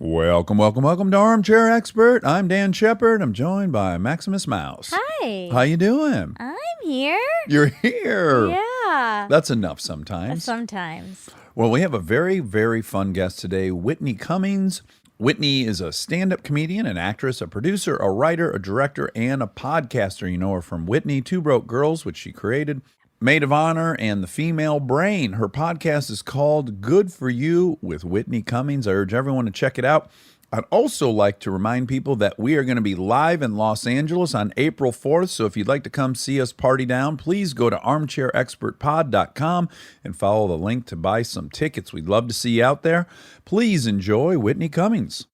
Welcome to Armchair Expert. I'm Dan Shepard. I'm joined by Maximus Mouse. Hi. How you doing? I'm here. You're here. Yeah. That's enough sometimes. Sometimes. Well, we have a very, very fun guest today, Whitney Cummings. Whitney is a stand-up comedian, an actress, a producer, a writer, a director, and a podcaster. You know her from Whitney, Two Broke Girls, which she created, Maid of Honor, and The Female Brain. Her podcast is called Good For You with Whitney Cummings. I urge everyone to check it out. I'd also like to remind people that we are going to be live in Los Angeles on April 4th. So if you'd like to come see us party down, please go to armchairexpertpod.com and follow the link to buy some tickets. We'd love to see you out there. Please enjoy Whitney Cummings.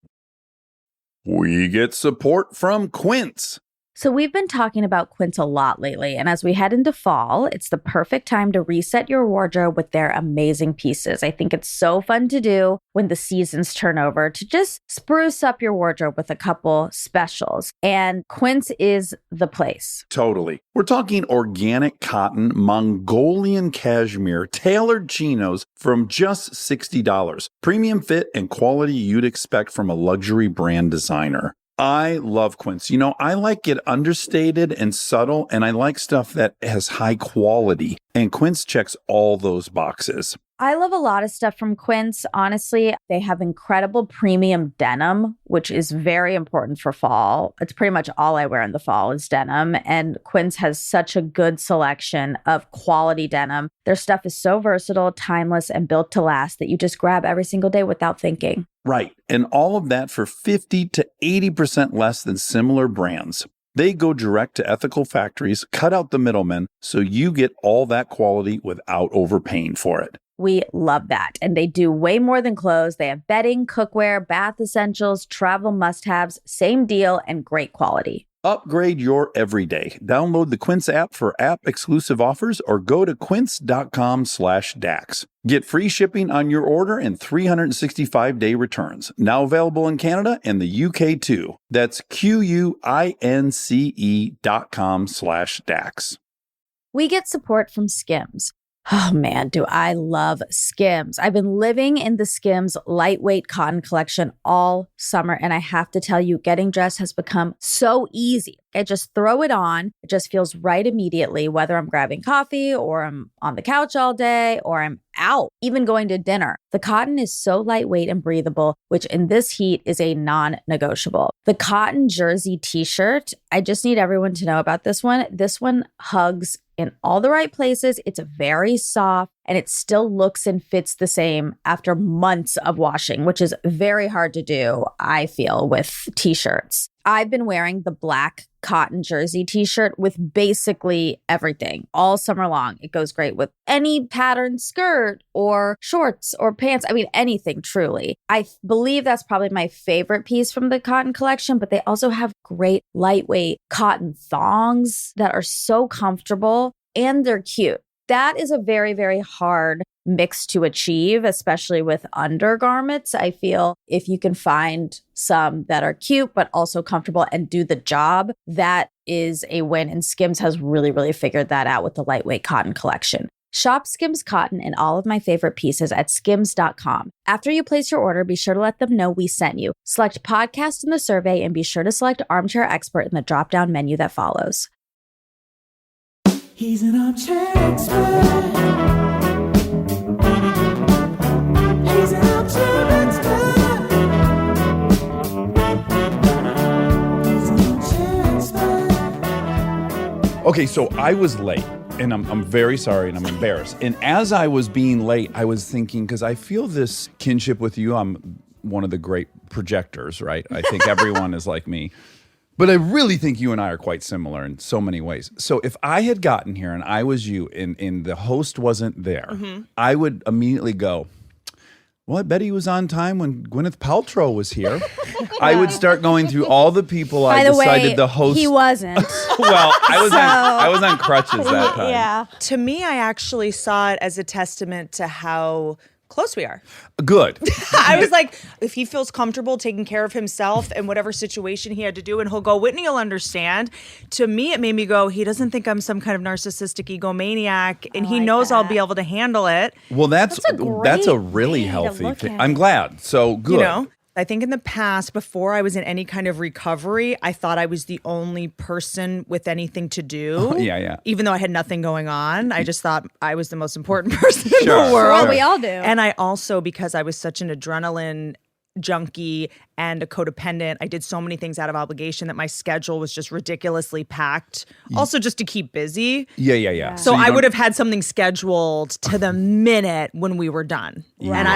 We get support from Quince. So we've been talking about Quince a lot lately, and as we head into fall, it's the perfect time to reset your wardrobe with their amazing pieces. I think it's so fun to do when the seasons turn over to just spruce up your wardrobe with a couple specials, and Quince is the place. Totally. We're talking organic cotton, Mongolian cashmere, tailored chinos from just $60. Premium fit and quality you'd expect from a luxury brand designer. I love Quince. You know, I like it understated and subtle, and I like stuff that has high quality. And Quince checks all those boxes. I love a lot of stuff from Quince. Honestly, they have incredible premium denim, which is very important for fall. It's pretty much all I wear in the fall is denim. And Quince has such a good selection of quality denim. Their stuff is so versatile, timeless, and built to last that you just grab every single day without thinking. Right. And all of that for 50 to 80% less than similar brands. They go direct to ethical factories, cut out the middlemen, so you get all that quality without overpaying for it. We love that. And they do way more than clothes. They have bedding, cookware, bath essentials, travel must-haves, same deal, and great quality. Upgrade your everyday. Download the Quince app for app-exclusive offers or go to quince.com/Dax. Get free shipping on your order and 365-day returns. Now available in Canada and the UK too. That's QUINCE.com/Dax. We get support from Skims. Oh man, do I love Skims. I've been living in the Skims lightweight cotton collection all summer, and I have to tell you, getting dressed has become so easy. I just throw it on. It just feels right immediately, whether I'm grabbing coffee or I'm on the couch all day or I'm out, even going to dinner. The cotton is so lightweight and breathable, which in this heat is a non-negotiable. The cotton jersey t-shirt, I just need everyone to know about this one. This one hugs in all the right places. It's very soft and it still looks and fits the same after months of washing, which is very hard to do, I feel, with t-shirts. I've been wearing the black cotton jersey t-shirt with basically everything all summer long. It goes great with any patterned skirt or shorts or pants. I mean, anything truly. I believe that's probably my favorite piece from the cotton collection, but they also have great lightweight cotton thongs that are so comfortable and they're cute. That is a very, very hard mix to achieve, especially with undergarments. I feel if you can find some that are cute, but also comfortable and do the job, that is a win. And Skims has really, really figured that out with the lightweight cotton collection. Shop Skims cotton and all of my favorite pieces at skims.com. After you place your order, be sure to let them know we sent you. Select podcast in the survey and be sure to select Armchair Expert in the drop-down menu that follows. He's an armchair expert. He's an armchair expert. He's an armchair expert. Okay, so I was late, and I'm very sorry, and I'm embarrassed. And as I was being late, I was thinking, because I feel this kinship with you. I'm one of the great projectors, right? I think everyone is like me. But I really think you and I are quite similar in so many ways. So if I had gotten here and I was you and the host wasn't there, I would immediately go, well, I bet he was on time when Gwyneth Paltrow was here. I would start going through all the people I decided the host. He wasn't. Well, I was on crutches that time. Yeah. To me, I actually saw it as a testament to how close we are. Good. I was like, if he feels comfortable taking care of himself in whatever situation he had to do, and he'll go, Whitney will understand. To me, it made me go, he doesn't think I'm some kind of narcissistic egomaniac, and he knows I'll be able to handle it. Well, that's a really way to healthy look thing. at I'm it. glad. So good. You know? I think in the past, before I was in any kind of recovery, I thought I was the only person with anything to do. Yeah. Even though I had nothing going on, I just thought I was the most important person in Sure, the world. Well, we all do. And I also, because I was such an adrenaline junkie and a codependent, I did so many things out of obligation that my schedule was just ridiculously packed. Also, just to keep busy. Yeah. So you I don't- would have had something scheduled to the minute when we were done. And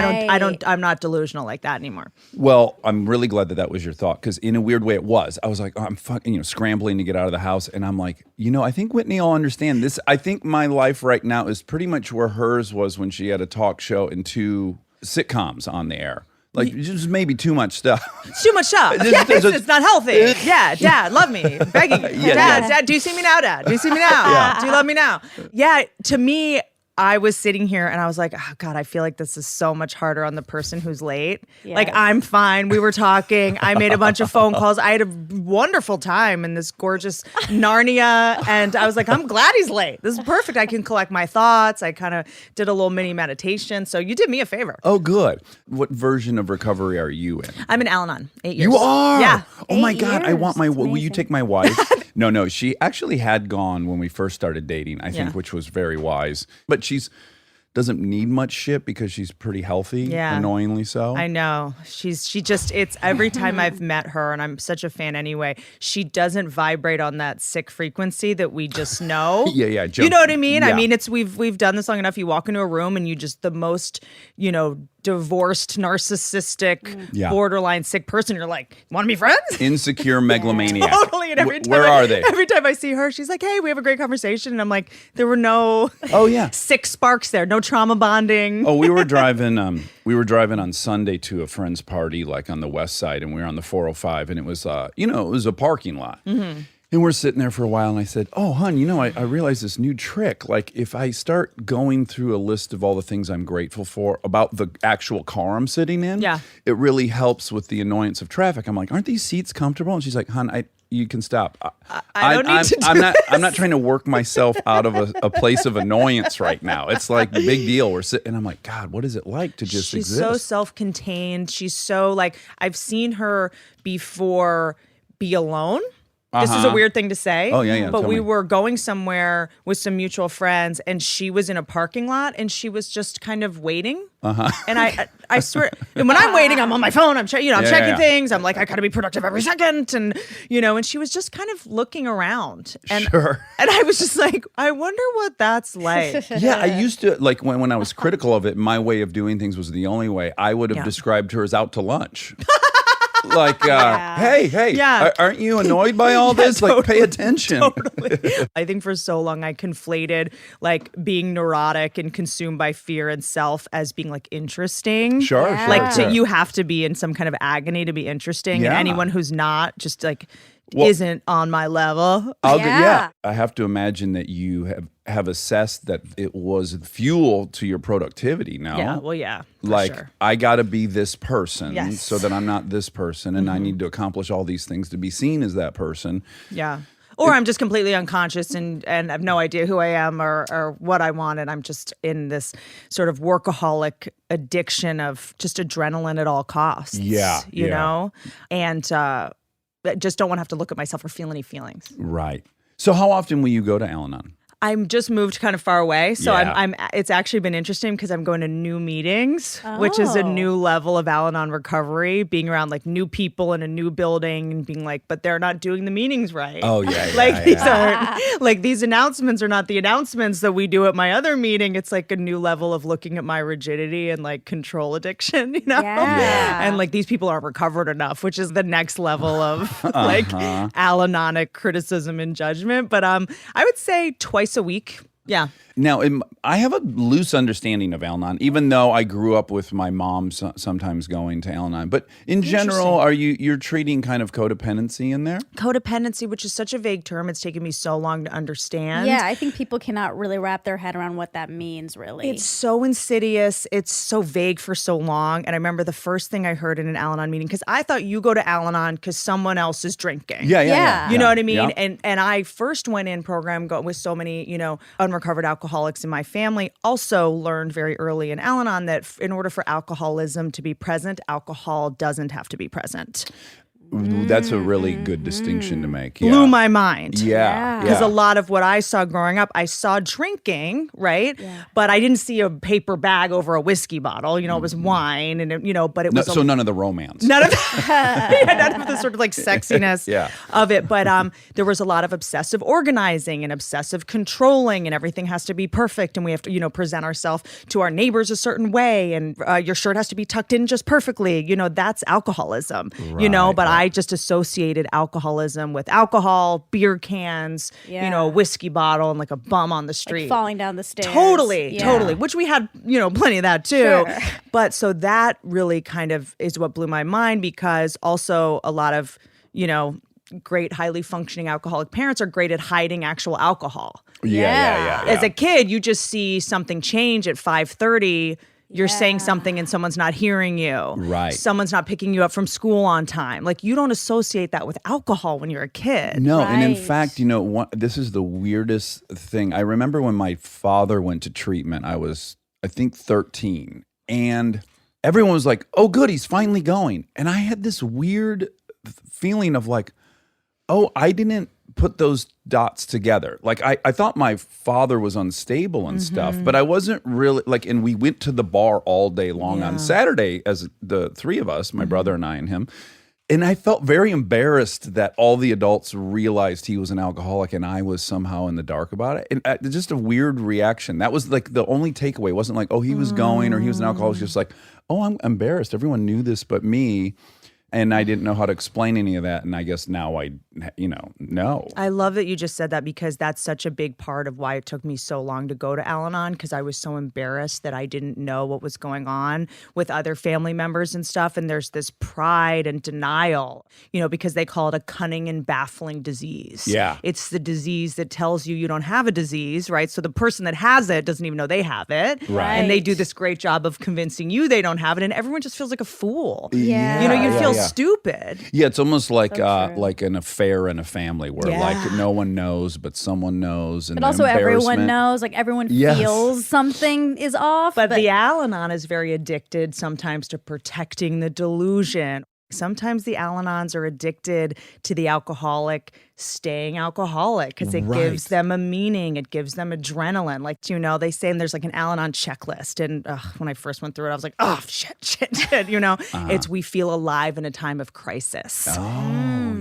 I'm not delusional like that anymore. Well, I'm really glad that was your thought, because in a weird way it was. I was like, I'm fucking, scrambling to get out of the house, and I'm like, I think Whitney will understand this. I think my life right now is pretty much where hers was when she had a talk show and 2 sitcoms on the air. Like, just maybe too much stuff. It's too much stuff. It's not healthy. Yeah, Dad, love me. Begging you. Dad, do you see me now, Dad? Do you see me now? Do you love me now? Yeah, to me, I was sitting here and I was like, oh God, I feel like this is so much harder on the person who's late. Yes. Like, I'm fine. We were talking. I made a bunch of phone calls. I had a wonderful time in this gorgeous Narnia. And I was like, I'm glad he's late. This is perfect. I can collect my thoughts. I kind of did a little mini meditation. So you did me a favor. Oh, good. What version of recovery are you in? I'm in Al-Anon, 8 years. You are? Yeah. Oh my 8 God. I want years. That's will you amazing. take my wife? No. She actually had gone when we first started dating, I think, Yeah. which was very wise. But she's doesn't need much shit because she's pretty healthy, Yeah. annoyingly so. I know. It's every time I've met her, and I'm such a fan anyway, she doesn't vibrate on that sick frequency that we just know. Yeah, You know what I mean? I yeah. mean, we've done this long enough. You walk into a room and you just the most, divorced, narcissistic, Yeah. borderline sick person. You're like, want to be friends? Insecure megalomaniac. Totally. And every time Where are they? Every time I see her, she's like, hey, we have a great conversation. And I'm like, there were no Oh yeah. sick sparks there, no trauma bonding. Oh, we were driving on Sunday to a friend's party, like on the west side, and we were on the 405, and it was it was a parking lot. Mm-hmm. And we're sitting there for a while, and I said, oh, hon, I realized this new trick. Like, if I start going through a list of all the things I'm grateful for about the actual car I'm sitting in, Yeah. it really helps with the annoyance of traffic. I'm like, aren't these seats comfortable? And she's like, hon, you can stop. I don't need to do I'm not trying to work myself out of a place of annoyance right now. It's like big deal. We're sitting, and I'm like, God, what is it like to just She's exist? so self-contained. She's so like, I've seen her before be alone. This is a weird thing to say. Oh, yeah, But tell we me. were going somewhere with some mutual friends, and she was in a parking lot, and she was just kind of waiting. And I swear, and when I'm waiting, I'm on my phone. I'm checking yeah. things. I'm like, I gotta be productive every second, and and she was just kind of looking around. And, Sure. And I was just like, I wonder what that's like. Yeah, I used to, like, when I was critical of it, my way of doing things was the only way. I would have Yeah. described her as out to lunch. Like, hey, Yeah. aren't you annoyed by all this? Like, pay attention. Totally. I think for so long I conflated like being neurotic and consumed by fear and self as being like interesting. Sure, Yeah. Like sure. you have to be in some kind of agony to be interesting. Yeah. And anyone who's not just like Well- isn't on my level. Yeah. I have to imagine that you have assessed that it was fuel to your productivity now. Yeah. Well, yeah. For Like, sure. I got to be this person Yes. Mm-hmm. so that I'm not this person, and I need to accomplish all these things to be seen as that person. Yeah. Or I'm just completely unconscious and have no idea who I am or what I want. And I'm just in this sort of workaholic addiction of just adrenaline at all costs. Yeah, You yeah. know? And just don't want to have to look at myself or feel any feelings. Right. So how often will you go to Al-Anon? I'm just moved kind of far away, so Yeah. I'm. It's actually been interesting because I'm going to new meetings, which is a Oh. new level of Al-Anon recovery. Being around like new people in a new building and being like, but they're not doing the meetings right. Oh, yeah, yeah, like yeah. these aren't like these announcements are not the announcements that we do at my other meeting. It's like a new level of looking at my rigidity and like control addiction, Yeah. and like these people aren't recovered enough, which is the next level of like Al-Anonic criticism and judgment. But I would say twice a week. Yeah. Now, I have a loose understanding of Al-Anon, even though I grew up with my mom sometimes going to Al-Anon. But in general, you're treating kind of codependency in there? Codependency, which is such a vague term, it's taken me so long to understand. Yeah, I think people cannot really wrap their head around what that means, really. It's so insidious. It's so vague for so long. And I remember the first thing I heard in an Al-Anon meeting, because I thought you go to Al-Anon because someone else is drinking. Yeah. You know what I mean? Yeah. And I first went in program with so many, unrecovered alcoholics alcoholics in my family also learned very early in Al-Anon that in order for alcoholism to be present, alcohol doesn't have to be present. That's a really good distinction to make. Blew my mind. Yeah. Because a lot of what I saw growing up, I saw drinking, right? Yeah. But I didn't see a paper bag over a whiskey bottle. You know, it was wine, and but it was so none of the romance. none of none of the sort of like sexiness of it. But there was a lot of obsessive organizing and obsessive controlling, and everything has to be perfect, and we have to present ourselves to our neighbors a certain way, and your shirt has to be tucked in just perfectly. That's alcoholism. But I just associated alcoholism with alcohol, beer cans, whiskey bottle, and like a bum on the street. Like falling down the stairs. Totally. Which we had, plenty of that too. Sure. But so that really kind of is what blew my mind, because also a lot of, great, highly functioning alcoholic parents are great at hiding actual alcohol. Yeah. As a kid, you just see something change at 5:30. You're saying something and someone's not hearing you. Right. Someone's not picking you up from school on time. Like, you don't associate that with alcohol when you're a kid. No, and in fact, this is the weirdest thing. I remember when my father went to treatment, I was, I think, 13. And everyone was like, oh, good, he's finally going. And I had this weird feeling of like, oh, I didn't put those dots together. Like I thought my father was unstable and stuff, but I wasn't really like, and we went to the bar all day long on Saturday as the three of us, my brother and I and him. And I felt very embarrassed that all the adults realized he was an alcoholic and I was somehow in the dark about it. And just a weird reaction. That was like the only takeaway. It wasn't like, oh, he was going or he was an alcoholic. It was just like, oh, I'm embarrassed. Everyone knew this but me. And I didn't know how to explain any of that. And I guess now I know. I love that you just said that, because that's such a big part of why it took me so long to go to Al-Anon, because I was so embarrassed that I didn't know what was going on with other family members and stuff. And there's this pride and denial, because they call it a cunning and baffling disease. Yeah. It's the disease that tells you don't have a disease, right? So the person that has it doesn't even know they have it. Right. And they do this great job of convincing you they don't have it. And everyone just feels like a fool. Yeah. You feel stupid. Yeah, it's almost like like an affair in a family where like no one knows, but someone knows. And but also everyone knows, like everyone feels something is off. But the Al-Anon is very addicted sometimes to protecting the delusion. Sometimes the Al-Anons are addicted to the alcoholic staying alcoholic because it gives them a meaning. It gives them adrenaline. Like, they say there's like an Al-Anon checklist. And when I first went through it, I was like, oh, shit. It's we feel alive in a time of crisis.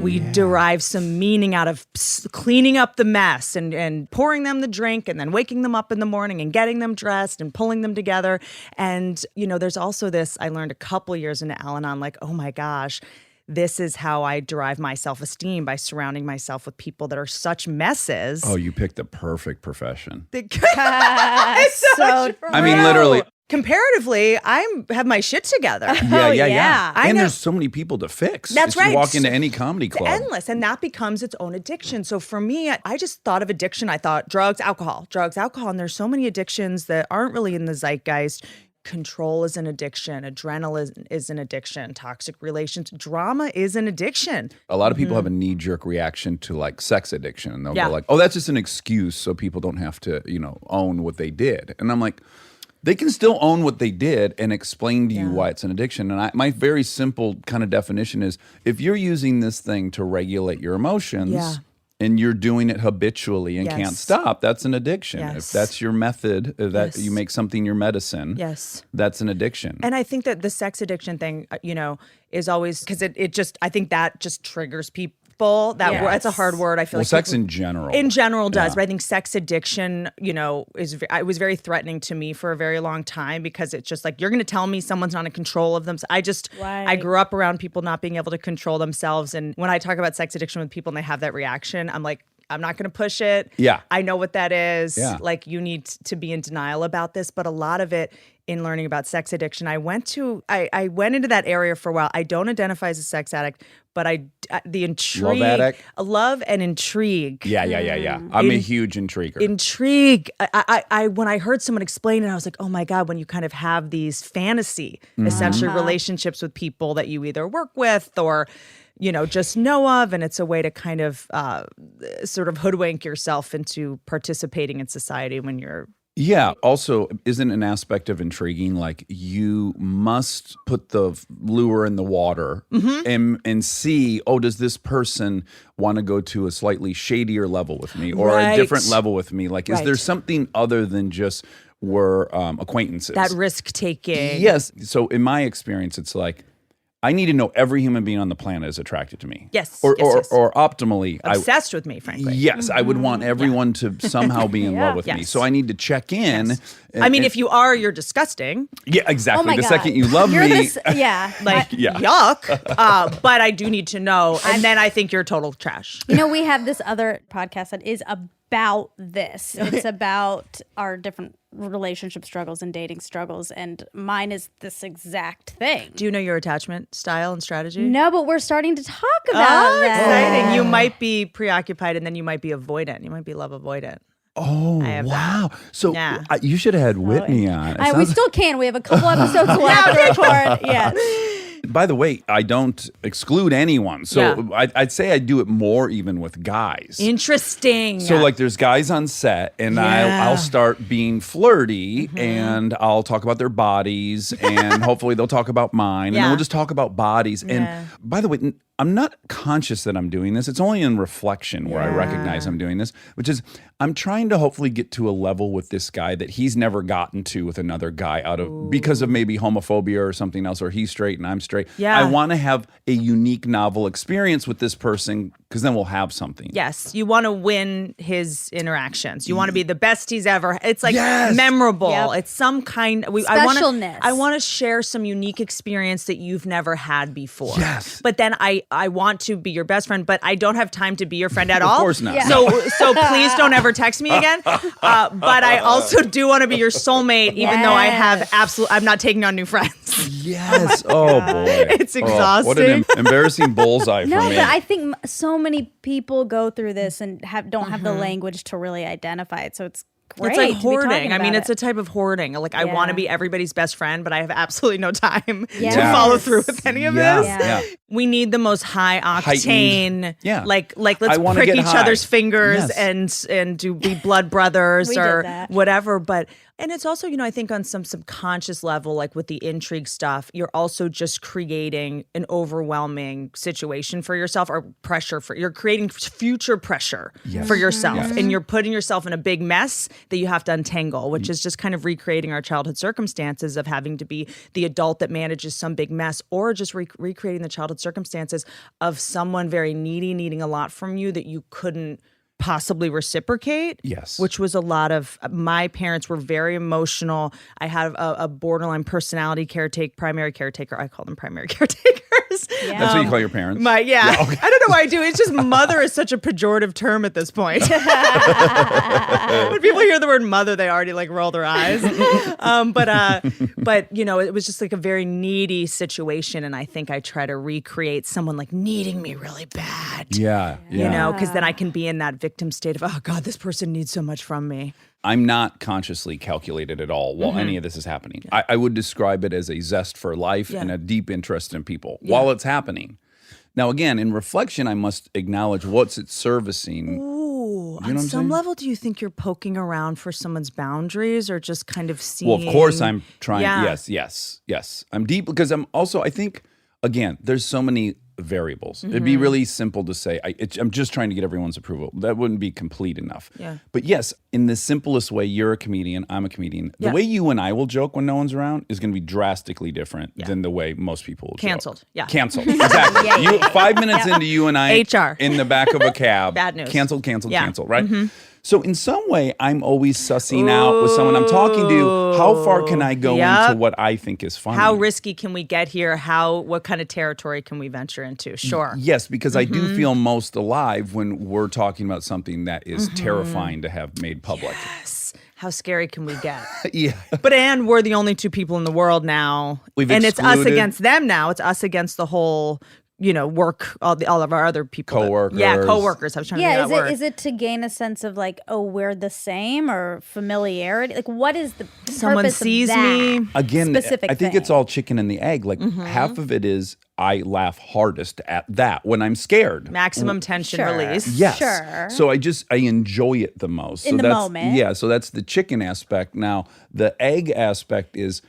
We derive some meaning out of cleaning up the mess and pouring them the drink and then waking them up in the morning and getting them dressed and pulling them together. And, there's also this, I learned a couple years into Al-Anon, like, oh my gosh, this is how I derive my self-esteem, by surrounding myself with people that are such messes. Oh, you picked the perfect profession. It's so true. I mean, literally. Comparatively, I have my shit together. Yeah. And there's so many people to fix. That's right. You walk into any comedy club. It's endless, and that becomes its own addiction. So for me, I just thought of addiction. I thought drugs, alcohol. And there's so many addictions that aren't really in the zeitgeist. Control is an addiction. Adrenaline is an addiction. Toxic relations. Drama is an addiction. A lot of people have a knee-jerk reaction to like sex addiction. And they'll go like, oh, that's just an excuse so people don't have to, own what they did. And I'm like, they can still own what they did and explain to you why it's an addiction. And my very simple kind of definition is, if you're using this thing to regulate your emotions and you're doing it habitually and can't stop, that's an addiction. If that's your method, that you make something your medicine, that's an addiction. And I think that the sex addiction thing, is always, because I think that just triggers people. That's a hard word. I feel like sex in general. In general does, but I think sex addiction, it was very threatening to me for a very long time, because it's just like, you're going to tell me someone's not in control of them. I grew up around people not being able to control themselves. And when I talk about sex addiction with people and they have that reaction, I'm like, I'm not going to push it. Yeah. I know what that is. Yeah. Like, you need to be in denial about this. But a lot of it in learning about sex addiction. I went into that area for a while. I don't identify as a sex addict, but the intrigue, love and intrigue. Yeah. I'm a huge intriguer. Intrigue. I when I heard someone explain it, I was like, oh my God, when you kind of have these fantasy, essentially relationships with people that you either work with or just know of, and it's a way to kind of sort of hoodwink yourself into participating in society when you're. Yeah. Also, isn't an aspect of intriguing like you must put the lure in the water and see, does this person want to go to a slightly shadier level with me or a different level with me? Like, is there something other than just we're acquaintances? That risk taking. Yes. So in my experience, it's like, I need to know every human being on the planet is attracted to me. Yes. Or optimally. Obsessed with me, frankly. Yes. I would want everyone to somehow be in love with me. So I need to check in. Yes. I mean, if you are, you're disgusting. Yeah, exactly. Oh my the God. second you love You're me. Yuck. But I do need to know. And then I think you're total trash. We have this other podcast that is about this. It's about our different relationship struggles and dating struggles, and mine is this exact thing. Do you know your attachment style and strategy? No, but we're starting to talk about that. Exciting. You might be preoccupied and then you might be avoidant. You might be love avoidant. Oh, wow. So you should have had Whitney on. We still can. We have a couple episodes left to record. Yes. By the way, I don't exclude anyone. So I'd say I do it more even with guys. Interesting. So like there's guys on set and I'll start being flirty and I'll talk about their bodies and hopefully they'll talk about mine and then we'll just talk about bodies. And by the way, I'm not conscious that I'm doing this. It's only in reflection where I recognize I'm doing this, which is I'm trying to hopefully get to a level with this guy that he's never gotten to with another guy because of maybe homophobia or something else, or he's straight and I'm straight. Yeah. I want to have a unique, novel experience with this person because then we'll have something. Yes. You want to win his interactions. You want to be the best he's ever. It's like memorable. Yep. It's some kind. Specialness. I want to share some unique experience that you've never had before. Yes. But then I want to be your best friend, but I don't have time to be your friend at all. Of course not. Yeah. So please don't ever text me again. But I also do want to be your soulmate, even though I have I'm not taking on new friends. Yes. Oh boy. It's exhausting. What an embarrassing bullseye for No, me. but I think so many people go through this and don't have the language to really identify it. So it's great. It's like to be hoarding. talking I mean, about it's it. a type of hoarding. Like I want to be everybody's best friend, but I have absolutely no time to Yes. follow through with any of this. Yeah. We need the most high octane. Yeah. Like I let's wanna prick get each high. other's fingers Yes. and be blood brothers We did or that. whatever. And it's also, I think on some subconscious level, like with the intrigue stuff, you're also just creating an overwhelming situation for yourself or you're creating future pressure for yourself. Yes. And you're putting yourself in a big mess that you have to untangle, which is just kind of recreating our childhood circumstances of having to be the adult that manages some big mess, or just recreating the childhood circumstances of someone very needy, needing a lot from you that you couldn't possibly reciprocate. Yes. Which was a lot of, my parents were very emotional. I had a borderline personality primary caretaker. I call them primary caretakers. That's what you call your parents? I don't know why I do. It's just mother is such a pejorative term at this point. When people hear the word mother, they already like roll their eyes. But it was just like a very needy situation. And I think I try to recreate someone like needing me really bad. Yeah. Because then I can be in that victim state of, oh God, this person needs so much from me. I'm not consciously calculated at all while any of this is happening. I would describe it as a zest for life and a deep interest in people while it's happening. Now, again, in reflection, I must acknowledge what's it servicing. Ooh, You know on what I'm some saying? level, do you think you're poking around for someone's boundaries or just kind of seeing? Well, of course I'm trying. Yeah. Yes. I'm deep because I'm also, I think, again, there's so many variables. It'd be really simple to say, I'm just trying to get everyone's approval. That wouldn't be complete enough. Yeah. But yes, in the simplest way, you're a comedian, I'm a comedian. The way you and I will joke when no one's around is going to be drastically different than the way most people will Canceled. joke. Yeah. Canceled. Exactly. 5 minutes into you and I HR. in the back of a cab. Bad news. Canceled, Yeah. right? So in some way, I'm always sussing out with someone I'm talking to, how far can I go into what I think is funny? How risky can we get here? What kind of territory can we venture into? Sure. Yes, because I do feel most alive when we're talking about something that is terrifying to have made public. Yes. How scary can we get? Yeah. And we're the only two people in the world now. We've it's us excluded- against them now. It's us against the whole, work, all of our other people. Coworkers. Coworkers. I was trying to think of that word. Is it to gain a sense of like, oh, we're the same, or familiarity? Like, what is the Someone purpose sees of that me. Again, specific I think thing? it's all chicken and the egg. Like half of it is I laugh hardest at that when I'm scared. Maximum tension Sure. release. Yes. Sure. So I enjoy it the most. In the that's, moment. Yeah. So that's the chicken aspect. Now the egg aspect is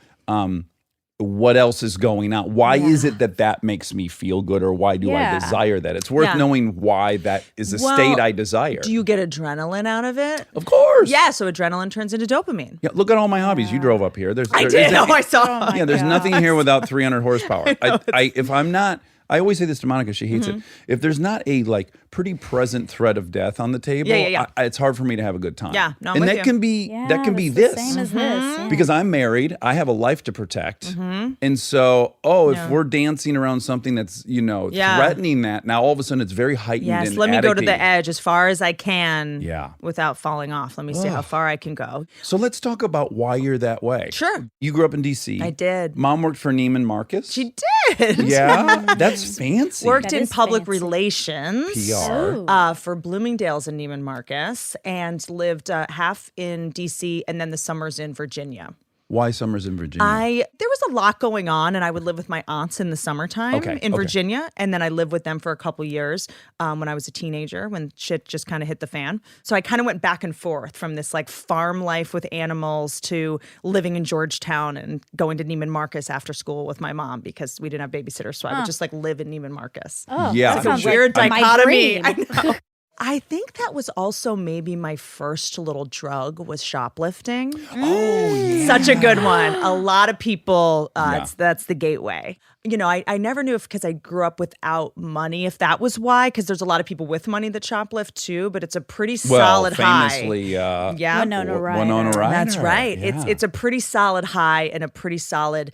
what else is going on? Why is it that makes me feel good, or why do Yeah. I desire that? It's worth Yeah. knowing why that is a state I desire. Do you get adrenaline out of it? Of course. Yeah, so adrenaline turns into dopamine. Yeah, look at all my hobbies. You drove up here. I did. I saw. Oh my There's God. nothing here without 300 horsepower. If I'm not, I always say this to Monica. She hates it. If there's not a pretty present threat of death on the table, Yeah. it's hard for me to have a good time. Yeah, no, I'm and with that you. can be that can be that's this. the same as this. Yeah. Because I'm married, I have a life to protect, and so if we're dancing around something that's threatening that, now all of a sudden it's very heightened. Yes, and let me go to the addicting. edge as far as I can. Yeah. Without falling off. Let me see how far I can go. So let's talk about why you're that way. Sure. You grew up in D.C. I did. Mom worked for Neiman Marcus. She did. Yeah, that's fancy. Worked That in is public fancy. relations. PR. For Bloomingdale's and Neiman Marcus, and lived half in D.C. and then the summers in Virginia. Why summers in Virginia? There was a lot going on, and I would live with my aunts in the summertime in Virginia, and then I lived with them for a couple years when I was a teenager, when shit just kind of hit the fan. So I kind of went back and forth from this farm life with animals to living in Georgetown and going to Neiman Marcus after school with my mom because we didn't have babysitters, so I would just live in Neiman Marcus. Oh, Yeah. that It's a sounds Weird like my dichotomy. dream. I know. I think that was also maybe my first little drug was shoplifting. Oh, yeah. Such a good one. A lot of people, Yeah. that's the gateway. I never knew if because I grew up without money, if that was why, because there's a lot of people with money that shoplift too, but it's a pretty solid famously, high. Yeah. Winona Ryder. Winona Ryder. That's right. Yeah. It's a pretty solid high and a pretty solid,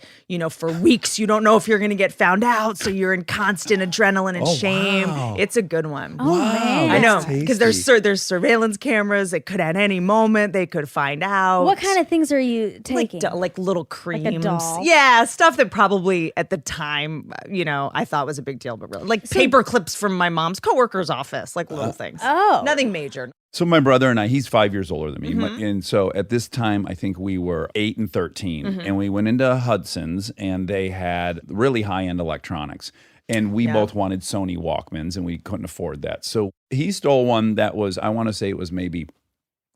for weeks you don't know if you're going to get found out, so you're in constant adrenaline and Oh, shame. wow. It's a good one. Oh, man. I know that's because tasty. there's surveillance cameras. It could at any moment they could find out. What kind of things are you like taking? like little creams? doll? Yeah, stuff that probably at the time I thought was a big deal, but really like paper clips from my mom's coworker's office, like little things. Oh. Nothing major. So my brother and I, he's 5 years older than me. Mm-hmm. And so at this time, I think we were 8 and 13. Mm-hmm. And we went into Hudson's and they had really high-end electronics. And we both wanted Sony Walkmans and we couldn't afford that. So he stole one that was, I want to say it was maybe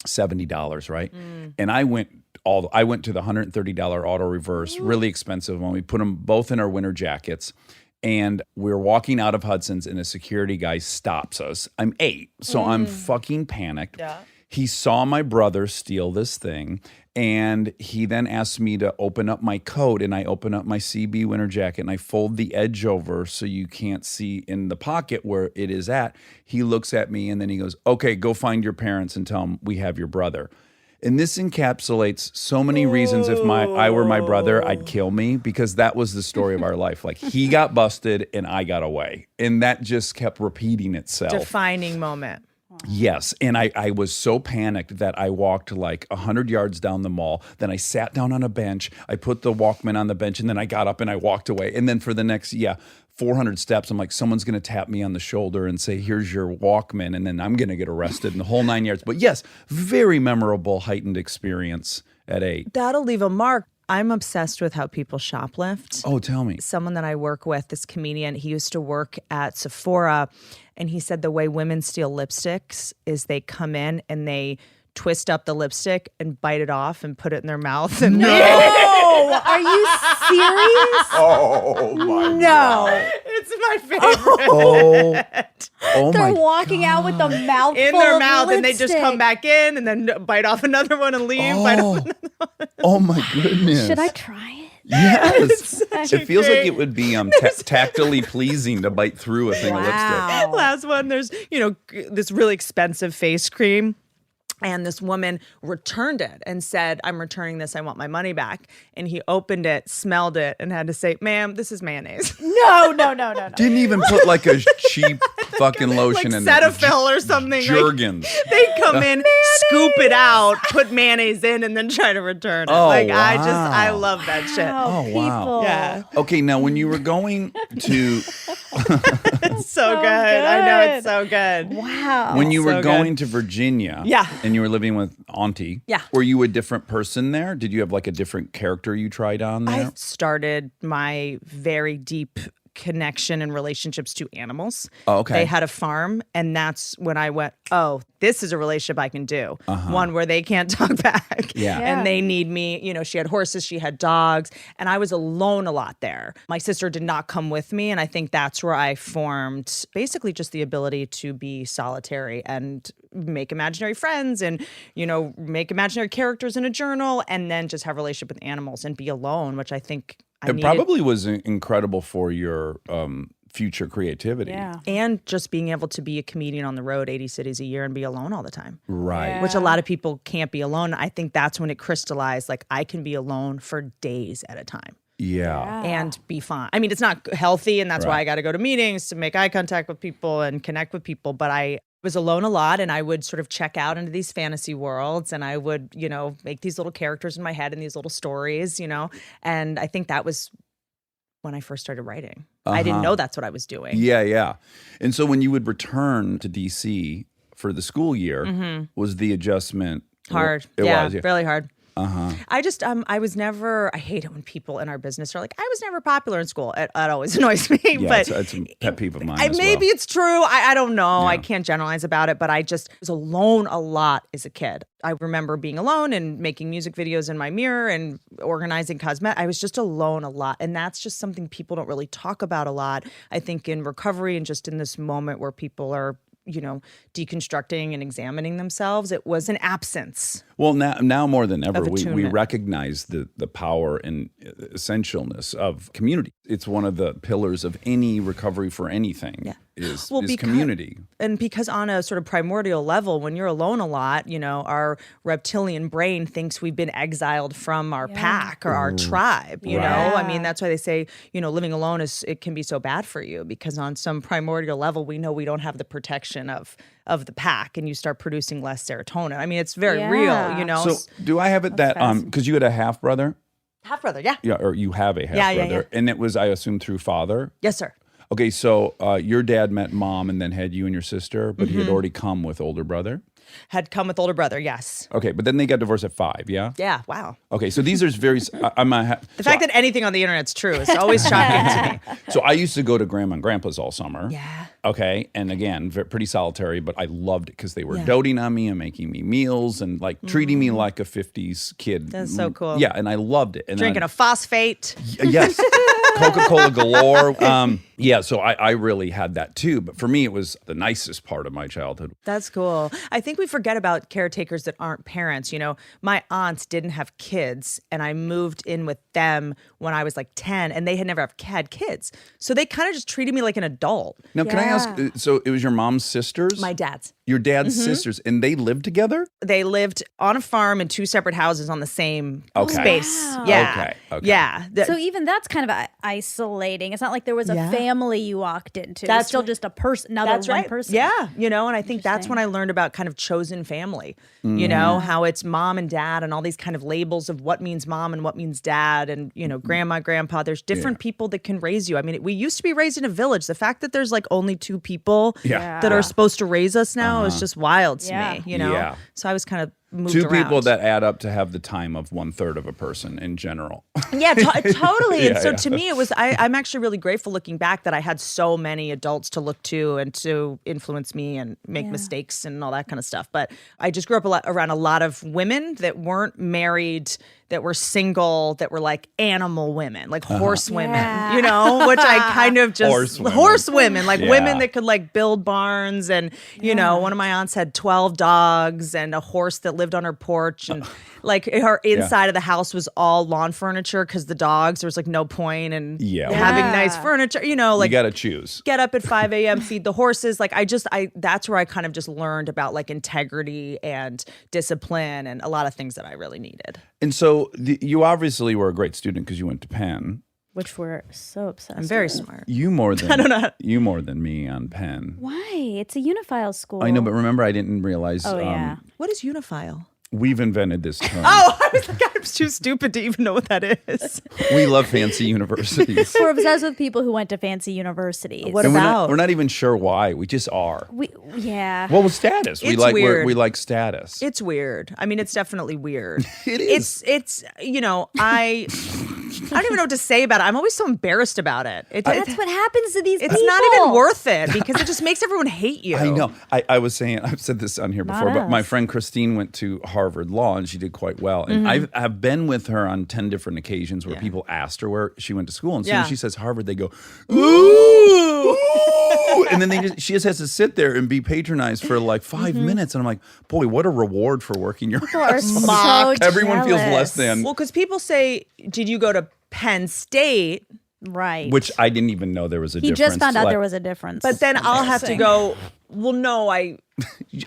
$70, right? And I went to the $130 auto reverse, really expensive one. We put them both in our winter jackets. And we're walking out of Hudson's and a security guy stops us. I'm 8, so I'm fucking panicked. Yeah. He saw my brother steal this thing, and he then asked me to open up my coat, and I open up my CB winter jacket, and I fold the edge over so you can't see in the pocket where it is at. He looks at me, and then he goes, okay, go find your parents and tell them we have your brother. And this encapsulates so many reasons. If I were my brother, I'd kill me, because that was the story of our life. Like, he got busted and I got away. And that just kept repeating itself. Defining moment. Yes. And I was so panicked that I walked like 100 yards down the mall. Then I sat down on a bench. I put the Walkman on the bench, and then I got up and I walked away. And then for the next, 400 steps, I'm like, someone's going to tap me on the shoulder and say, here's your Walkman. And then I'm going to get arrested in the whole 9 yards. But yes, very memorable, heightened experience at 8. That'll leave a mark. I'm obsessed with how people shoplift. Oh, tell me. Someone that I work with, this comedian, he used to work at Sephora, and he said the way women steal lipsticks is they come in and they twist up the lipstick and bite it off and put it in their mouth. And Oh, are you serious? Oh, my No. it's my favorite. Oh, They're my walking out with a mouthful In their of mouth, and they just lipstick. come back in and then bite off another one and leave. Bite off Oh, oh my goodness. Should I try it? Yes. such It a feels like great- it would be tactily pleasing to bite through a thing of lipstick. Wow. Last one, there's, this really expensive face cream. And this woman returned it and said, I'm returning this. I want my money back. And he opened it, smelled it, and had to say, ma'am, this is mayonnaise. No. Didn't even put like a cheap fucking lotion like in Cetaphil or something. Jergens. Like, they come in, scoop it out, put mayonnaise in, and then try to return it. Oh, I wow. love that shit. Oh, wow. people. Yeah. Okay, now when you were going to It's so good. I know it's so good. Wow. when you were So good. going to Virginia, Yeah. and you were living with Auntie, Yeah. were you a different person there? Did you have like a different character you tried on there? I started my very deep connection and relationships to animals. Oh, okay. They had a farm, and that's when I went, oh, this is a relationship I can do. One where they can't talk back. Yeah. And they need me. You know, she had horses, she had dogs, and I was alone a lot there. My sister did not come with me, and I think that's where I formed basically just the ability to be solitary and make imaginary friends and, you know, make imaginary characters in a journal and then just have a relationship with animals and be alone, which I think I It needed. probably was incredible for your future creativity. Yeah. And just being able to be a comedian on the road 80 cities a year and be alone all the time. Right. Yeah. Which a lot of people can't be alone. I think that's when it crystallized, like I can be alone for days at a time Yeah. and be fine. I mean, it's not healthy, and that's why Right. I got to go to meetings to make eye contact with people and connect with people. But I was alone a lot, and I would sort of check out into these fantasy worlds, and I would, you know, make these little characters in my head and these little stories, you know. And I think that was when I first started writing. I didn't know that's what I was doing. Yeah, yeah. And so when you would return to DC for the school year, was the adjustment Hard. It yeah, was. Yeah. really hard. I just I was never. I hate it when people in our business are like, I was never popular in school. It always annoys me. Yeah, but it's a pet peeve of mine as maybe well. it's true. I don't know. I Yeah. can't generalize about it. But I just was alone a lot as a kid. I remember being alone and making music videos in my mirror and organizing cosmetics. I was just alone a lot, and that's just something people don't really talk about a lot. I think in recovery and just in this moment where people are, you know, deconstructing and examining themselves, it was an absence. Well, now more than ever, Of we attunement. recognize the power and essentialness of community. It's one of the pillars of any recovery for anything is community. And because on a sort of primordial level, when you're alone a lot, you know, our reptilian brain thinks we've been exiled from our pack or our tribe, you know? I mean, that's why they say, you know, living alone it can be so bad for you, because on some primordial level, we know we don't have the protection of the pack, and you start producing less serotonin. I mean, it's very real, you know? So do I have it that because you had a half brother? Half brother, yeah. Yeah, or you have a half Yeah, brother. yeah. And it was, I assume, through father? Yes, sir. Okay, so your dad met mom and then had you and your sister, but he had already come with older brother? Had come with older brother, yes. Okay, but then they got divorced at 5, yeah? Yeah, wow. Okay, so these are very. The fact that anything on the internet's true is always shocking to me. So I used to go to grandma and grandpa's all summer. Yeah. Okay, and again, pretty solitary, but I loved it because they were doting on me and making me meals and like treating me like a 50s kid. That's so cool. Yeah, and I loved it. And Drinking a phosphate. yes, Coca-Cola galore. Yeah, so I really had that too. But for me, it was the nicest part of my childhood. That's cool. I think we forget about caretakers that aren't parents. You know, my aunts didn't have kids, and I moved in with them when I was like 10, and they had never had kids. So they kind of just treated me like an adult. Now, can I ask? So it was your mom's sisters? My dad's. Your dad's sisters, and they lived together? They lived on a farm in 2 separate houses on the same Okay. space. Wow. Yeah. Okay. Yeah. So even that's kind of isolating. It's not like there was a Yeah. family you walked into. That's It's still right. just a person. Another That's one right. person. Yeah, you know, and I think that's when I learned about kind of chosen family. You know, how it's mom and dad and all these kind of labels of what means mom and what means dad, and you know, grandma, grandpa. There's different people that can raise you. I mean, we used to be raised in a village. The fact that there's like only 2 people Yeah. that are supposed to raise us now is just wild to Yeah. me. You know, Yeah. so I was kind of moved 2 around. people that add up to have the time of 1/3 of a person in general. Yeah, totally. And Yeah, so yeah. to me, it was, I'm actually really grateful looking back that I had so many adults to look to and to influence me and make mistakes and all that kind of stuff. But I just grew up around a lot of women that weren't married, that were single, that were like animal women, like horse women, Yeah. you know, which I kind of just Horse women, like Yeah. women that could like build barns. And, you know, one of my aunts had 12 dogs and a horse that lived on her porch. And like her inside of the house was all lawn furniture because the dogs, there was like no point in having nice furniture, you know, like you got to choose. get up at 5 a.m., feed the horses. Like that's where I kind of just learned about like integrity and discipline and a lot of things that I really needed. And so you obviously were a great student because you went to Penn. Which we're so obsessed I'm very with. smart. You more than I don't know. You more than me on Penn. Why? It's a unifile school. I know, but remember, I didn't realize. Oh, yeah. What is unifile? We've invented this term. Oh, I was like, I'm too stupid to even know what that is. We love fancy universities. We're obsessed with people who went to fancy universities. What And about? we're not even sure why. We just are. Yeah. Well, with status, we It's like weird. we like status. It's weird. I mean, it's definitely weird. It is. It's you know, I don't even know what to say about it. I'm always so embarrassed about it. That's what happens to these It's people. not even worth it because it just makes everyone hate you. I know. I was saying, I've said this on here before, but my us. friend Christine went to Harvard Law and she did quite well. And I've been with her on 10 different occasions where people asked her where she went to school. And as soon as she says Harvard, they go, ooh. And then she just has to sit there and be patronized for like 5 minutes. And I'm like, boy, what a reward for working your Are ass so off. Everyone feels jealous. less than. Well, because people say, did you go to Penn State? Right. Which I didn't even know there was a he difference. just found out Like, there was a difference. But then I'll have to go, well, no, I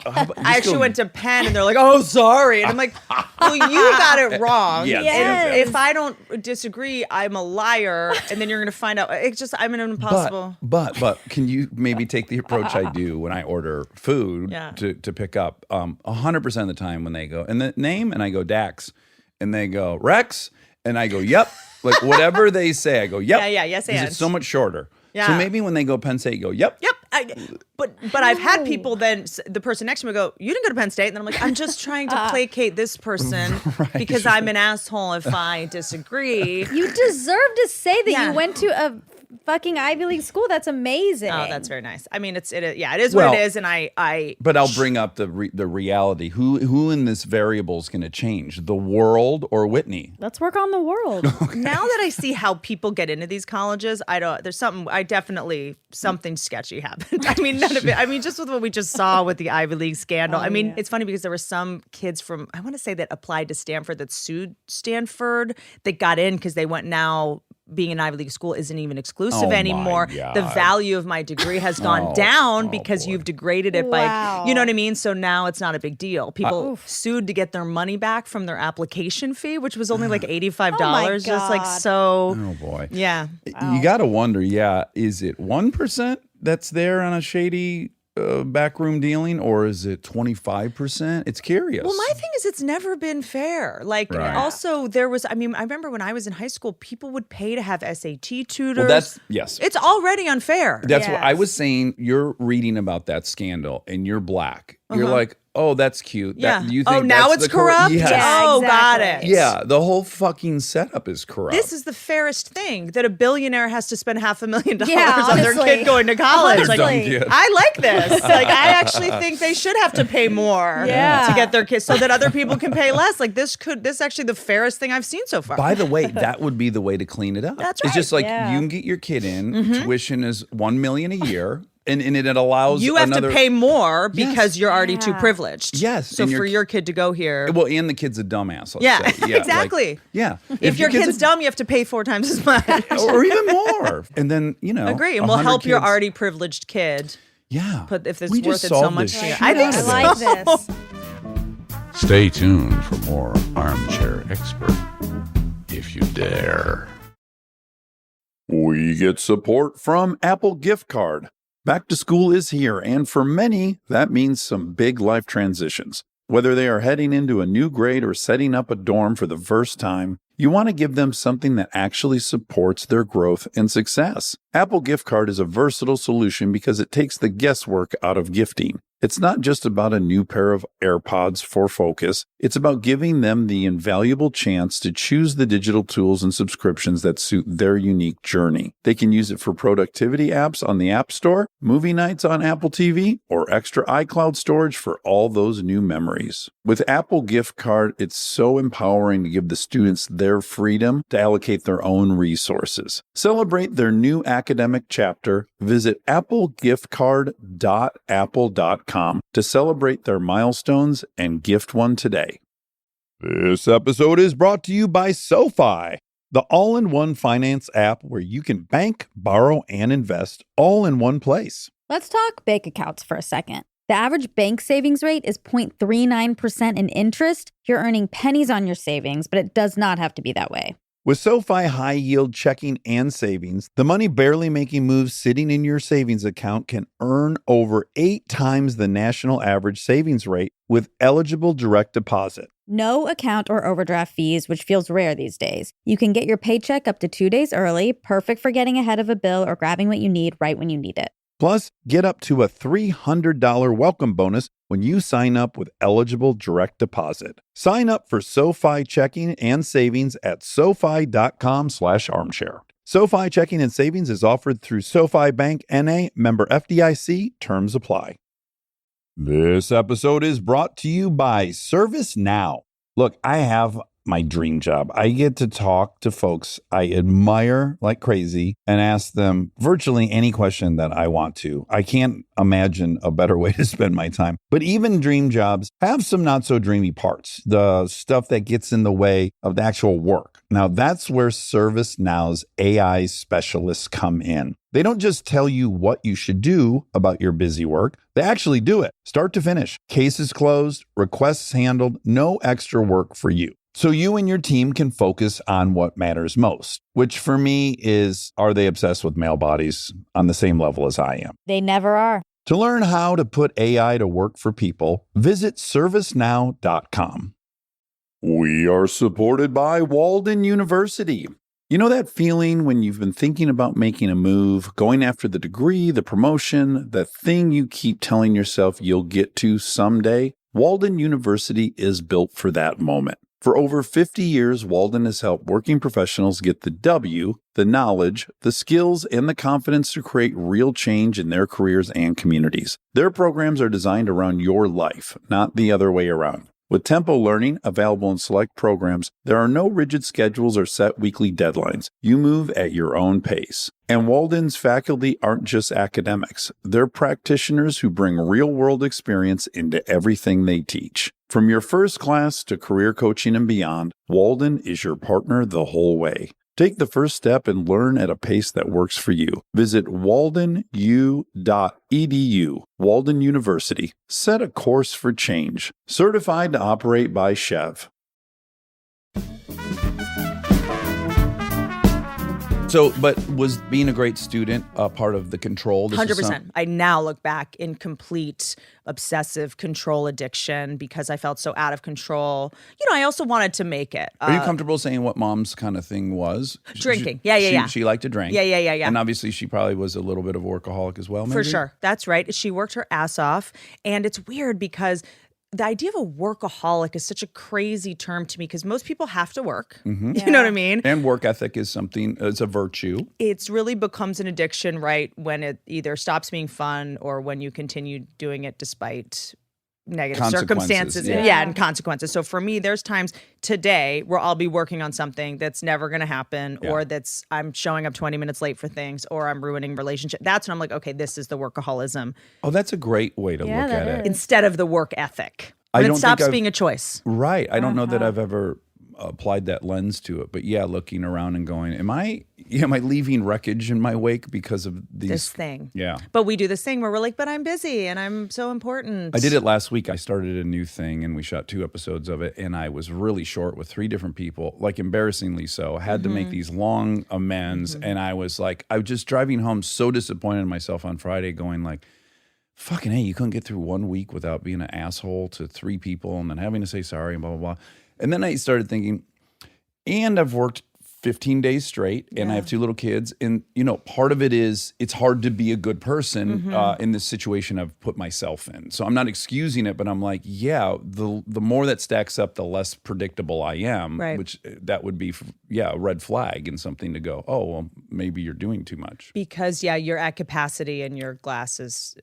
how about- I just actually go- went to Penn, and they're like, "Oh, sorry," and I'm like, "Well, you got it wrong. Yes, And yes. if I don't disagree, I'm a liar, and then you're going to find out. It's just I'm an impossible." But can you maybe take the approach I do when I order food Yeah. to pick up? 100% of the time when they go, and the name, and I go Dax, and they go Rex, and I go yep, like whatever they say, I go yep. Yeah, yes, 'Cause and. it's so much shorter. Yeah. So maybe when they go Penn State, you go yep. Yep. But I've had people then the person next to me go, "You didn't go to Penn State," and then I'm like, "I'm just trying to placate this person because I'm an asshole if I disagree." you deserve to say that Yeah. you went to a fucking Ivy League school. That's amazing. Oh, that's very nice. I mean, it is Well, what it is, and I But I'll bring up the reality. Who in this variable is going to change? The world or Whitney? Let's work on the world. now that I see how people get into these colleges, something sketchy happened. I mean, none of it. I mean, just with what we just saw with the Ivy League scandal. I mean, it's funny because there were some kids from, I want to say that applied to Stanford that sued Stanford that got in because they went now. Being an Ivy League school isn't even exclusive Oh, my anymore. God. The value of my degree has gone Oh, down oh, because boy. you've degraded it Wow. by, you know what I mean? So now it's not a big deal. People sued to get their money back from their application fee, which was only like $85. Just like God. so. Oh boy. Yeah. You got to wonder, is it 1% that's there on a shady backroom dealing, or is it 25%? It's curious. Well, my thing is, it's never been fair. Like, Right. also, I remember when I was in high school, people would pay to have SAT tutors. Well, that's yes. It's already unfair. That's what I Yes. was saying. You're reading about that scandal, and you're black. You're like, oh, that's cute. Yeah. You think Oh, now that's it's the correct- corrupt? Yes. Yeah, Oh, got exactly. it. Yeah, the whole fucking setup is corrupt. This is the fairest thing that a billionaire has to spend $500,000 Yeah, on their honestly. kid going to college. Dumb Like, kid. I like this. Like, I actually think they should have to pay more Yeah. to get their kids so that other people can pay less. Like, this is actually the fairest thing I've seen so far. By the way, that would be the way to clean it up. That's It's just like Yeah. you can get your kid in. Tuition is $1 million a year, and it allows you have another, to pay more Yes. because you're already too Yeah. privileged. Yes, So and for your kid to go here. Well, and the kid's a dumbass. Let's Yeah, say. Like, exactly. yeah. If your kid's a- dumb, you have to pay 4 times as much. or even more, and then Agree. And we'll 100 help your kids- already privileged kid. Yeah, But if it's We worth just it so solved much this to you. shit I think out I of like this. this. Stay tuned for more Armchair Expert, if you dare. We get support from Apple Gift Card. Back to school is here, and for many, that means some big life transitions. Whether they are heading into a new grade or setting up a dorm for the first time, you want to give them something that actually supports their growth and success. Apple Gift Card is a versatile solution because it takes the guesswork out of gifting. It's not just about a new pair of AirPods for focus. It's about giving them the invaluable chance to choose the digital tools and subscriptions that suit their unique journey. They can use it for productivity apps on the App Store, movie nights on Apple TV, or extra iCloud storage for all those new memories. With Apple Gift Card, it's so empowering to give the students their freedom to allocate their own resources. Celebrate their new academic chapter. Visit applegiftcard.apple.com to celebrate their milestones and gift one today. This episode is brought to you by SoFi, the all-in-one finance app where you can bank, borrow, and invest all in one place. Let's talk bank accounts for a second. The average bank savings rate is 0.39% in interest. You're earning pennies on your savings, but it does not have to be that way. With SoFi high yield checking and savings, the money barely making moves sitting in your savings account can earn over 8 times the national average savings rate with eligible direct deposit. No account or overdraft fees, which feels rare these days. You can get your paycheck up to 2 days early, perfect for getting ahead of a bill or grabbing what you need right when you need it. Plus, get up to a $300 welcome bonus when you sign up with eligible direct deposit. Sign up for SoFi checking and savings at SoFi.com/armchair. SoFi checking and savings is offered through SoFi Bank N.A., member FDIC. Terms apply. This episode is brought to you by ServiceNow. Look, I have my dream job. I get to talk to folks I admire like crazy and ask them virtually any question that I want to. I can't imagine a better way to spend my time. But even dream jobs have some not so dreamy parts, the stuff that gets in the way of the actual work. Now, that's where ServiceNow's AI specialists come in. They don't just tell you what you should do about your busy work. They actually do it, start to finish. Cases closed, requests handled, no extra work for you. So you and your team can focus on what matters most, which for me is, are they obsessed with male bodies on the same level as I am? They never are. To learn how to put AI to work for people, visit servicenow.com. We are supported by Walden University. You know that feeling when you've been thinking about making a move, going after the degree, the promotion, the thing you keep telling yourself you'll get to someday? Walden University is built for that moment. For over 50 years, Walden has helped working professionals get the W, the knowledge, the skills, and the confidence to create real change in their careers and communities. Their programs are designed around your life, not the other way around. With Tempo Learning available in select programs, there are no rigid schedules or set weekly deadlines. You move at your own pace. And Walden's faculty aren't just academics. They're practitioners who bring real-world experience into everything they teach. From your first class to career coaching and beyond, Walden is your partner the whole way. Take the first step and learn at a pace that works for you. Visit waldenu.edu. Walden University. Set a course for change. Certified to operate by Chev. So, but was being a great student a part of the control? 100%. I now look back in complete obsessive control addiction because I felt so out of control. You know, I also wanted to make it. Are you comfortable saying what mom's kind of thing was? Drinking. She liked to drink. Yeah. And obviously she probably was a little bit of a workaholic as well, maybe? For sure. That's right. She worked her ass off. And it's weird because the idea of a workaholic is such a crazy term to me because most people have to work. Mm-hmm. You know what I mean? And work ethic is something, it's a virtue. It's really becomes an addiction, right, when it either stops being fun or when you continue doing it despite negative circumstances. Yeah. And consequences. So for me, there's times today where I'll be working on something that's never going to happen or that's I'm showing up 20 minutes late for things or I'm ruining relationship. That's when I'm like, okay, this is the workaholism. Oh, that's a great way to look at it. Instead of the work ethic. When it stops being a choice. Right. I don't know that I've ever applied that lens to it, but yeah, looking around and going, am I leaving wreckage in my wake because of this thing? Yeah. But we do this thing where we're like, but I'm busy and I'm so important. I did it last week. I started a new thing and we shot 2 episodes of it and I was really short with 3 different people, like embarrassingly so. I had to make these long amends and I was just driving home so disappointed in myself on Friday going like, fucking hey, you couldn't get through 1 week without being an asshole to 3 people and then having to say sorry and blah, blah, blah. And then I started thinking, and I've worked 15 days straight, and I have 2 little kids. And, part of it is it's hard to be a good person in this situation I've put myself in. So I'm not excusing it, but I'm like, the more that stacks up, the less predictable I am, Right. which that would be, a red flag and something to go, oh, well, maybe you're doing too much. Because you're at capacity and your glass is,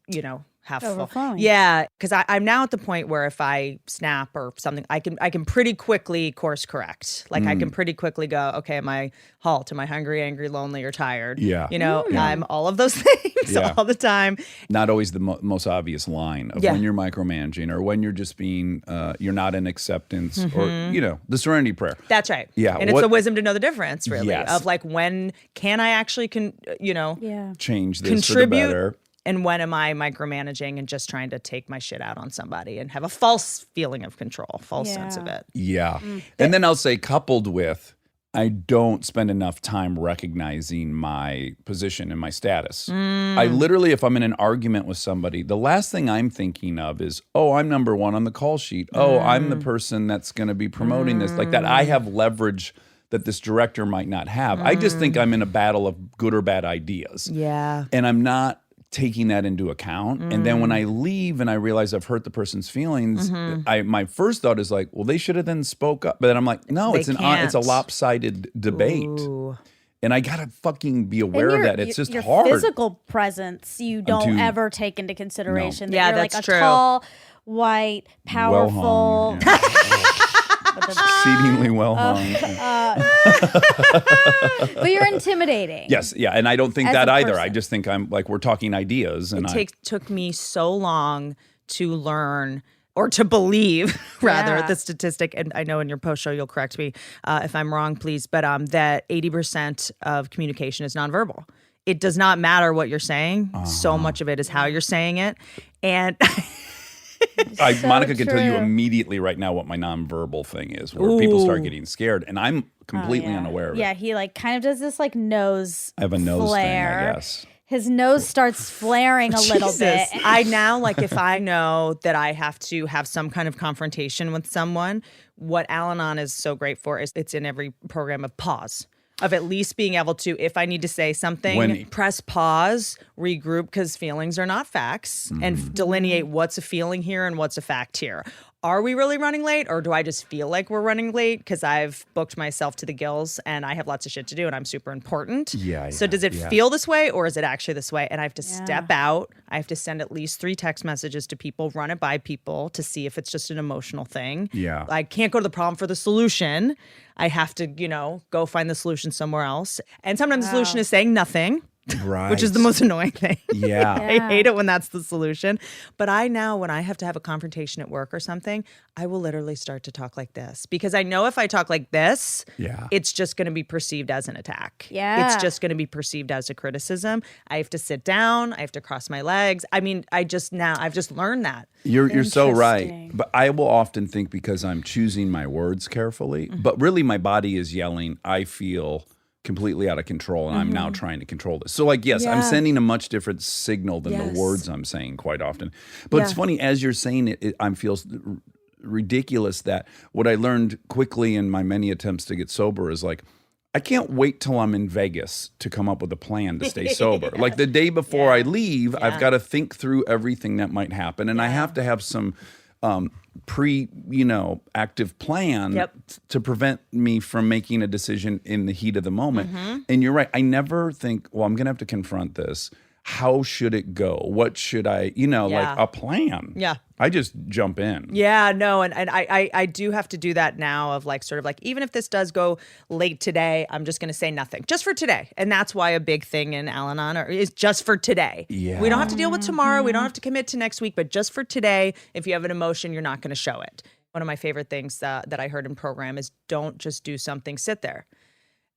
half full. Overflowing. Yeah, because I'm now at the point where if I snap or something, I can pretty quickly course correct. Like I can pretty quickly go, okay, am I hungry, angry, lonely, or tired? Yeah. I'm all of those things all the time. Not always the most obvious line of when you're micromanaging or when you're just being, you're not in acceptance or, the serenity prayer. That's right. Yeah. And it's the wisdom to know the difference, really, Yes. of like when can I actually, Change this contribute. for the better. And when am I micromanaging and just trying to take my shit out on somebody and have a false feeling of control, false sense of it? Yeah. And then I'll say, coupled with, I don't spend enough time recognizing my position and my status. I literally, if I'm in an argument with somebody, the last thing I'm thinking of is, oh, I'm number 1 on the call sheet. Oh, I'm the person that's going to be promoting this. Like that I have leverage that this director might not have. I just think I'm in a battle of good or bad ideas. Yeah. And I'm not taking that into account. And then when I leave and I realize I've hurt the person's feelings, my first thought is like, well, they should have then spoke up. But then I'm like, no, it's can't. a lopsided debate. Ooh. And I gotta fucking be aware of that. It's just your hard. physical presence you don't too- ever take into consideration. Yeah, that you're that's like true. a tall, white, powerful. Well hung, exceedingly well hung. But you're intimidating. Yes, yeah, and I don't think As that a either. person. I just think I'm like we're talking ideas, and Took me so long to learn or to believe, rather, Yeah. the statistic, and I know in your post show you'll correct me if I'm wrong, please, but that 80% of communication is nonverbal. It does not matter what you're saying. So much of it is how you're saying it. And So Monica can tell you true. immediately right now what my nonverbal thing is, where people start getting scared, and I'm completely unaware of it. Yeah, he like kind of does this like nose. I have a nose flare. thing, I guess. His nose starts flaring a little bit. Jesus. I now, like, if I know that I have to have some kind of confrontation with someone, what Al-Anon is so great for is it's in every program of pause. Of at least being able to, if I need to say something, press pause, regroup, because feelings are not facts, and delineate what's a feeling here and what's a fact here. Are we really running late, or do I just feel like we're running late because I've booked myself to the gills and I have lots of shit to do and I'm super important? So does it feel this way, or is it actually this way? And I have to step out. I have to send at least 3 text messages to people, run it by people to see if it's just an emotional thing. Yeah. I can't go to the problem for the solution. I have to, go find the solution somewhere else. And sometimes the solution is saying nothing. Right. Which is the most annoying thing. Yeah. I hate it when that's the solution. But I now, when I have to have a confrontation at work or something, I will literally start to talk like this. Because I know if I talk like this, it's just going to be perceived as an attack. Yeah. It's just going to be perceived as a criticism. I have to sit down. I have to cross my legs. I mean, I've just learned that. You're so right. Interesting. But I will often think, because I'm choosing my words carefully, but really my body is yelling, I feel completely out of control, and I'm now trying to control this. So like, yes, I'm sending a much different signal than the words I'm saying quite often. But it's funny, as you're saying it, I feel ridiculous that what I learned quickly in my many attempts to get sober is like, I can't wait till I'm in Vegas to come up with a plan to stay sober. Like the day before I leave, I've got to think through everything that might happen, and I have to have some active plan to prevent me from making a decision in the heat of the moment. And you're right. I never think, well, I'm going to have to confront this. How should it go? What should I, like a plan. Yeah. I just jump in. Yeah, no, and I do have to do that now of like sort of like, even if this does go late today, I'm just going to say nothing just for today. And that's why a big thing in Al-Anon is just for today. Yeah. We don't have to deal with tomorrow. We don't have to commit to next week, but just for today, if you have an emotion, you're not going to show it. One of my favorite things that I heard in program is don't just do something, sit there.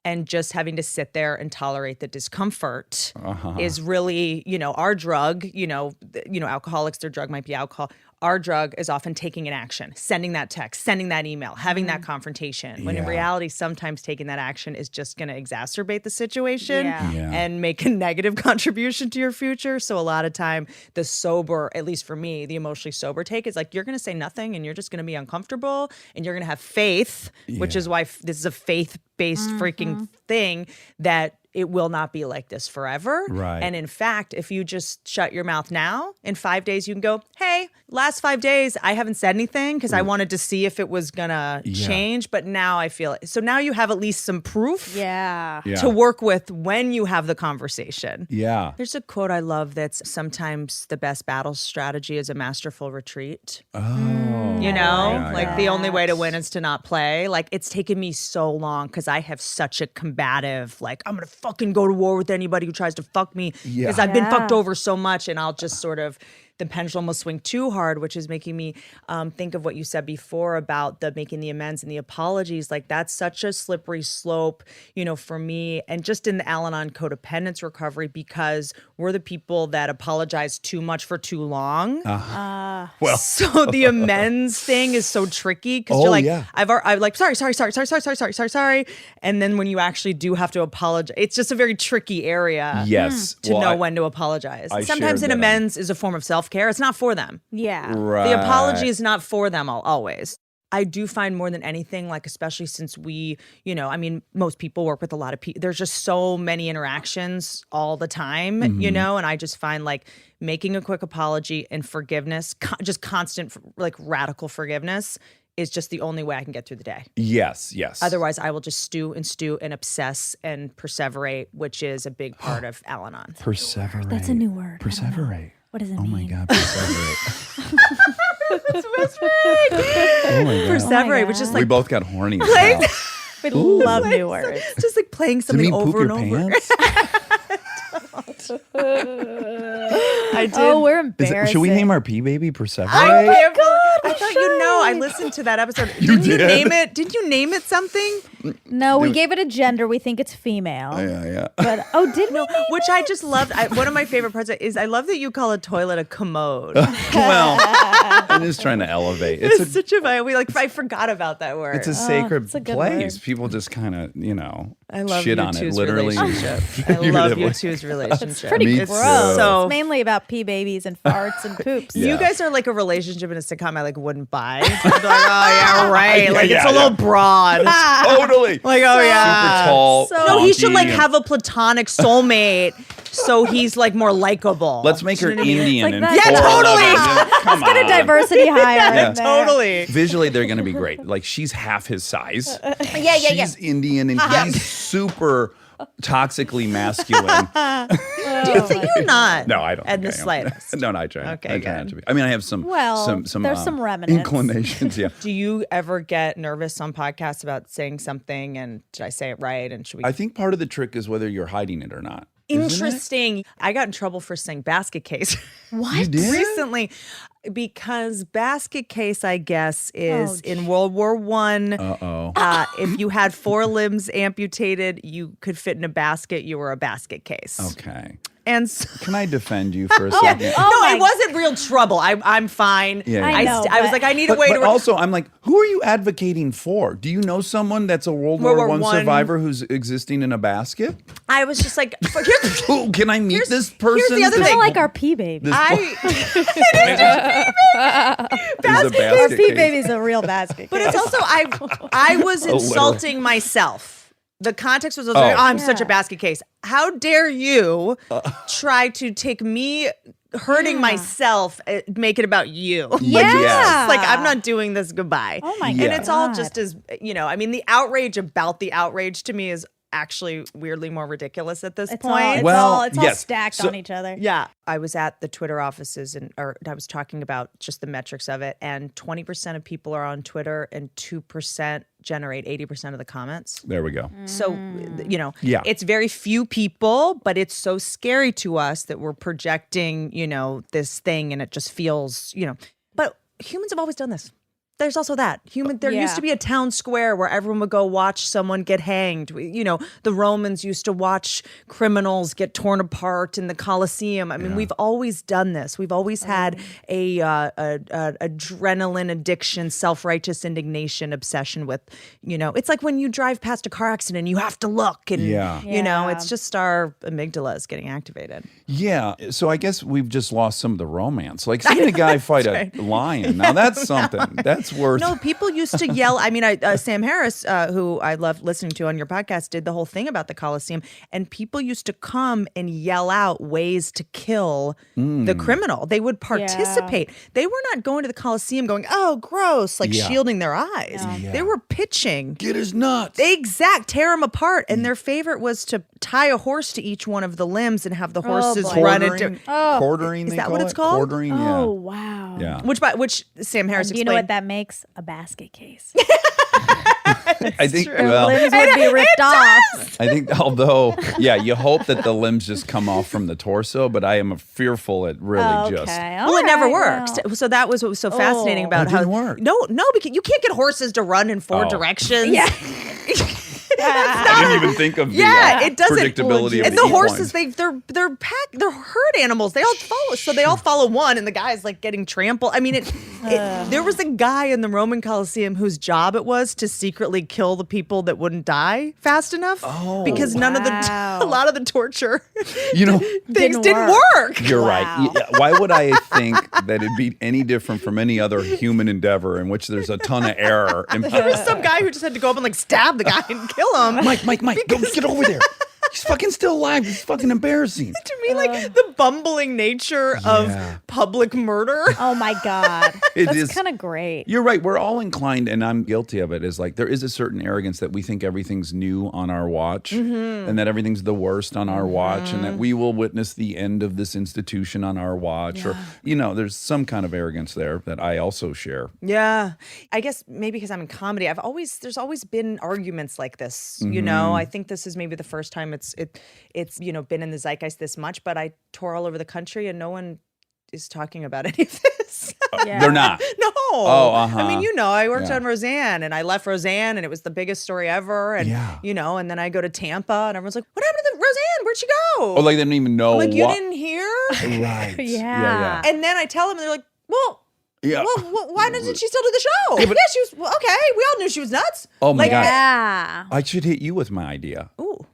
And just having to sit there and tolerate the discomfort is really, our drug, alcoholics, their drug might be alcohol. our drug is often taking an action, sending that text, sending that email, having that confrontation. When in Yeah. reality, sometimes taking that action is just going to exacerbate the situation Yeah. Yeah. and make a negative contribution to your future. So a lot of time, the sober, at least for me, the emotionally sober take is like, you're going to say nothing and you're just going to be uncomfortable and you're going to have faith, which Yeah. is why this is a faith-based freaking thing, that it will not be like this forever. Right. And in fact, if you just shut your mouth now, in 5 days, you can go, hey, last 5 days, I haven't said anything because I wanted to see if it was going to Yeah. change. But now I feel it. So now you have at least some proof Yeah. Yeah. to work with when you have the conversation. Yeah. There's a quote I love that's sometimes the best battle strategy is a masterful retreat. Oh. You know, Yeah, like yeah. the only way to win is to not play. Like it's taken me so long because I have such a combative, like I'm gonna fucking go to war with anybody who tries to fuck me because Yeah. I've been Yeah. fucked over so much, and I'll just sort of the pendulum will swing too hard, which is making me think of what you said before about the making the amends and the apologies. Like that's such a slippery slope, you know, for me and just in the Al-Anon codependence recovery because we're the people that apologize too much for too long. Well, So the amends thing is so tricky because Oh, you're like, yeah. I'm like, sorry. And then when you actually do have to apologize, it's just a very tricky area yes. to Well, know I- when to apologize. I Sometimes shared an that on- amends is a form of self-care. It's not for them. Yeah. Right. The apology is not for them always. I do find more than anything, like especially since we, you know, I mean, most people work with a lot of people. There's just so many interactions all the time, Mm-hmm. you know, and I just find like making a quick apology and forgiveness, just constant, like radical forgiveness is just the only way I can get through the day. Yes. Yes. Otherwise, I will just stew and obsess and perseverate, which is a big part of Al-Anon. Perseverate. That's a new word. I don't know. Perseverate. What does it Oh mean? my God. Perseverate. Oh my God. Perseverate, which is We like both got horny. as hell. We love new words. just like playing Does it mean something poop over and your over. pants? I did. Oh, we're Is embarrassing. it, should we name our pee baby Perseverate? I thought you know. I listened to that episode. Didn't you did? name it? Didn't you name it something? No, we gave it a gender. We think it's female. Yeah. But did we? Which I just loved. One of my favorite parts is I love that you call a toilet a commode. Well, I'm just trying to elevate. It's It's a such a I forgot about that word. it's a sacred it's a good place. word. People just kind of, you know, I love shit you on it two's literally. relationship. I love figuratively. you two's relationship. Pretty Me gross. too. So- It's mainly about pee babies and farts and poops. Yeah. You guys are like a relationship in a sitcom I like wouldn't buy. I'd be like, oh yeah, right. Yeah, Like it's yeah, a little yeah. broad. Totally. Like, oh yeah. Super tall. No, he should like wonky, have a platonic soulmate, so he's like more likable. Let's make her You know what I mean? Indian Like and that. Yeah, 4'11". Come Get a on. diversity hire. Yeah. in there. Totally. Visually, they're going to be great. Like she's half his size. Yeah. She's Indian and he's super toxically masculine. Do you think you're not? No, I don't. At think the I am. slightest. No, I try. Okay, I try not good. to be. I mean, I have some. Well, some there's some remnants. inclinations. Yeah. Do you ever get nervous on podcasts about saying something and did I say it right? And should we? I think part of the trick is whether you're hiding it or not. Isn't it? Interesting. I got in trouble for saying basket case. You did? Recently, because basket case, I guess, is Oh, in World War One. Uh-oh. If you had 4 limbs amputated, you could fit in a basket. You were a basket case. Okay. And so, Can I defend you for a second? Oh no, my- it wasn't real trouble. I'm fine. Yeah, I know, I was but- like, I need a But, way but to. also, I'm like, who are you advocating for? Do you know someone that's a World War War One One. survivor who's existing in a basket? I was just like, here's, Oh, can I meet Here's- this here's person? the other This- Kind thing. of like our pee baby. this I. is a Our basket pee case. baby's a real basket. But it's also I was literal. insulting myself. The context was, like, Oh. I'm such a Yeah. basket case. How dare you try to take me hurting myself, make it about you? Yeah. Yes. Like, I'm not doing this. Goodbye. Oh my Yeah. And it's all God. just as, you know, I mean, the outrage about the outrage to me is actually weirdly more ridiculous at this It's point. all, it's Well, all, it's all yes. stacked So- on each other. Yeah, I was at the Twitter offices or I was talking about just the metrics of it, and 20% of people are on Twitter and 2% generate 80% of the comments. There we go. So, you know, Yeah. it's very few people, but it's so scary to us that we're projecting, you know, this thing and it just feels, you know, but humans have always done this. there's also that there Yeah. used to be a town square where everyone would go watch someone get hanged. The Romans used to watch criminals get torn apart in the Colosseum. I mean, we've always done this. We've always had a adrenaline addiction, self-righteous indignation, obsession with, it's like when you drive past a car accident, you have to look and, Yeah. it's just our amygdalas getting activated. Yeah. So I guess we've just lost some of the romance. Like seeing a guy fight a lion. Now that's something. That's worth. No, people used to yell. I mean, Sam Harris, who I love listening to on your podcast, did the whole thing about the Colosseum, and people used to come and yell out ways to kill the criminal. They would participate. They were not going to the Colosseum going, "Oh, gross," like shielding their eyes. Yeah. They were pitching. Get his nuts. Tear them apart. And their favorite was to tie a horse to each one of the limbs and have the horses boy. run into. Quartering. Is they that call what it's it? called? Quartering. Yeah. Oh, wow. Yeah. Which Sam Harris Do you know explained. what that makes? A basket case. I think. Their Well, limbs would be ripped off. I think. Although, you hope that the limbs just come off from the torso, but I am fearful it really just. Well, it never worked. So that was what was so fascinating about it how didn't work. No, because you can't get horses to run in four Oh. directions. Yeah. I didn't even think of the it doesn't. predictability of And the horses, they're herd animals. They all follow, so they all follow one, and the guy's like getting trampled. I mean, there was a guy in the Roman Colosseum whose job it was to secretly kill the people that wouldn't die fast enough. Oh, because a lot of the torture, things didn't work. You're Wow. right. Yeah, why would I think that it'd be any different from any other human endeavor in which there's a ton of error? And There was some guy who just had to go up and like stab the guy and kill him. Mike, go get over there. He's fucking still alive. It's fucking embarrassing. To me, like the bumbling nature of public murder. Oh, my God. It That's is- kind of great. You're right. We're all inclined, and I'm guilty of it, is like there is a certain arrogance that we think everything's new on our watch and that everything's the worst on our watch and that we will witness the end of this institution on our watch. Or, there's some kind of arrogance there that I also share. Yeah. I guess maybe because I'm in comedy, there's always been arguments like this, I think this is maybe the first time it's been in the zeitgeist this much, but I tour all over the country and no one is talking about any of this. They're not. No. Oh, uh-huh. I mean, I worked Yeah. on Roseanne and I left Roseanne and it was the biggest story ever. And, and then I go to Tampa and everyone's like, what happened to Roseanne? Where'd she go? Oh, like they don't even know I'm like, you what. didn't hear? Right. Yeah. And then I tell them and they're like, well, Yeah. why doesn't she still do the show? Yeah, she was, okay. We all knew she was nuts. Oh, my Like, God. Yeah. I should hit you with my idea. Ooh.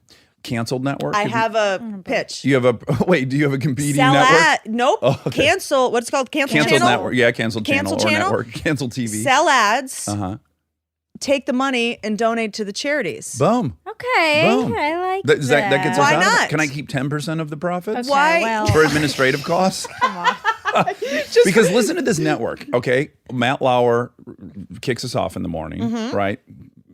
Canceled network? I Have you- have a pitch. Do you have a wait? Do you have a competing Sell network? ad. Nope. Oh, okay. Cancel. What's it called? Cancel Canceled channel. network. Yeah, canceled Cancel channel or channel? network. Canceled TV. Sell ads. Uh-huh. Take the money and donate to the charities. Boom. Okay. Boom. I like That gets us Why out of not? it. Can I keep 10% of the profits? Okay, Why? well, For administrative costs? Because listen to this network, okay? Matt Lauer kicks us off in the morning, right?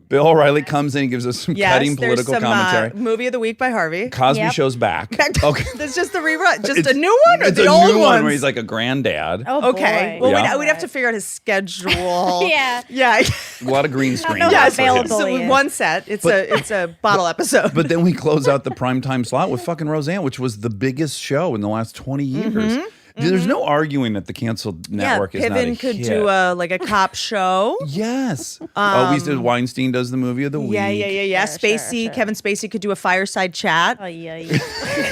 Bill O'Reilly comes in and gives us some Yes, cutting there's political some commentary. movie of the week by Harvey. Cosby Yep. Show's back. Okay. That's just the rerun. Just It's- a new one or It's the a old new ones? one where he's like a granddad. Oh, Okay. boy. Well, Yeah. we'd have to figure out his schedule. Yeah. Yeah. A lot of green screen. know Yeah. how for him. available So he with is. one set, it's a bottle episode. But then we close out the primetime slot with fucking Roseanne, which was the biggest show in the last 20 years. There's no arguing that the canceled network is not a Piven could hit. do a cop show. Yes. We did Weinstein does the movie of the week. Yeah. Sure, Spacey, sure. Kevin Spacey could do a fireside chat. Oh, yeah.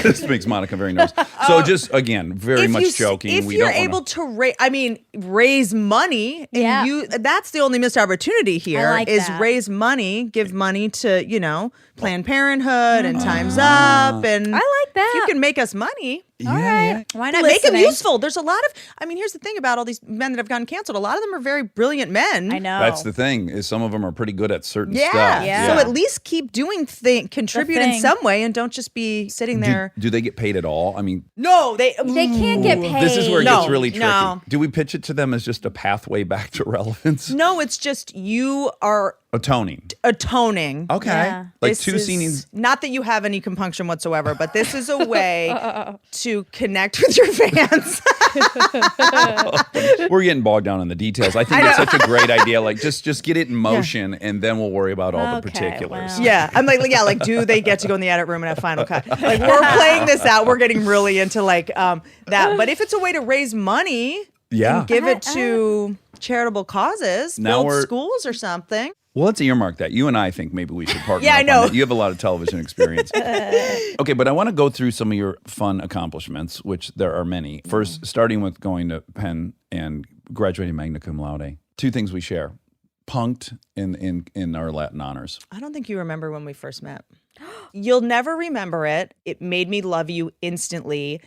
This makes Monica very nervous. So just again, very If much you- joking. If we you're don't wanna- able to raise money, and Yeah. that's the only missed opportunity here like is that. raise money, give money to Planned Parenthood and Time's Up, and I like that. If you can make us money. yeah. Why not Make them listening? useful. There's a lot of. Here's the thing about all these men that have gotten canceled. A lot of them are very brilliant men. I know. That's the thing. Is some of them are pretty good at certain Yeah. stuff. Yeah. So at least keep doing contribute in thing. some way, and don't just be sitting there. Do they get paid at all? I mean, No, they can't get paid. this is where it No, gets really tricky. no. Do we pitch it to them as just a pathway back to relevance? No, it's just you are Atoning. atoning. Okay. Yeah. Like This two is- scenes. Not that you have any compunction whatsoever, but this is a way to connect with your fans. We're getting bogged down in the details. I think it's such a great idea. Like just get it in motion and then we'll worry about all the Okay, particulars. well. Yeah, I'm like, do they get to go in the edit room and have final cut? Like, we're playing this out. We're getting really into that. But if it's a way to raise money, Yeah. and give it to charitable causes, Now build we're- schools or something. Well, let's earmark that. You and I think maybe we should partner Yeah, I up know. on that. You have a lot of television experience. Okay, but I want to go through some of your fun accomplishments, which there are many. First, starting with going to Penn and graduating magna cum laude. Two things we share. Punked in our Latin honors. I don't think you remember when we first met. You'll never remember it. It made me love you instantly.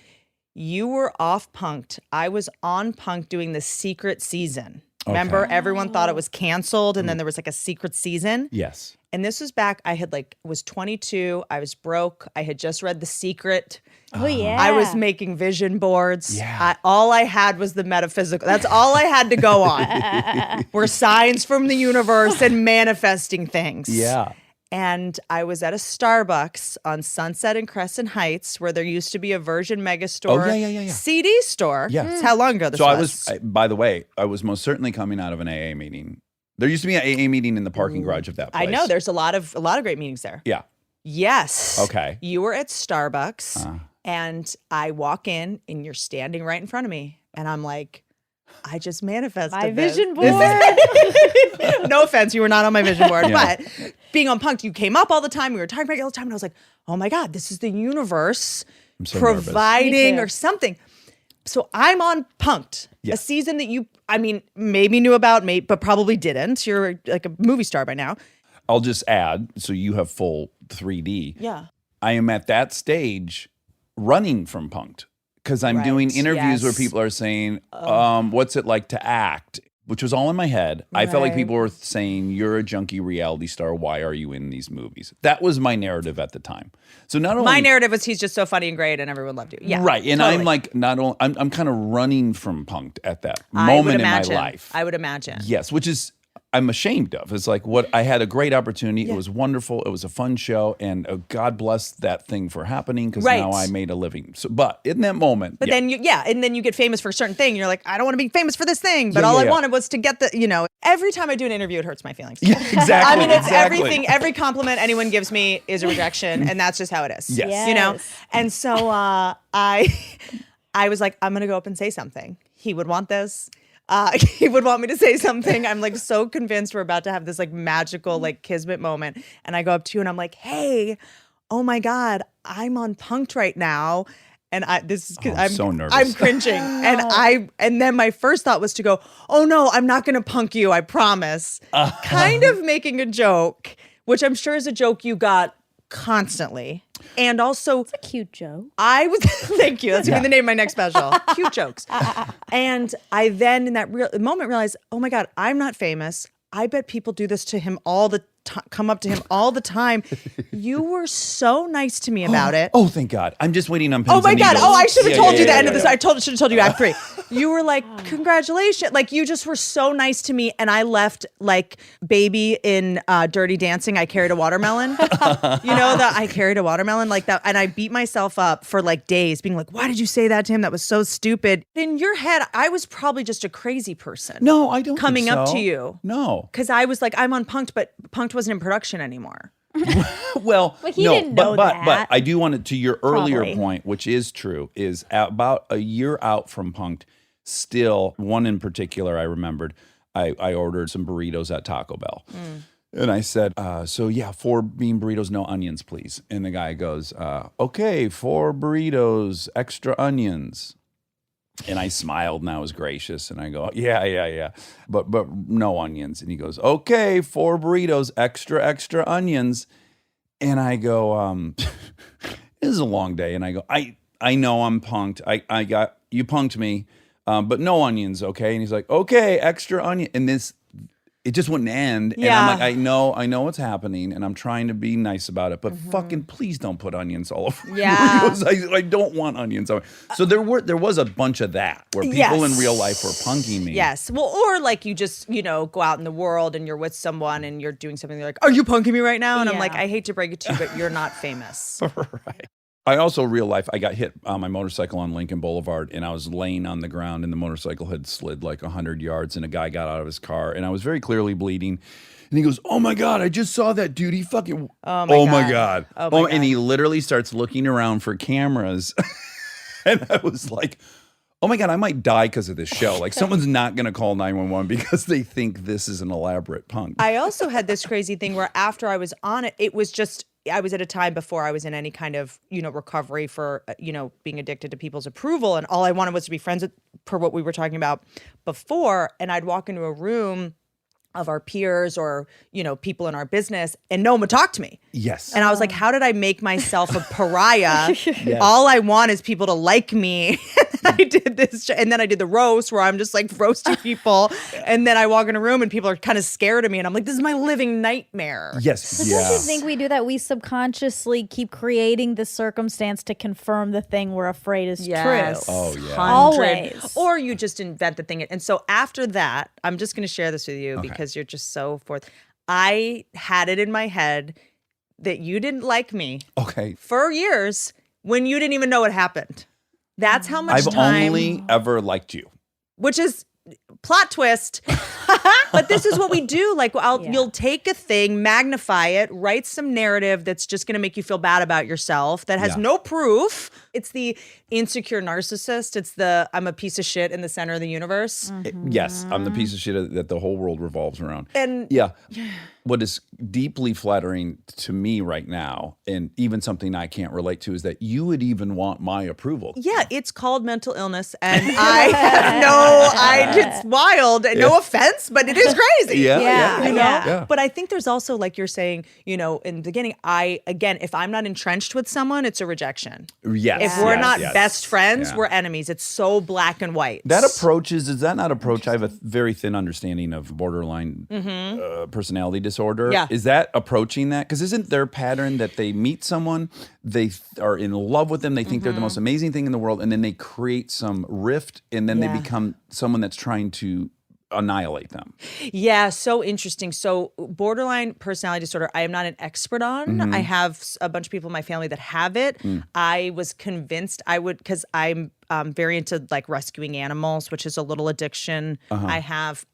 You were off Punked. I was on Punked doing the secret season. Remember, everyone thought it was canceled, and then there was like a secret season. Yes. And this was back, I had was 22. I was broke. I had just read The Secret. Oh, yeah. I was making vision boards. Yeah. All I had was the metaphysical. That's all I had to go on. Were signs from the universe and manifesting things. Yeah. And I was at a Starbucks on Sunset and Crescent Heights, where there used to be a Virgin Megastore yeah. CD store. Yeah. That's how long ago this So was. by the way, I was most certainly coming out of an AA meeting. There used to be an AA meeting in the parking garage of that place. I know there's a lot of great meetings there. Yeah. Yes. Okay. You were at Starbucks, and I walk in, and you're standing right in front of me, and I'm like, I just manifested My this. vision board. No offense, you were not on my vision board, Yeah. but being on Punked, you came up all the time. We were talking about you all the time, and I was like, oh my God, this is the universe I'm so nervous. providing Me too. or something. So I'm on Punked, Yeah. a season that you, maybe knew about, but probably didn't. You're like a movie star by now. I'll just add, so you have full 3D. Yeah. I am at that stage running from Punked because I'm doing Right, interviews where yes. people are saying, what's it like to act? Which was all in my head. I felt like Right. people were saying, you're a junkie reality star. Why are you in these movies? That was my narrative at the time. So not only My narrative was he's just so funny and great and everyone loved you. Yeah. right. And totally. I'm like, not only, I'm kind of running from Punked at that I would moment in my imagine. life. I would imagine. Yes, which is I'm ashamed of. It's like what I had a great opportunity. It was wonderful. It was a fun show, and God bless that thing for happening because Right. now I made a living. So, but in that moment, But then and then you get famous for a certain thing. You're like, I don't want to be famous for this thing, but Yeah, all yeah, I yeah. wanted was to get every time I do an interview, it hurts my feelings. yeah, exactly. I mean, it's exactly. everything. Every compliment anyone gives me is a rejection, and that's just how it is. Yes. You know. Yes. And so I was like, I'm gonna go up and say something. He would want this. He would want me to say something. I'm like so convinced we're about to have this like magical like kismet moment, and I go up to you and I'm like, hey, oh my God, I'm on Punked right now. And this is I'm I'm so nervous. I'm cringing, and then my first thought was to go, "Oh no, I'm not going to punk you, I promise." Kind of making a joke, which I'm sure is a joke you got constantly, and also A cute joke. I was thank you. That's gonna be the name of my next special. Cute jokes. And I then in that moment realized, oh my God, I'm not famous. I bet people do this to him all the time, come up to him all the time. You were so nice to me about it. Oh, thank God. I'm just waiting on pins Oh my and God. needles. Oh, I should have Yeah, told yeah, you the yeah, end of yeah, this. yeah. I should have told you Act 3. You were like, congratulations. Like, you just were so nice to me. And I left like baby in Dirty Dancing. I carried a watermelon. You know, that I carried a watermelon like that. And I beat myself up for like days being like, why did you say that to him? That was so stupid. In your head, I was probably just a crazy person. No, I don't. Coming think up so. to you. No. Because I was like, I'm on Punked, but Punked wasn't in production anymore. Well, he no, didn't but, know but, that. But I do want to your earlier Probably. point, which is true, is about a year out from Punked, still, one in particular I remembered, I ordered some burritos at Taco Bell. And I said, 4 bean burritos, no onions, please. And the guy goes, okay, 4 burritos, extra onions. And I smiled and I was gracious and I go, yeah. But no onions. And he goes, okay, 4 burritos, extra onions. And I go, this is a long day. And I go, I know I'm punked. I got, you punked me, but no onions, okay? And he's like, okay, extra onion. And it just wouldn't end. And Yeah. I'm like, I know what's happening and I'm trying to be nice about it, but fucking please don't put onions all over. Yeah. burritos. I don't want onions. So there was a bunch of that where people in real life were punking me. Yes. Well, or like you just, go out in the world and you're with someone and you're doing something. They're like, are you punking me right now? And I'm like, Yeah. I hate to break it to you, but you're not famous. Right. I also real life, I got hit on my motorcycle on Lincoln Boulevard and I was laying on the ground and the motorcycle had slid like 100 yards and a guy got out of his car and I was very clearly bleeding. And he goes, oh my God, I just saw that dude. He fucking, Oh my God. Oh my God. And he literally starts looking around for cameras. And I was like, oh my God, I might die because of this show. Like someone's not going to call 911 because they think this is an elaborate punk. I also had this crazy thing where after I was on it, it was just, I was at a time before I was in any kind of, recovery for, being addicted to people's approval. And all I wanted was to be friends with, per what we were talking about before. And I'd walk into a room of our peers or, people in our business and no one would talk to me. Yes. And I was like, how did I make myself a pariah? All I want is people to like me. I did this, and then I did the roast where I'm just like roasting people. And then I walk in a room and people are kind of scared of me. And I'm like, this is my living nightmare. Yes. But Yeah. don't you think we do that? We subconsciously keep creating the circumstance to confirm the thing we're afraid is true. Oh, yeah. 100. Always. Or you just invent the thing. And so after that, I'm just going to share this with you because you're just so forth. I had it in my head that you didn't like me Okay. for years when you didn't even know what happened. That's how much I've time. only ever liked you. Which is plot twist. But this is what we do. Like, you'll take a thing, magnify it, write some narrative that's just going to make you feel bad about yourself that has no proof. It's the insecure narcissist. It's the I'm a piece of shit in the center of the universe. Yes, I'm the piece of shit that the whole world revolves around. And yeah. What is deeply flattering to me right now, and even something I can't relate to, is that you would even want my approval. yeah, it's called mental illness. And I have it's wild. And no offense, but it is crazy. Yeah. You know? Yeah. But I think there's also, like you're saying, in the beginning, if I'm not entrenched with someone, it's a rejection. Yes. If we're yes, not yes. best friends, Yeah. we're enemies. It's so black and white. That approach is that not approach? I have a very thin understanding of borderline personality disorder. Yeah. Is that approaching that? Because isn't their pattern that they meet someone, they are in love with them, they think they're the most amazing thing in the world, and then they create some rift, and then they become someone that's trying to annihilate them. Yeah, so interesting. So borderline personality disorder, I am not an expert on. I have a bunch of people in my family that have it. I was convinced I would, because I'm very into like rescuing animals, which is a little addiction I have.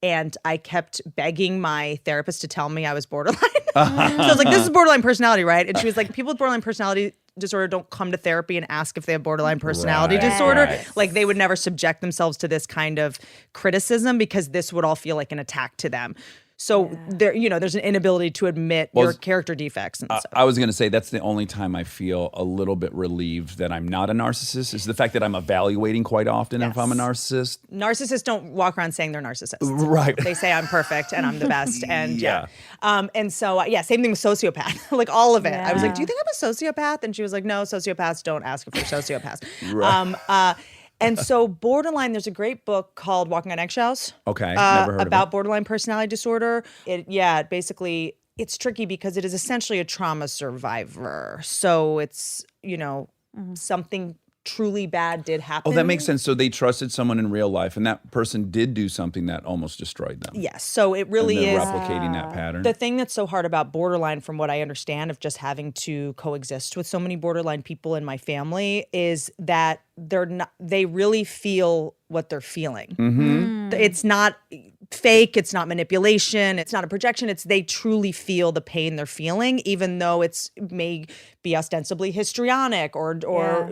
And I kept begging my therapist to tell me I was borderline. So I was like, this is borderline personality, right? And she was like, people with borderline personality disorder don't come to therapy and ask if they have borderline personality Right. disorder. Right. Like they would never subject themselves to this kind of criticism because this would all feel like an attack to them. So there's an inability to admit your character defects and stuff. I was going to say that's the only time I feel a little bit relieved that I'm not a narcissist is the fact that I'm evaluating quite often if I'm a narcissist. Narcissists don't walk around saying they're narcissists. Right. They say I'm perfect and I'm the best. And Yeah. and so same thing with sociopath, like all of it. I was like, do you think I'm a sociopath? And she was like, no, sociopaths don't ask if they're sociopaths. Right. And so borderline, there's a great book called Walking on Eggshells. Okay, never heard about of it. borderline personality disorder. Basically, it's tricky because it is essentially a trauma survivor. So it's, something truly bad did happen. Oh, that makes sense. So they trusted someone in real life, and that person did do something that almost destroyed them. Yes. So it really and is. they're replicating that pattern. The thing that's so hard about borderline, from what I understand of just having to coexist with so many borderline people in my family, is that they really feel what they're feeling. It's not fake, it's not manipulation, it's not a projection, it's they truly feel the pain they're feeling, even though it's may be ostensibly histrionic or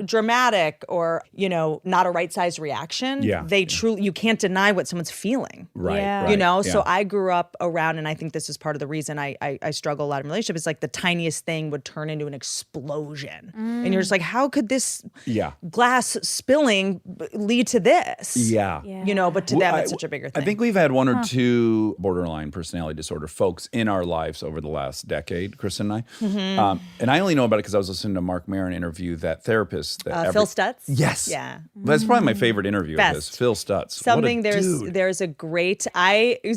dramatic or, not a right-sized reaction. Yeah. They truly, you can't deny what someone's feeling. Right. Yeah. right. So Yeah. I grew up around, and I think this is part of the reason I struggle a lot in relationships. It's like the tiniest thing would turn into an explosion. And you're just like, how could this Yeah. glass spilling lead to this? Yeah. But to them, it's such a bigger thing. I think we've had one or two borderline personality disorder folks in our lives over the last decade, Chris and I. And I only know about it because I was listening to Mark Maron interview that therapist. Phil Stutz? Yes. Yeah. That's probably my favorite interview of Best. this. Phil Stutz. Something What a dude. there's a great Phil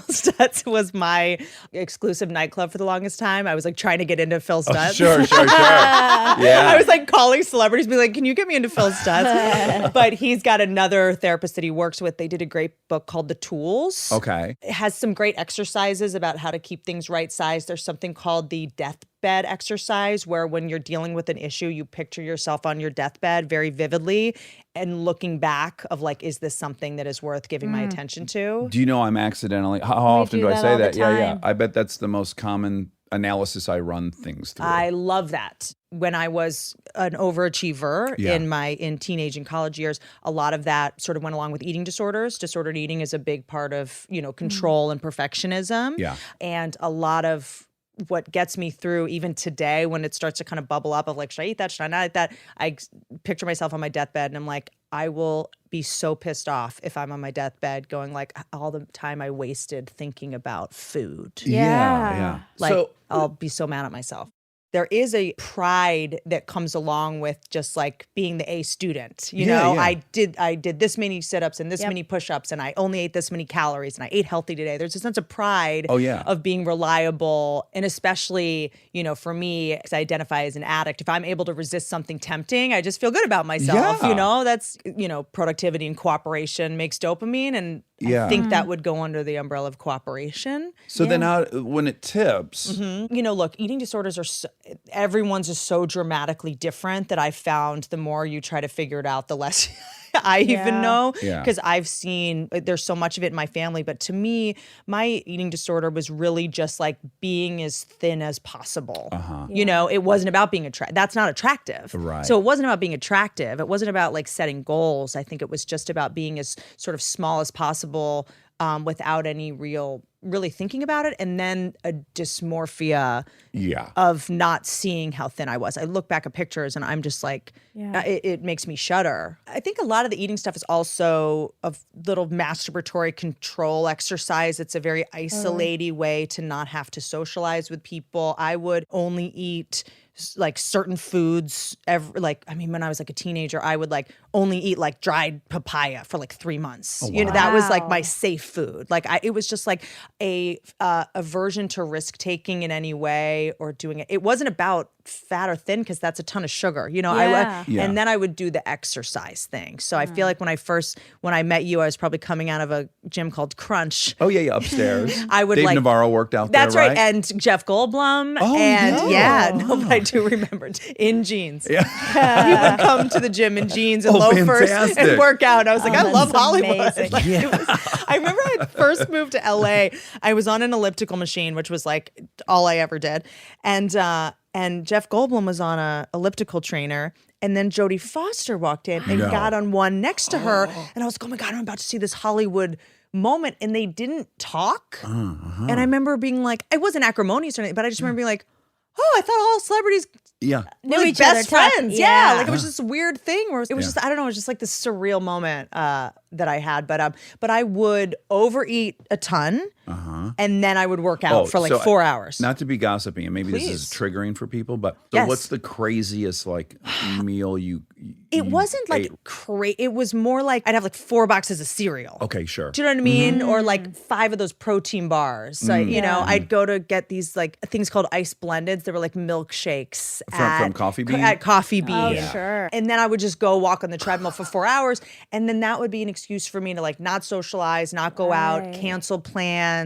Stutz was my exclusive nightclub for the longest time. I was like trying to get into Phil Stutz. Sure. Yeah. I was like calling celebrities, being like, "Can you get me into Phil Stutz?" But he's got another therapist that he works with. They did a great book called The Tools. Okay. It has some great exercises about how to keep things right sized. There's something called the deathbed exercise, where when you're dealing with an issue, you picture yourself on your deathbed very vividly and looking back of like, is this something that is worth giving my attention to? Do you know I'm accidentally? How often do do I that say all the that? Yeah. time. I bet that's the most common analysis I run things through. I love that. When I was an overachiever Yeah. in teenage and college years, a lot of that sort of went along with eating disorders. Disordered eating is a big part of, control and perfectionism. Yeah. And a lot of what gets me through even today when it starts to kind of bubble up of like, should I eat that? Should I not eat that? I picture myself on my deathbed and I'm like, I will be so pissed off if I'm on my deathbed going like all the time I wasted thinking about food. Yeah. Like So I'll be so mad at myself. There is a pride that comes along with just like being the A student. You know, yeah. I did this many sit-ups and this many push-ups and I only ate this many calories and I ate healthy today. There's a sense of pride of being reliable. And especially, for me, because I identify as an addict, if I'm able to resist something tempting, I just feel good about myself. Yeah. That's, productivity and cooperation makes dopamine. And Yeah. I think that would go under the umbrella of cooperation. So then when it tips, Look, eating disorders everyone's is so dramatically different that I found the more you try to figure it out, the less I even know. Yeah. Because I've seen, there's so much of it in my family. But to me, my eating disorder was really just like being as thin as possible. It wasn't about being attractive. That's not attractive. Right. So it wasn't about being attractive. It wasn't about like setting goals. I think it was just about being as sort of small as possible without any really thinking about it. And then a dysmorphia of not seeing how thin I was. I look back at pictures and I'm just like, it makes me shudder. I think a lot of the eating stuff is also a little masturbatory control exercise. It's a very isolating way to not have to socialize with people. I would only eat like certain foods when I was like a teenager, I would like only eat like dried papaya for like 3 months. That was like my safe food. Like it was just like a aversion to risk taking in any way or doing it. It wasn't about fat or thin because that's a ton of sugar, and then I would do the exercise thing. So I feel like when I met you, I was probably coming out of a gym called Crunch. Oh yeah, upstairs. I would Dave like Navarro worked out there. That's right. And Jeff Goldblum. Oh, and but I do remember in jeans. Yeah. He would come to the gym in jeans and loafers fantastic. and work out. And I was like, I love that's Hollywood. amazing. Like, I remember I first moved to LA. I was on an elliptical machine, which was like all I ever did. And Jeff Goldblum was on a elliptical trainer. And then Jodie Foster walked in and got on one next to her. And I was like, oh my God, I'm about to see this Hollywood moment. And they didn't talk. And I remember being like, it wasn't acrimonious or anything, but I just remember being like, oh, I thought all celebrities Yeah. were like each best other, friends. yeah. Like it was just a weird thing where it was just, I don't know, it was just like this surreal moment that I had. But I would overeat a ton and then I would work out for like 4 hours. Not to be gossiping, and maybe this is triggering for people, but what's the craziest like meal you It wasn't like ate? crazy. It was more like I'd have like 4 boxes of cereal. Okay, sure. Do you know what I mean? Or like 5 of those protein bars. So, I'd go to get these like things called ice blendeds. They were like milkshakes From Coffee Bean? At Coffee Bean. Oh, sure. And then I would just go walk on the treadmill for 4 hours. And then that would be an excuse for me to like not socialize, not go out, cancel plans.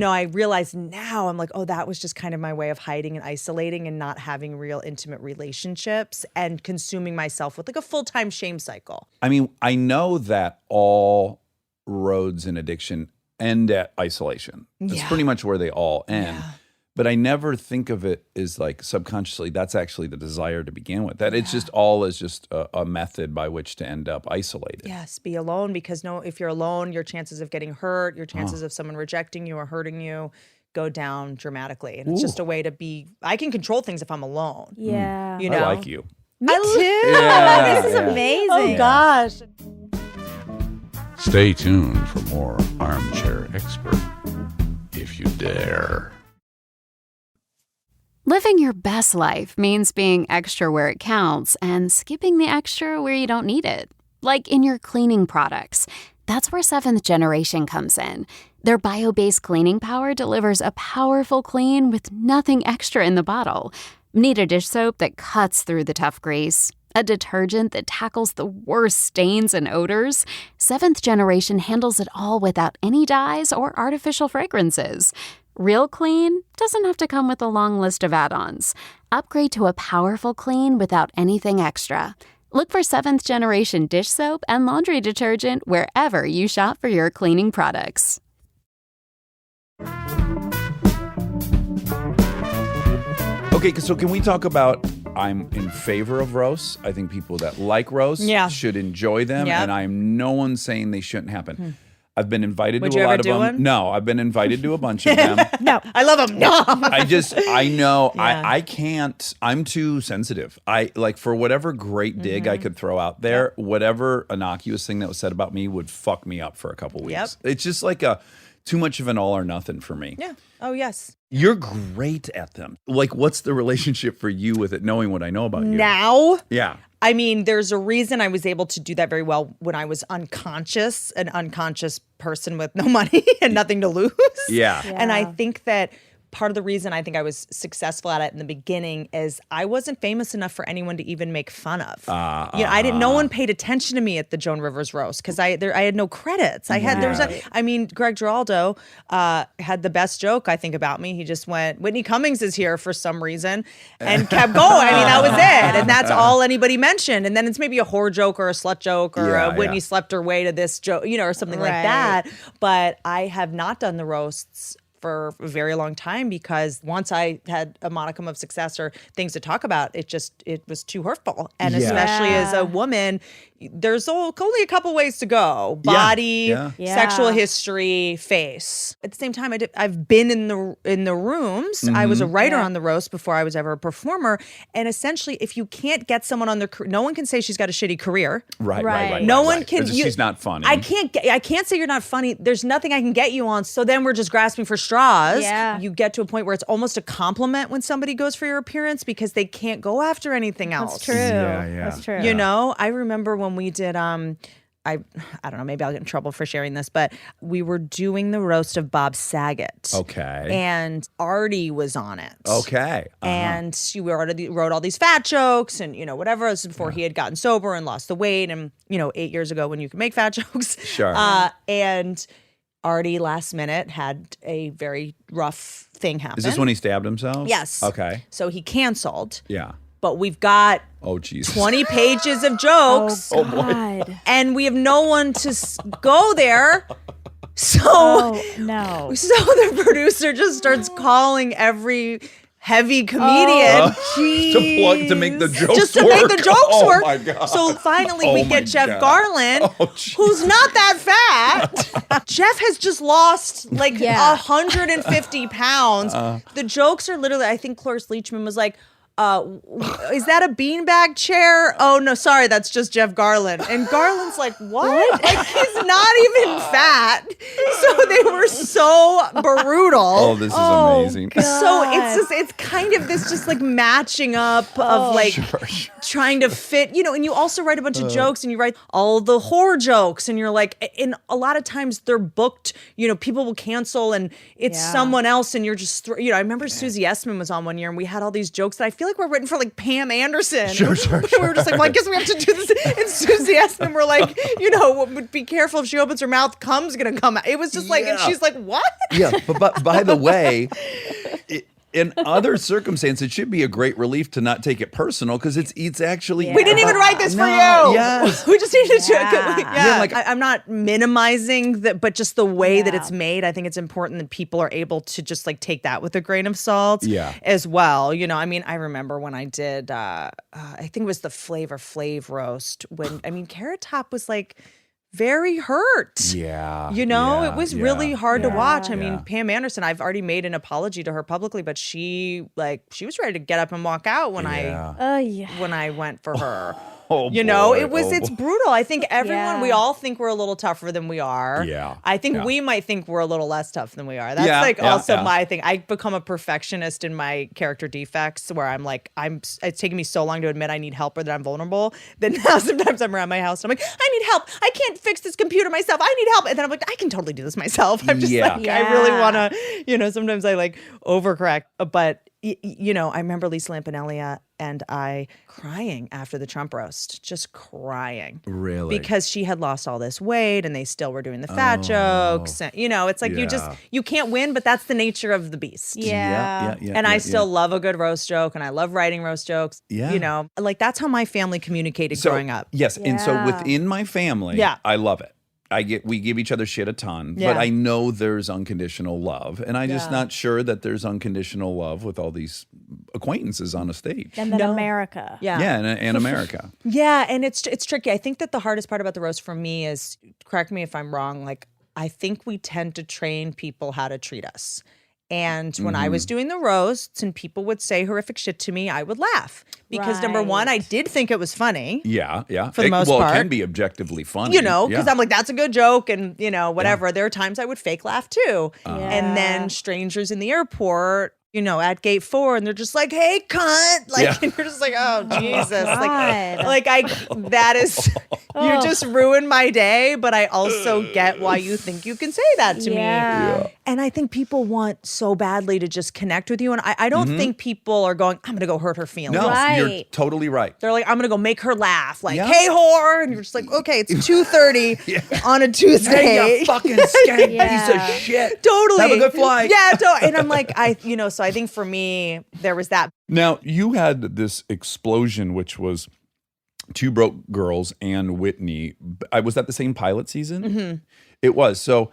I realize now I'm like, oh, that was just kind of my way of hiding and isolating and not having real intimate relationships and consuming myself with like a full-time shame cycle. I mean, I know that all roads in addiction end at isolation. That's pretty much where they all end. Yeah. But I never think of it as like subconsciously, that's actually the desire to begin with. That it's just all is just a method by which to end up isolated. Yes, be alone because if you're alone, your chances of getting hurt, your chances of someone rejecting you or hurting you go down dramatically. And it's just a way to I can control things if I'm alone. Yeah. You know? I like you. Me too. Yeah, This is amazing. Oh gosh. Stay tuned for more Armchair Expert, if you dare. Living your best life means being extra where it counts and skipping the extra where you don't need it. Like in your cleaning products. That's where Seventh Generation comes in. Their bio-based cleaning power delivers a powerful clean with nothing extra in the bottle. Need a dish soap that cuts through the tough grease? A detergent that tackles the worst stains and odors? Seventh Generation handles it all without any dyes or artificial fragrances. Real clean doesn't have to come with a long list of add-ons. Upgrade to a powerful clean without anything extra. Look for 7th Generation dish soap and laundry detergent wherever you shop for your cleaning products. Okay, so can we talk about, I'm in favor of roasts. I think people that like roasts should enjoy them, and I'm no one saying they shouldn't happen. I've been invited Would to you a ever lot of do them. one? No, I've been invited to a bunch of them. No. I love them. No. I know, Yeah. I can't, I'm too sensitive. I like, for whatever great dig I could throw out there, whatever innocuous thing that was said about me would fuck me up for a couple weeks. Yep. It's just like too much of an all or nothing for me. Yeah. Oh, yes. You're great at them. Like, what's the relationship for you with it, knowing what I know about you? Now, Yeah. I mean, there's a reason I was able to do that very well when I was unconscious, an unconscious person with no money and nothing to lose. Yeah. And I think that part of the reason I think I was successful at it in the beginning is I wasn't famous enough for anyone to even make fun of. No one paid attention to me at the Joan Rivers roast because I had no credits. Greg Giraldo had the best joke I think about me. He just went, Whitney Cummings is here for some reason, and kept going. I mean, that was it, and that's all anybody mentioned. And then it's maybe a whore joke or a slut joke or a Whitney slept her way to this joke, or something like that. But I have not done the roasts for a very long time because once I had a modicum of success or things to talk about, it was too hurtful. And especially as a woman, there's only a couple ways to go: body, sexual history, face. At the same time, I've been in the rooms. I was a writer on the roast before I was ever a performer. And essentially, if you can't get someone on no one can say she's got a shitty career. Right. No one can. She's not funny. I can't say you're not funny. There's nothing I can get you on. So then we're just grasping for straws. Yeah. You get to a point where it's almost a compliment when somebody goes for your appearance because they can't go after anything else. That's true. That's true. I remember when we did I don't know, maybe I'll get in trouble for sharing this, but we were doing the roast of Bob Saget. Okay. And Artie was on it. Okay. And she wrote all these fat jokes and, whatever. This was before he had gotten sober and lost the weight. And, 8 years ago when you could make fat jokes. Sure. And Artie last minute had a very rough thing happen. Is this when he stabbed himself? Yes. Okay. So he canceled. Yeah. But we've got Oh, Jesus. 20 pages of jokes. Oh, God. And we have no one to go there. So, no. So the producer just starts calling every heavy comedian to make the jokes just to work. make the jokes work. My God. So finally we my get Jeff God. Garland, who's not that fat. Jeff has just lost 150 pounds. The jokes are literally, I think Cloris Leachman was like, is that a beanbag chair? Oh no, sorry, that's just Jeff Garland. And Garland's like, what? Like, he's not even fat. So they were so brutal. Oh, this is amazing. So it's kind of this just like matching up of trying to fit, and you also write a bunch of jokes and you write all the horror jokes and you're like, and a lot of times they're booked, people will cancel and it's someone else and you're just, I remember Susie Essman was on one year and we had all these jokes that I feel like were written for like Pam Anderson. Sure. We were just like, well, I guess we have to do this. And Susie Essman were like, be careful if she opens her mouth, cum's gonna come out. It was just like, and she's like, what? Yeah, but by the way, in other circumstances, it should be a great relief to not take it personal because it's actually. We didn't even write this for you. Yes. We just needed to. Yeah, I'm not minimizing that, but just the way that it's made. I think it's important that people are able to just like take that with a grain of salt. As well. I remember when I did. I think it was the Flavor Flav roast when Carrot Top was like very hurt. Yeah. It was really hard to watch. Pam Anderson, I've already made an apology to her publicly, but she was ready to get up and walk out when I went for her. It's brutal. I think we all think we're a little tougher than we are. Yeah. I think we might think we're a little less tough than we are. That's also my thing. I become a perfectionist in my character defects where I'm like, it's taking me so long to admit I need help or that I'm vulnerable. Then now sometimes I'm around my house and I'm like, I need help. I can't fix this computer myself. I need help. And then I'm like, I can totally do this myself. I'm just I really want to, sometimes I like overcorrect. But I remember Lisa Lampanelli and I crying after the Trump roast, just crying. Really? Because she had lost all this weight and they still were doing the fat jokes. And, it's like you can't win, but that's the nature of the beast. Yeah. And I still love a good roast joke and I love writing roast jokes. Yeah. That's how my family communicated growing up. Yes. And so within my family, I love it. We give each other shit a ton, but I know there's unconditional love, and I'm just not sure that there's unconditional love with all these acquaintances on a stage. And then America. Yeah. Yeah, and America. Yeah, and it's tricky. I think that the hardest part about the roast for me is, correct me if I'm wrong, like I think we tend to train people how to treat us. And when I was doing the roasts and people would say horrific shit to me, I would laugh. Because number one, I did think it was funny. Yeah, yeah. For the most part. Well, it can be objectively funny. You know, because yeah. I'm like, that's a good joke and, you know, whatever. There are times I would fake laugh too. And then strangers in the airport, you know, at gate 4, and they're just like, hey, cunt. Like, and you're just like, oh, Jesus. That is, you just ruined my day, but I also get why you think you can say that to me. And I think people want so badly to just connect with you. And I don't think people are going, I'm going to go hurt her feelings. No, you're Right. totally right. They're like, I'm going to go make her laugh. Like, Yeah. hey, whore. And you're just like, okay, it's 2:30 on a Tuesday. Hey, you fucking skank piece of shit. Totally. Have a good flight. Yeah, and I'm like, so I think for me, there was that. Now, you had this explosion, which was Two Broke Girls and Whitney. Was that the same pilot season? Mm-hmm. It was. So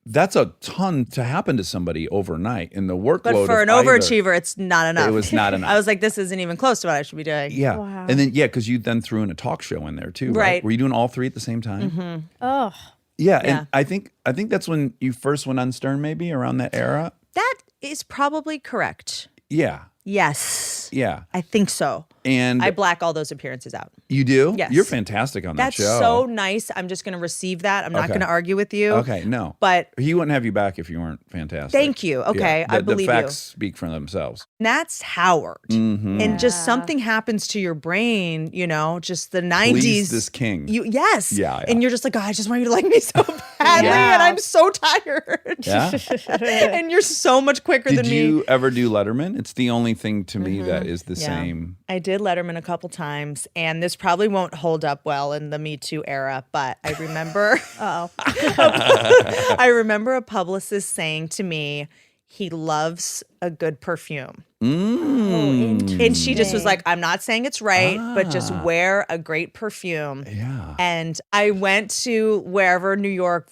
that's a ton to happen to somebody overnight. And the workload But for of an overachiever, it's not enough. It was not enough. I was like, this isn't even close to what I should be doing. Yeah. Wow. And then, because you then threw in a talk show in there too, right? Right. Were you doing all three at the same time? Oh, Yeah. Yeah. And I think that's when you first went on Stern, maybe around that era. That is probably correct. Yeah. Yes. Yeah. I think so. And I black all those appearances out. you do? Yes. You're fantastic on That's that show. so nice. I'm just going to receive that. I'm not Okay. going to argue with you. Okay, no. But He wouldn't have you back if you weren't fantastic. thank you. Okay, Yeah, I the believe facts you. speak for themselves. That's Howard. Mm-hmm. And just something happens to your brain, you know, just the 90s. Please this king. Yes. Yeah. And you're just like, oh, I just want you to like me so badly. Yeah. And I'm so tired. Yeah. And you're so much quicker Did than me. you ever do Letterman? It's the only thing to me that is the Yeah. same. I did Letterman a couple times, and this probably won't hold up well in the Me Too era, but I remember I remember a publicist saying to me, he loves a good perfume. And she just was like, I'm not saying it's right, but just wear a great perfume. Yeah. And I went to wherever, New York,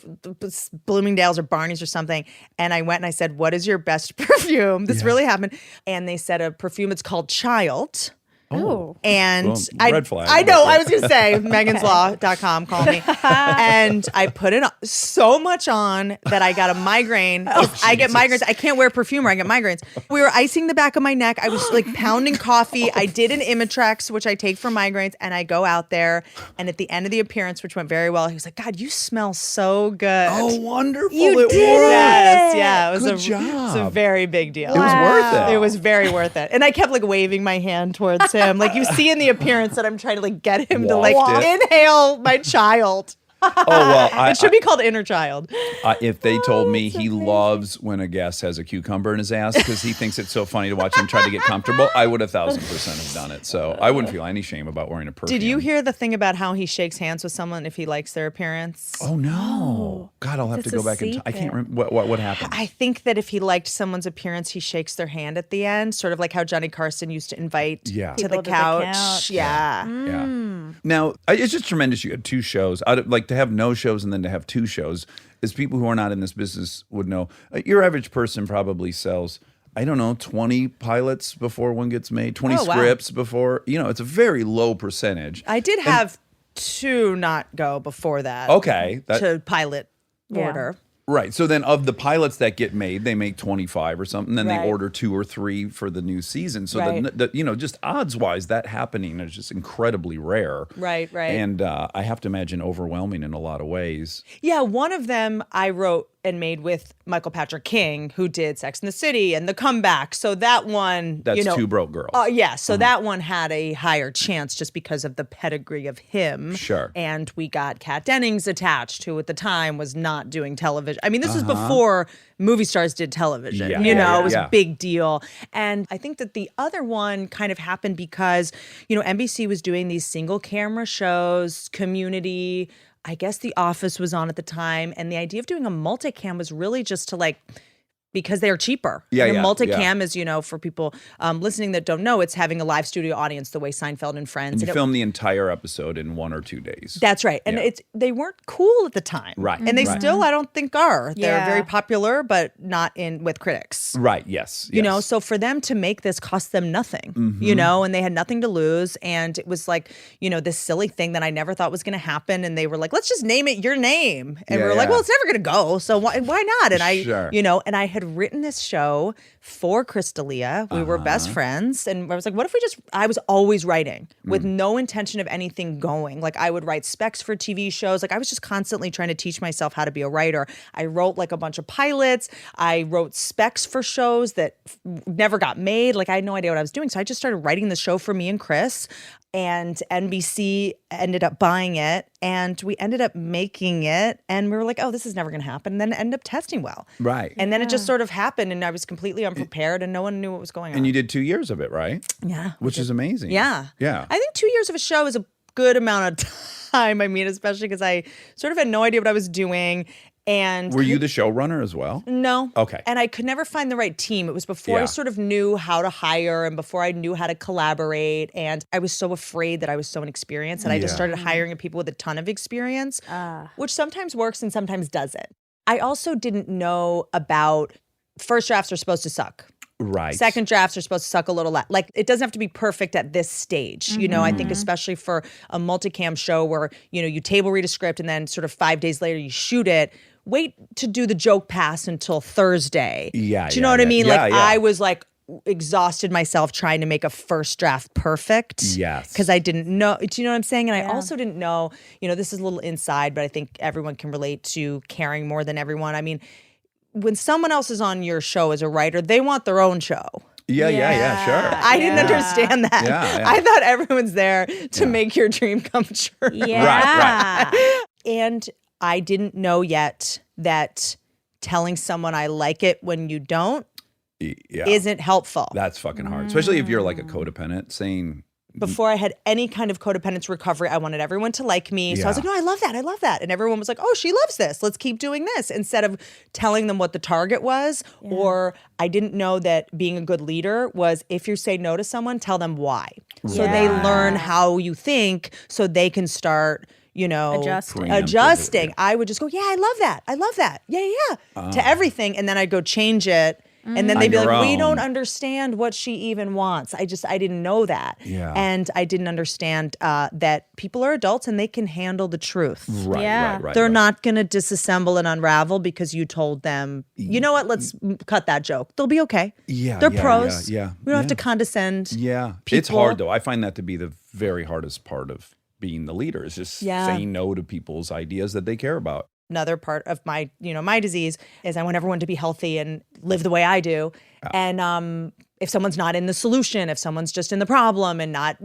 Bloomingdale's or Barney's or something. And I went and I said, what is your best perfume? This really happened. And they said a perfume, it's called Child. oh. And Well, red flag. I know, I was going to say, meganslaw.com, call me. And I put it so much on that I got a migraine. I get migraines. I can't wear perfume or I get migraines. We were icing the back of my neck. I was like pounding coffee. I did an Imitrex, which I take for migraines. And I go out there. And at the end of the appearance, which went very well, he was like, God, you smell so good. Oh, wonderful. You it did worked. Yes, yeah. It was Good It was a job. very big deal. It was worth it. It was very worth it. And I kept like waving my hand towards him. Like you see in the appearance that I'm trying to like get him to like Waft it. inhale my child. Oh, well, It should be called inner child. if they told me he loves when a guest has a cucumber in his ass because he thinks it's so funny to watch him try to get comfortable, I would 1,000% have done it. So I wouldn't feel any shame about wearing a perfume. Did you hear the thing about how he shakes hands with someone if he likes their appearance? Oh, no. God, I'll have to That's go a back and I can't secret. remember what happened. I think that if he liked someone's appearance, he shakes their hand at the end, sort of like how Johnny Carson used to invite Yeah. to the People to the couch. couch. Yeah. Yeah. Now, it's just tremendous you had two shows. Like to have no shows and then to have two shows, as people who are not in this business would know, your average person probably sells, I don't know, 20 pilots before one gets made, 20 Oh, wow. scripts before, it's a very low percentage. I did have two not go before that. Okay. To pilot Yeah. order. Right. So then of the pilots that get made, they make 25 or something. Then Right. they order 2 or 3 for the new season. So Right. just odds wise, that happening is just incredibly rare. Right, right. And I have to imagine overwhelming in a lot of ways. Yeah, one of them I wrote and made with Michael Patrick King, who did Sex and the City and The Comeback. So that one, That's Two Broke Girls. Yeah, so that one had a higher chance just because of the pedigree of him. Sure. And we got Kat Dennings attached, who at the time was not doing television. I mean, this was before movie stars did television. Yeah. It was Yeah. a big deal. And I think that the other one kind of happened because, NBC was doing these single camera shows, Community. I guess The Office was on at the time. And the idea of doing a multicam was really just to like because they are cheaper. Yeah, And yeah, multicam is, for people listening that don't know, it's having a live studio audience the way Seinfeld and Friends. And you film the entire episode in 1 or 2 days. That's right. And Yeah. they weren't cool at the time. Right. And they Right. still, I don't think, are. They're Yeah. very popular, but not with critics. Right. Yes. You know, yes. so for them to make this cost them nothing, and they had nothing to lose. And it was like, this silly thing that I never thought was going to happen. And they were like, let's just name it your name. And Yeah, we were like, yeah. well, it's never going to go. So why not? And Sure. and I had written this show for Crystalia. We were best friends. And I was like, what if I was always writing with no intention of anything going. Like I would write specs for TV shows. Like I was just constantly trying to teach myself how to be a writer. I wrote like a bunch of pilots. I wrote specs for shows that never got made. Like I had no idea what I was doing. So I just started writing the show for me and Chris. And NBC ended up buying it, and we ended up making it, and we were like, oh, this is never going to happen. And then it ended up testing well. Right. And then it just sort of happened, and I was completely unprepared, and no one knew what was going on. And you did 2 years of it, right? Yeah. Which is amazing. Yeah. Yeah. I think 2 years of a show is a good amount of time. I mean, especially because I sort of had no idea what I was doing. And Were you the showrunner as well? No. Okay. And I could never find the right team. It was before I Yeah. sort of knew how to hire and before I knew how to collaborate. And I was so afraid that I was so inexperienced that I just Yeah. started hiring people with a ton of experience, which sometimes works and sometimes doesn't. I also didn't know about first drafts are supposed to suck. Right. Second drafts are supposed to suck a little less. Like it doesn't have to be perfect at this stage. I think especially for a multicam show where, you table read a script and then sort of 5 days later you shoot it. Wait to do the joke pass until Thursday. Yeah, Do you yeah, know what I yeah. mean? Yeah, Like yeah. I was like exhausted myself trying to make a first draft perfect. Yes. Because I didn't know. Do you know what I'm saying? And I also didn't know, this is a little inside, but I think everyone can relate to caring more than everyone. I mean, when someone else is on your show as a writer, they want their own show. Yeah, sure. I didn't understand that. Yeah. I thought everyone's there to make your dream come true. Yeah. And I didn't know yet that telling someone I like it when you don't Yeah. isn't helpful. That's fucking hard. Especially if you're like a codependent saying, Before I had any kind of codependence recovery, I wanted everyone to like me. So I was Yeah. like, no, I love that. I love that. And everyone was like, oh, she loves this. Let's keep doing this. Instead of telling them what the target was. Or I didn't know that being a good leader was if you say no to someone, tell them why. So they learn how you think so they can start, Adjusting. adjusting. I would just go, yeah, I love that. I love that. Yeah. To everything. And then I'd go change it. And then they'd On be your like, we own. don't understand what she even wants. I didn't know that. Yeah. And I didn't understand that people are adults and they can handle the truth. right, Yeah. right. They're not going to disassemble and unravel because you told them, you know what, let's cut that joke. They'll be okay. Yeah, They're yeah, pros. yeah, We don't have yeah. to condescend. Yeah. people. It's hard though. I find that to be the very hardest part of being the leader is just saying no to people's ideas that they care about. Another part of my, my disease is I want everyone to be healthy and live the way I do. And if someone's not in the solution, if someone's just in the problem and not,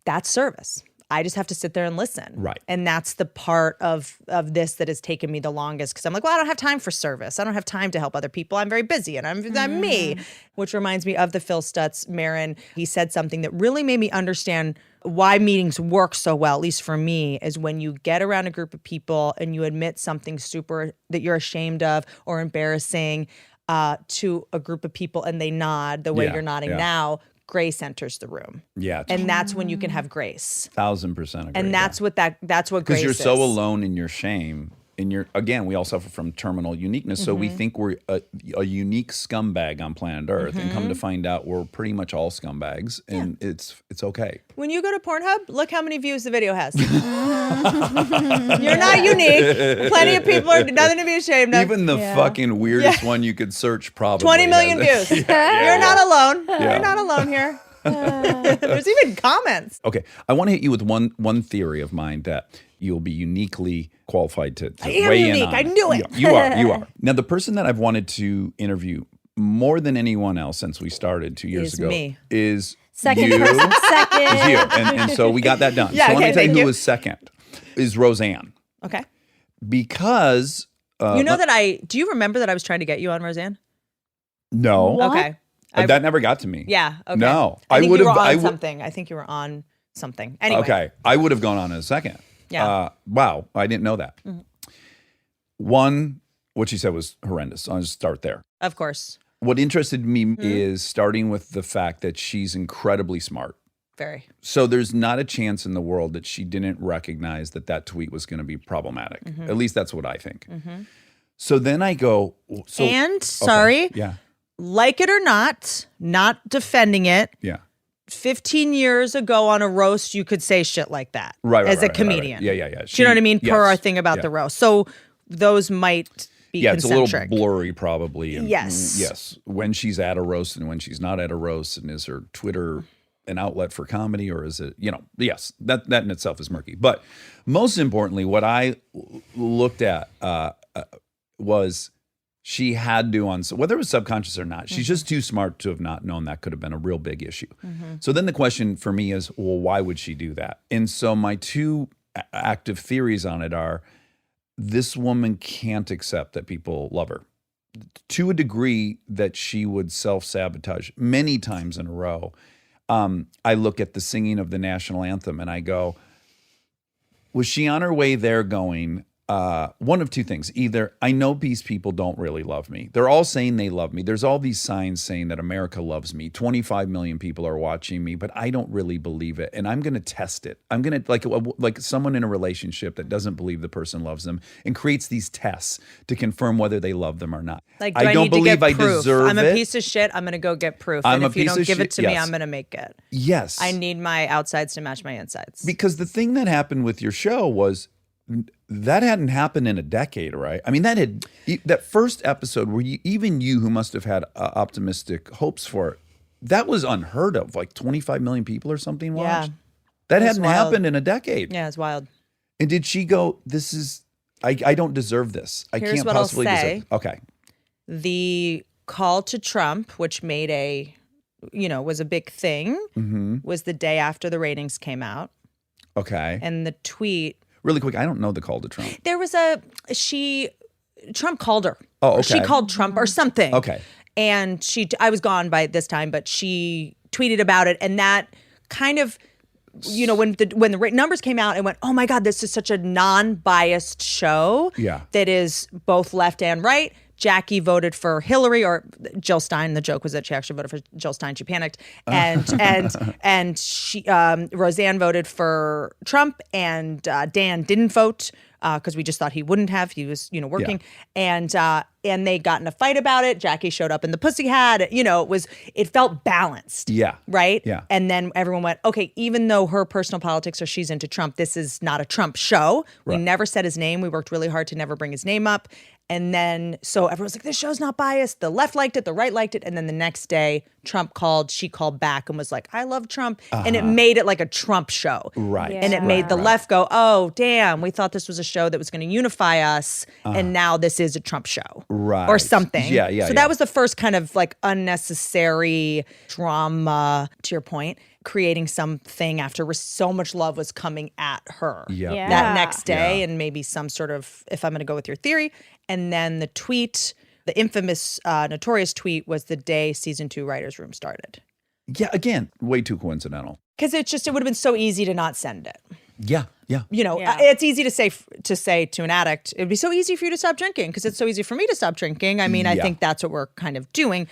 that's service. I just have to sit there and listen. Right. And that's the part of this that has taken me the longest because I'm like, well, I don't have time for service. I don't have time to help other people. I'm very busy and I'm me. Which reminds me of the Phil Stutz Marin. He said something that really made me understand why meetings work so well, at least for me, is when you get around a group of people and you admit something super that you're ashamed of or embarrassing to a group of people and they nod the way Yeah, you're nodding yeah. now, grace enters the room. Yeah. And that's when you can have grace. 1000% agree. And that's what grace because you're is. so alone in your shame. And again, we all suffer from terminal uniqueness. So we think we're a unique scumbag on planet Earth, and come to find out we're pretty much all scumbags, and it's okay. When you go to Pornhub, look how many views the video has. You're not unique. Plenty of people are nothing to be ashamed of. Even the fucking weirdest one you could search probably 20 million has views. it. You're not alone. Yeah. You're not alone here. There's even comments. Okay, I want to hit you with one theory of mine that you'll be uniquely qualified to I am weigh in unique. on. I knew it. You are. Now, the person that I've wanted to interview more than anyone else since we started 2 years Is ago me. is Second you. person. Is Second. you. And so we got that done. Yeah, so let okay, me tell you thank who you. was second. Is Roseanne. Okay. Because You know do you remember that I was trying to get you on Roseanne? no, What? Okay. that never got to me. Yeah. Okay. No, I think you would've- were on I would- something. I think you were on something. Anyway. Okay, I would have gone on in a second. Yeah. Wow, I didn't know that. One, what she said was horrendous. I'll just start there. Of course. What interested me is starting with the fact that she's incredibly smart. Very. So there's not a chance in the world that she didn't recognize that tweet was going to be problematic. At least that's what I think. So then I go, sorry, yeah, like it or not defending it. yeah. 15 years ago on a roast, you could say shit like that Right, as a right. comedian. Yeah. Do you know what I mean? Per Yes, our thing about yeah. the roast. So those might be It's a concentric. little blurry probably. And, Yes. Yes. When she's at a roast and when she's not at a roast, and is her Twitter an outlet for comedy, or is it, yes, that in itself is murky. But most importantly, what I looked at was she had to, whether it was subconscious or not, she's just too smart to have not known that could have been a real big issue. So then the question for me is, well, why would she do that? And so my two active theories on it are, this woman can't accept that people love her to a degree that she would self-sabotage many times in a row. I look at the singing of the national anthem and I go, was she on her way there going, one of two things. Either I know these people don't really love me. They're all saying they love me. There's all these signs saying that America loves me. 25 million people are watching me, but I don't really believe it. And I'm going to test it. I'm going to, like someone in a relationship that doesn't believe the person loves them and creates these tests to confirm whether they love them or not. Like, do I don't need to believe get I proof? deserve I'm a it. piece of shit. I'm going to go get proof. I'm and a if you piece don't of give it shit, to me, yes. I'm going to make it. Yes. I need my outsides to match my insides. Because the thing that happened with your show was that hadn't happened in a decade, right? I mean, that first episode where even you who must have had optimistic hopes for it, that was unheard of. Like 25 million people or something watched. Yeah. That That's hadn't wild. happened in a decade. Yeah, it's wild. And did she go, I don't deserve this. I Here's can't what I'll possibly say. deserve. Okay. The call to Trump, which made was a big thing, was the day after the ratings came out. Okay. And the tweet, Really quick, I don't know the call to Trump. there was Trump called her. Oh, Or she okay. called Trump or something. Okay. And I was gone by this time, but she tweeted about it. And that kind of, when the numbers came out, I went, oh my God, this is such a non-biased show Yeah. that is both left and right. Jackie voted for Hillary or Jill Stein. The joke was that she actually voted for Jill Stein. She panicked. And she Roseanne voted for Trump, and Dan didn't vote because we just thought he wouldn't have. He was, working. Yeah. And they got in a fight about it. Jackie showed up in the pussy hat. It felt balanced. Yeah. Right? Yeah. And then everyone went, okay, even though her personal politics or she's into Trump, this is not a Trump show. We Right. never said his name. We worked really hard to never bring his name up. And then, so everyone's like, this show's not biased. The left liked it, the right liked it. And then the next day, Trump called, she called back and was like, I love Trump. And it made it like a Trump show. Right. And it made the left go, oh, damn, we thought this was a show that was going to unify us. And now this is a Trump show. Right. Or something. Yeah. So yeah. that was the first kind of like unnecessary drama, to your point, creating something after so much love was coming at her Yep. Yeah. that next day. Yeah. And maybe some sort of, if I'm going to go with your theory. And then the tweet, the infamous, notorious tweet was the day season 2 writer's room started. Yeah. Again, way too coincidental. Because it would have been so easy to not send it. Yeah. Yeah. Yeah. It's easy to say to an addict, it'd be so easy for you to stop drinking because it's so easy for me to stop drinking. I mean, I Yeah. think that's what we're kind of doing.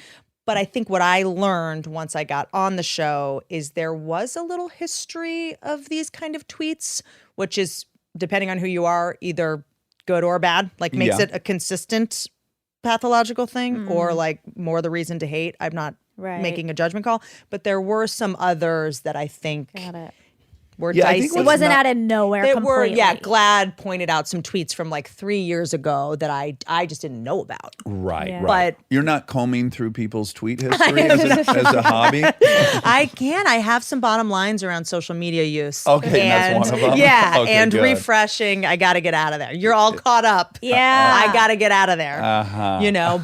But I think what I learned once I got on the show is there was a little history of these kind of tweets, which is, depending on who you are, either good or bad, like makes Yeah. it a consistent pathological thing or like more the reason to hate. I'm not Right. making a judgment call, but there were some others that I think Got it. were Yeah, I dicey. think It what's wasn't not- out of nowhere They completely. were, Glad pointed out some tweets from like 3 years ago that I just didn't know about. Right. Yeah. Right. But- You're not combing through people's tweet history as a hobby. I have some bottom lines around social media use. Okay, and that's one of them? Yeah, Okay, and good. refreshing. I got to get out of there. You're all caught up. Yeah. I got to get out of there.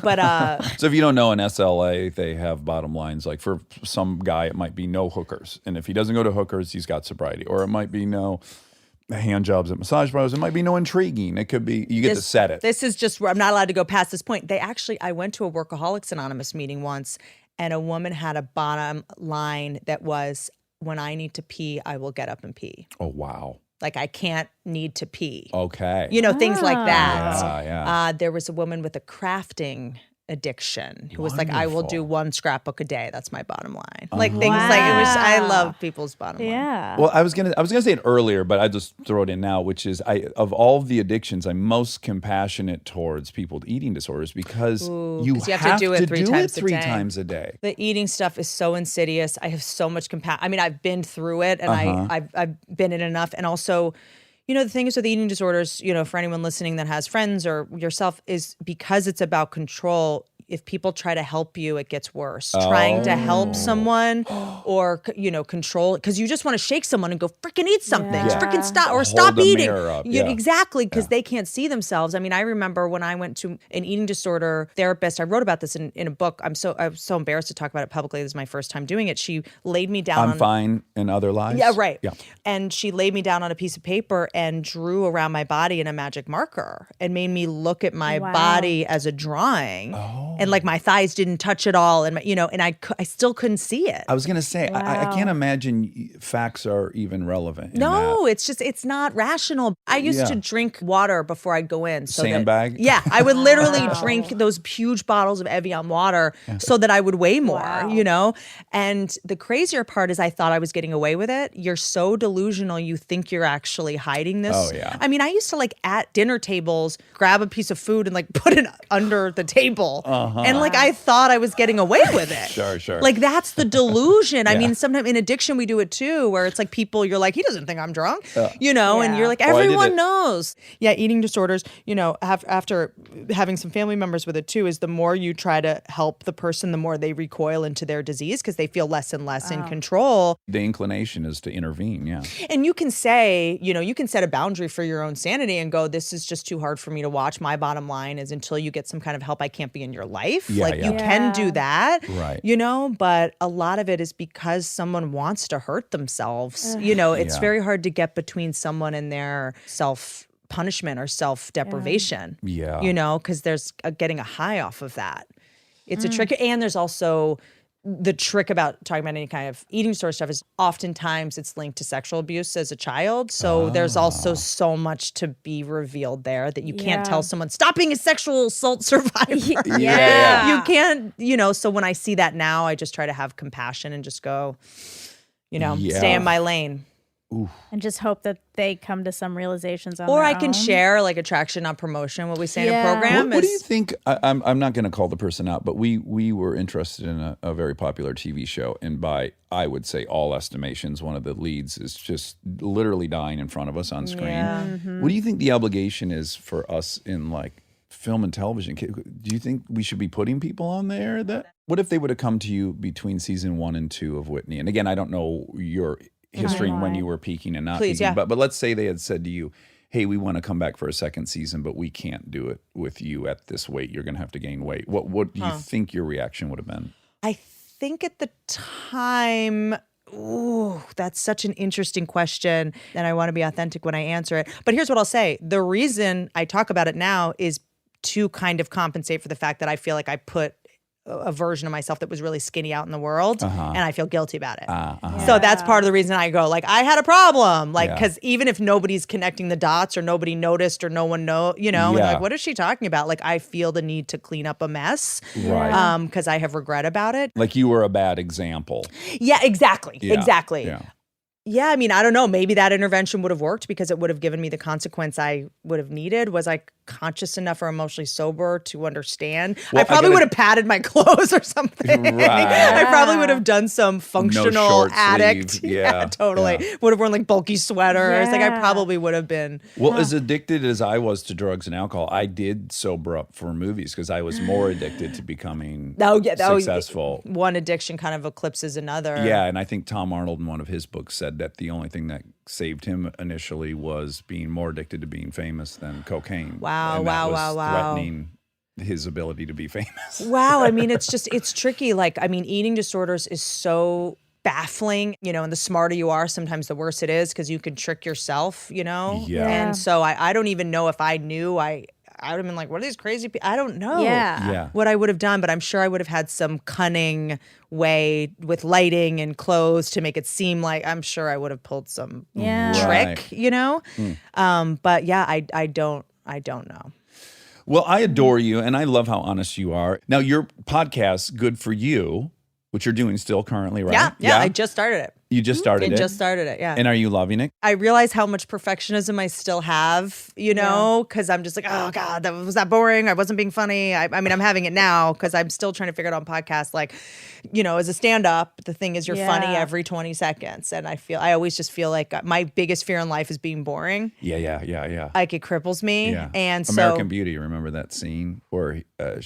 But So if you don't know, in SLA, they have bottom lines. Like for some guy, it might be no hookers. And if he doesn't go to hookers, he's got sobriety. Or it might be no hand jobs at massage parlors. It might be no intriguing. It could be, you get to set it. This is just where I'm not allowed to go past this point. I went to a Workaholics Anonymous meeting once, and a woman had a bottom line that was, when I need to pee, I will get up and pee. Oh, wow. Like I can't need to pee. Okay. You know, things like that. Yeah. There was a woman with a crafting addiction who was like, I will do Wonderful. one scrapbook a day. That's my bottom line. Like things like it was. I love people's bottom line. Yeah. Well, I was gonna say it earlier, but I just throw it in now, which is of all of the addictions, I'm most compassionate towards people with eating disorders because you 'cause you have to do it three times a three day. times a day. The eating stuff is so insidious. I have so much compassion. I mean, I've been through it, and I've been in enough. And also, you know, the thing is with eating disorders, you know, for anyone listening that has friends or yourself, is because it's about control. If people try to help you, it gets worse. Trying to help someone or, you know, control, because you just want to shake someone and go, freaking eat something. Yeah. Freaking stop or Hold stop the eating. mirror up, You- yeah. Exactly, because they can't see themselves. I mean, I remember when I went to an eating disorder therapist, I wrote about this in a book. I was so embarrassed to talk about it publicly. This is my first time doing it. She laid me down I'm on fine in other lives. yeah, right. Yeah. And she laid me down on a piece of paper and drew around my body in a magic marker and made me look at my body as a drawing. And like my thighs didn't touch at all. And, you know, and I still couldn't see it. I was gonna say I can't imagine facts are even relevant. In No, that. it's just, it's not rational. I used to drink water before I'd go in. So Sandbag? Yeah, I would literally drink those huge bottles of Evian water so that I would weigh more, you know? And the crazier part is I thought I was getting away with it. You're so delusional, you think you're actually hiding this. Oh, yeah. I mean, I used to like at dinner tables, grab a piece of food and like put it under the table. And like I thought I was getting away with it. Sure. Like that's the delusion. I mean, sometimes in addiction we do it too, where it's like people, you're like, he doesn't think I'm drunk, you know, and you're like, I did everyone it. knows. Yeah, eating disorders, you know, after having some family members with it too, is the more you try to help the person, the more they recoil into their disease because they feel less and less in control. The inclination is to intervene. Yeah. And you can say, you know, you can set a boundary for your own sanity and go, this is just too hard for me to watch. My bottom line is until you get some kind of help, I can't be in your life. Yeah, like yeah. you can do that, Right. you know, but a lot of it is because someone wants to hurt themselves. You know, it's Yeah. very hard to get between someone and their self-punishment or self-deprivation. Yeah. You know, because there's getting a high off of that. It's a trick. And there's also the trick about talking about any kind of eating disorder stuff is oftentimes it's linked to sexual abuse as a child. So there's also so much to be revealed there that you can't tell someone, stop being a sexual assault survivor. Yeah. You can't, you know, so when I see that now, I just try to have compassion and just go, you know, stay in my lane. And just hope that they come to some realizations on Or their I can own. share like attraction, not promotion, what we say in a Yeah. program. What do is- you think? I'm not going to call the person out, but we were interested in a very popular TV show, and by I would say all estimations, one of the leads is just literally dying in front of us on screen. What do you think the obligation is for us in like film and television? Do you think we should be putting people on there? That what if they would have come to you between season 1 and 2 of Whitney? And again, I don't know your history and when you were peaking and not Please, peaking, yeah. but let's say they had said to you, hey, we want to come back for a second season, but we can't do it with you at this weight. You're going to have to gain weight. What do you think your reaction would have been? I think at the time, ooh, that's such an interesting question. And I want to be authentic when I answer it. But here's what I'll say. The reason I talk about it now is to kind of compensate for the fact that I feel like I put a version of myself that was really skinny out in the world and I feel guilty about it. So that's part of the reason I go like, I had a problem. Like, cause even if nobody's connecting the dots or nobody noticed or no one know, you know, and like, what is she talking about? Like, I feel the need to clean up a mess. Right. Cause I have regret about it. Like you were a bad example. Yeah, exactly. Yeah, Exactly. Yeah. Yeah, I mean, I don't know. Maybe that intervention would have worked because it would have given me the consequence I would have needed. Was I conscious enough or emotionally sober to understand? Well, I probably I gotta- would have padded my clothes or something. Right. I probably would have done some functional short addict. sleeve. Yeah, totally. yeah. Would have worn like bulky sweaters. Like I Yeah. probably would have been. Well, as addicted as I was to drugs and alcohol, I did sober up for movies because I was more addicted to becoming successful. One addiction kind of eclipses another. Yeah, and I think Tom Arnold in one of his books said that the only thing that saved him initially was being more addicted to being famous than cocaine. Wow, And that wow, was wow, wow. threatening his ability to be famous. Wow. I mean, it's tricky. Like, I mean, eating disorders is so baffling, you know, and the smarter you are, sometimes the worse it is because you can trick yourself, you know? Yeah. And so I don't even know if I knew I I would have been like, what are these crazy people? I don't know Yeah. what I would have done, but I'm sure I would have had some cunning way with lighting and clothes to make it seem like I'm sure I would have pulled some trick, Right. But yeah, I don't know. Well, I adore you, and I love how honest you are. Now, your podcast, Good For You, which you're doing still currently, right? Yeah. I just started it. You just started it? Just started it, yeah. And are you loving it? I realize how much perfectionism I still have, because I'm just like, oh God, was that boring? I wasn't being funny. I mean, I'm having it now because I'm still trying to figure it out on podcasts. Like, as a stand-up, the thing is you're funny every 20 seconds. And I always just feel like my biggest fear in life is being boring. Yeah. Like it cripples me. Yeah. And so, American Beauty, remember that scene where are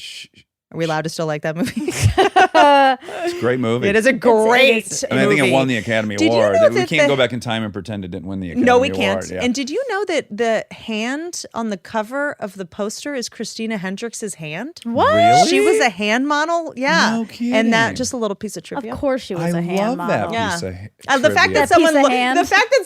we allowed to still like that movie? it's a great movie. It is a great I mean, I think it movie. won the Academy Did you Award. know We that can't the- go back in time and pretend it didn't win the Academy No, we Award. can't. Yeah. And did you know that the hand on the cover of the poster is Christina Hendricks' hand? What? Really? She was a hand model. Yeah. No kidding. And that just a little piece of Of trivia. course she was I a hand love model. that Yeah. piece of The fact trivia. that someone piece of hand. the fact that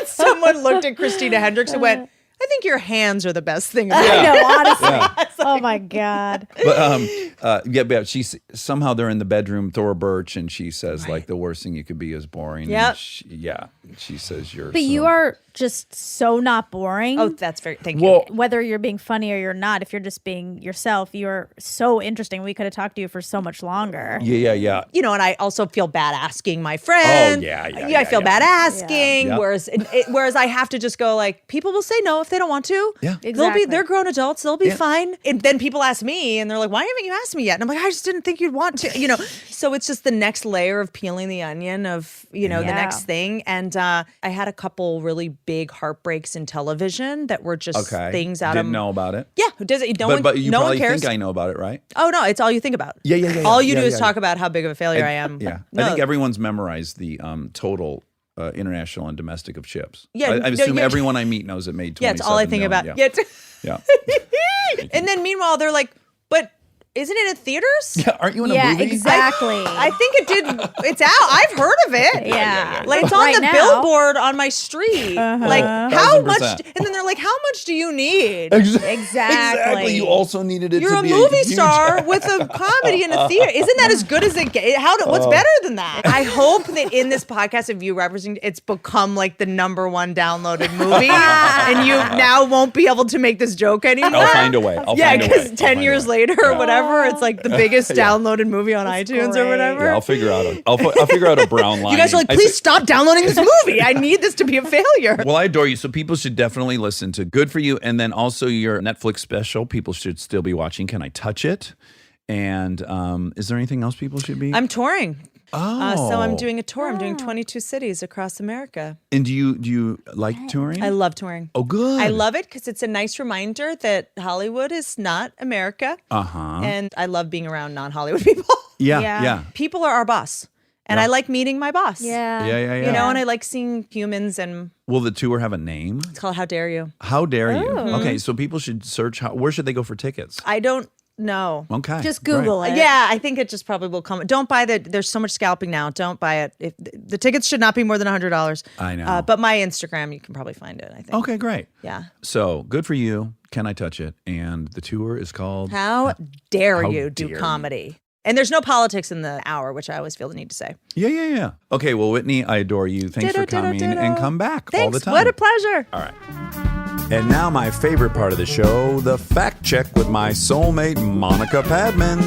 someone looked at Christina Hendricks and went, I think your hands are the best thing about I it. know, honestly. Yeah. Oh my God. But she's somehow they're in the bedroom, Thora Birch, and she says like the worst thing you could be is boring. Yep. And she says you're. But you so- are just so not boring. Oh, that's very thank Well, you. Whether you're being funny or you're not, if you're just being yourself, you're so interesting. We could have talked to you for so much longer. Yeah. And I also feel bad asking my friend. Oh, yeah, I feel bad asking. Yeah. Whereas I have to just go like, people will say no if they don't want to. Yeah. Exactly. They're grown adults. They'll be fine. And then people ask me and they're like, why haven't you asked me yet? And I'm like, I just didn't think you'd want to, So it's just the next layer of peeling the onion of, the next thing. And I had a couple really big heartbreaks in television that were just things out Didn't of. know about it. Yeah. Who does it? But you no one probably cares. think I know about it, right? Oh no, it's all you think about. Yeah. All you do is Yeah. talk about how big of a failure I am. Yeah. No. I think everyone's memorized the total international and domestic of chips. Yeah, I no, assume yeah. everyone I meet knows it made 27 Yeah, it's all I think about. million. Yeah. Yeah. And then meanwhile, they're like, but isn't it in theaters? Yeah, aren't you in a Yeah, movie? exactly. I think it did. It's out. I've heard of it. Yeah. Like it's on Right the now. billboard on my street. Like how 1000%. much? And then they're like, how much do you need? Exactly. You also needed it You're to a be movie huge- star with a comedy in a theater. Isn't that as good as it gets? What's better than that? I hope that in this podcast of you representing, it's become like the #1 downloaded movie, and you now won't be able to make this joke anymore. I'll find a way. Yeah, find a way. because I'll 10 find a years way. later or whatever, it's like the biggest downloaded movie on iTunes or great. whatever. Yeah, I'll figure out I'll figure out a brown line. You guys are like, please stop downloading this movie. I need this to be a failure. Well, I adore you. So people should definitely listen to Good For You. And then also your Netflix special, people should still be watching. Can I Touch It? And is there anything else people should be? I'm touring. Oh. So I'm doing a tour. I'm doing 22 cities across America. And do you like touring? I love touring. Oh, good. I love it because it's a nice reminder that Hollywood is not America. Uh-huh. And I love being around non-Hollywood people. Yeah. People are our boss. And I like meeting my boss. Yeah. Yeah. And I like seeing humans, and Will the tour have a name? it's called How Dare You. How dare you? Okay, so people should search. Where should they go for tickets? I don't know. Okay. Just Google it. Yeah, I think it just probably will come. Don't buy there's so much scalping now. Don't buy it. The tickets should not be more than $100. I know. But my Instagram, you can probably find it, I think. Okay, great. Yeah. So Good For You. Can I Touch It? And the tour is called How dare How you do dare you. comedy? And there's no politics in the hour, which I always feel the need to say. Yeah. Okay, well, Whitney, I adore you. Thanks for coming and come back all the Thanks. time. What a pleasure. All right. And now my favorite part of the show, the fact check with my soulmate, Monica Padman.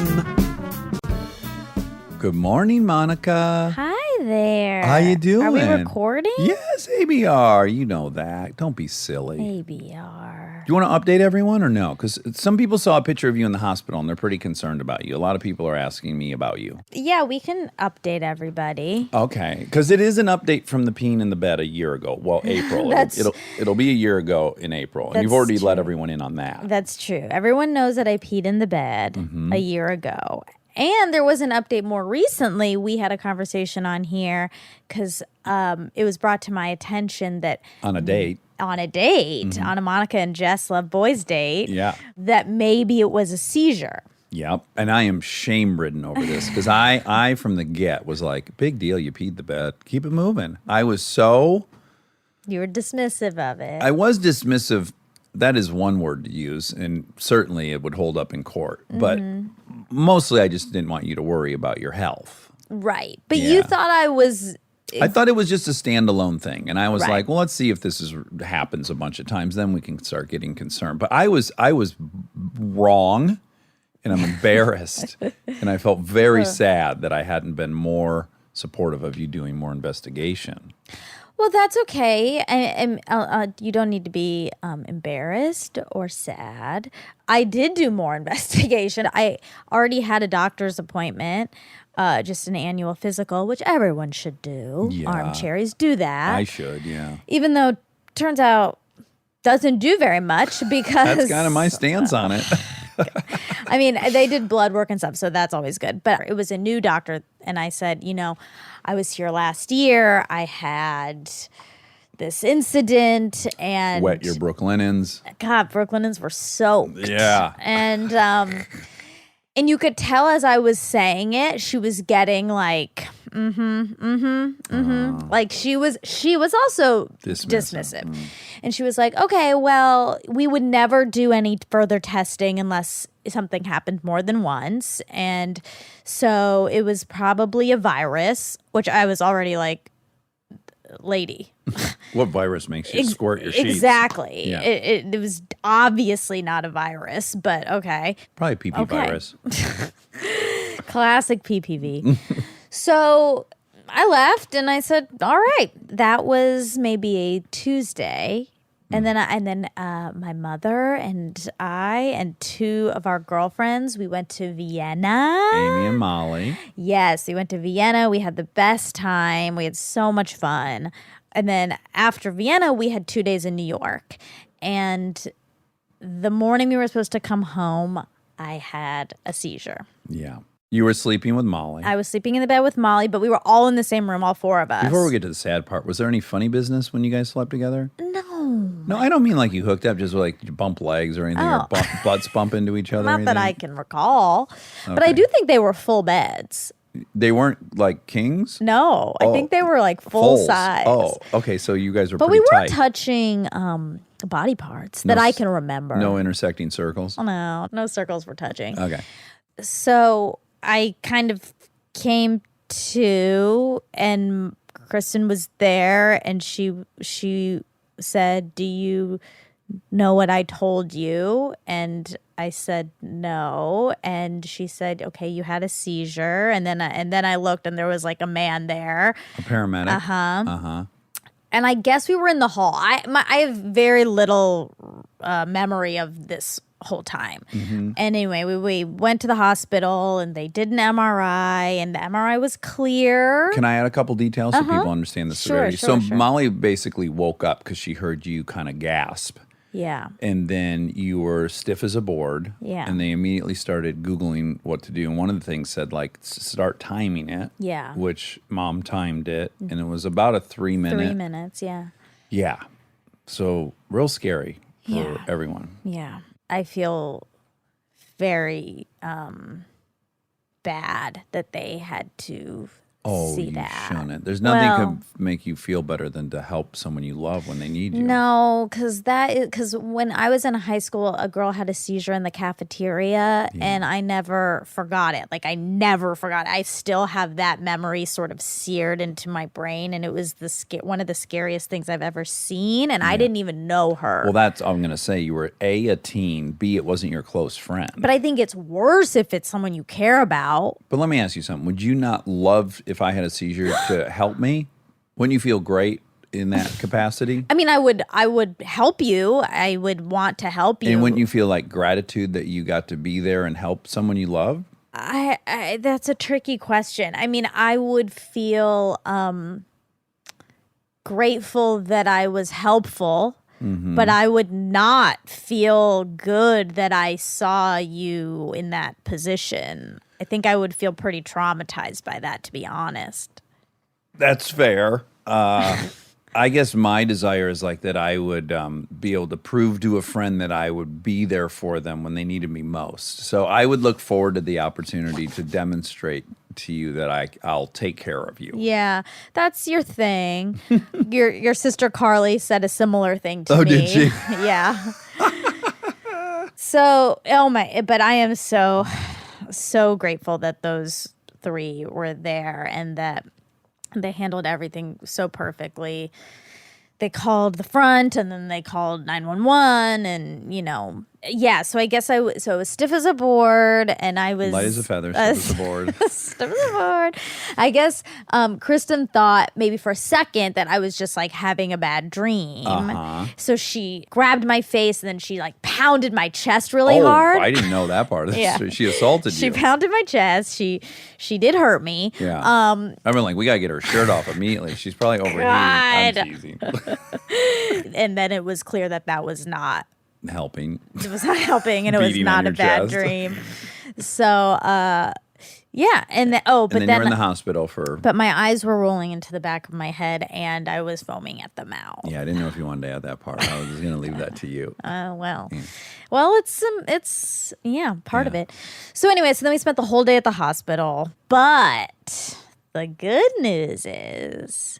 Good morning, Monica. Hi there. How you doing? Are we recording? Yes, ABR. You know that. Don't be silly. ABR. Do you want to update everyone or no? Because some people saw a picture of you in the hospital and they're pretty concerned about you. A lot of people are asking me about you. Yeah, we can update everybody. Okay, because it is an update from the peeing in the bed a year ago. Well, April. That's- it'll be a year ago in April, and you've That's already let true. everyone in on that. That's true. Everyone knows that I peed in the bed Mm-hmm. a year ago. And there was an update more recently. We had a conversation on here because it was brought to my attention that On a date. on a date, on a Monica and Jess Love Boys date, Mm-hmm. Yeah. that maybe it was a seizure. Yep. And I am shame-ridden over this because I from the get was like, big deal, you peed the bed. Keep it moving. I was so... You were dismissive of it. I was dismissive that is one word to use, and certainly it would hold up in court. But mostly I just didn't want you to worry about your health. Right. But Yeah. you thought I was I thought it was just a standalone thing, and I was Right. like, "Well, let's see if this happens a bunch of times. Then we can start getting concerned." But I was wrong, and I'm embarrassed, and I felt very sad that I hadn't been more supportive of you doing more investigation. Well, that's okay. You don't need to be embarrassed or sad. I did do more investigation. I already had a doctor's appointment, just an annual physical, which everyone should do. Yeah. Armchairs do that. I should, yeah. Even though turns out doesn't do very much because That's kind of my stance on it. I mean, they did blood work and stuff, so that's always good. But it was a new doctor, and I said, I was here last year. I had this incident, and Wet your Brooklinens. God, Brooklinens were soaked. Yeah. And you could tell as I was saying it, she was getting like, like she was also dismissive. And she was like, okay, well, we would never do any further testing unless something happened more than once. And so it was probably a virus, which I was already like, lady. What virus makes you squirt your sheets? Exactly. Yeah. It was obviously not a virus, but okay. Probably PP virus. Classic PPV. So I left and I said, all right, that was maybe a Tuesday. And then my mother and I and two of our girlfriends, we went to Vienna. Amy and Molly. Yes, we went to Vienna. We had the best time. We had so much fun. And then after Vienna, we had 2 days in New York. And the morning we were supposed to come home, I had a seizure. Yeah. You were sleeping with Molly. I was sleeping in the bed with Molly, but we were all in the same room, all four of us. Before we get to the sad part, was there any funny business when you guys slept together? No. No, I don't mean like you hooked up, just like you bump legs or anything, or butts bump into each other. Not that I can recall. But I do think they were full beds. They weren't like kings? No, I think they were like full Fulls. size. Oh, okay. So you guys were But pretty we weren't tight. touching body parts that I can remember. No intersecting circles? No circles were touching. Okay. So I kind of came to, and Kristen was there, and she said, "Do you know what I told you?" And I said no, and she said, "Okay, you had a seizure." And then I looked, and there was like a man there. A paramedic? Uh-huh. And I guess we were in the hall. I have very little memory of this whole time. Anyway, we went to the hospital and they did an MRI, and the MRI was clear. Can I add a couple details so people understand the severity? Sure. Molly basically woke up because she heard you kind of gasp. Yeah. And then you were stiff as a board. Yeah. And they immediately started Googling what to do. And one of the things said, like, start timing it. Yeah. Which Mom timed it. And it was about a 3 minute. 3 minutes, yeah. Yeah. So real scary for Yeah. everyone. Yeah. I feel very bad that they had to see you that. shouldn't. There's nothing could make you feel better than to help someone you love when they need you. No, because when I was in high school, a girl had a seizure in the cafeteria, and I never forgot it. Like, I never forgot it. I still have that memory sort of seared into my brain, and it was one of the scariest things I've ever seen, and I didn't even know her. Well, I'm going to say you were a teen, B, it wasn't your close friend. But I think it's worse if it's someone you care about. But let me ask you something. Would you not love, if I had a seizure, to help me? Wouldn't you feel great in that capacity? I mean, I would help you. I would want to help you. And wouldn't you feel like gratitude that you got to be there and help someone you love? I that's a tricky question. I mean, I would feel grateful that I was helpful, but I would not feel good that I saw you in that position. I think I would feel pretty traumatized by that, to be honest. That's fair. I guess my desire is like that I would be able to prove to a friend that I would be there for them when they needed me most. So I would look forward to the opportunity to demonstrate to you that I'll take care of you. Yeah, that's your thing. Your sister Carly said a similar thing to me. Oh, did she? Yeah. So, but I am so grateful that those three were there and that they handled everything so perfectly. They called the front and then they called 911 and, yeah. So I guess I was stiff as a board and I was Light as a feather, stiff as a board. stiff as a board. I guess Kristen thought maybe for a second that I was just like having a bad dream. So she grabbed my face and then she like pounded my chest really hard. I didn't know that part. Yeah. She assaulted She you. pounded my chest. She did hurt me. Yeah. I've been like, we got to get her shirt off immediately. She's probably overheating. I'm teasing. And then it was clear that was not Helping. It was not helping, and it was Beating not on a your bad chest. dream. So, yeah, and then, And then you're in the hospital for... But my eyes were rolling into the back of my head, and I was foaming at the mouth. Yeah, I didn't know if you wanted to add that part. I was just going to leave that to you. Well, it's part of it. So anyway, so then we spent the whole day at the hospital. But the good news is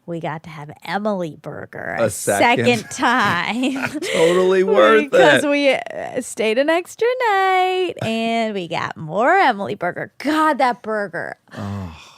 we got to have Emily Burger a second time. Totally worth because it. we stayed an extra night and we got more Emily Burger. God, that burger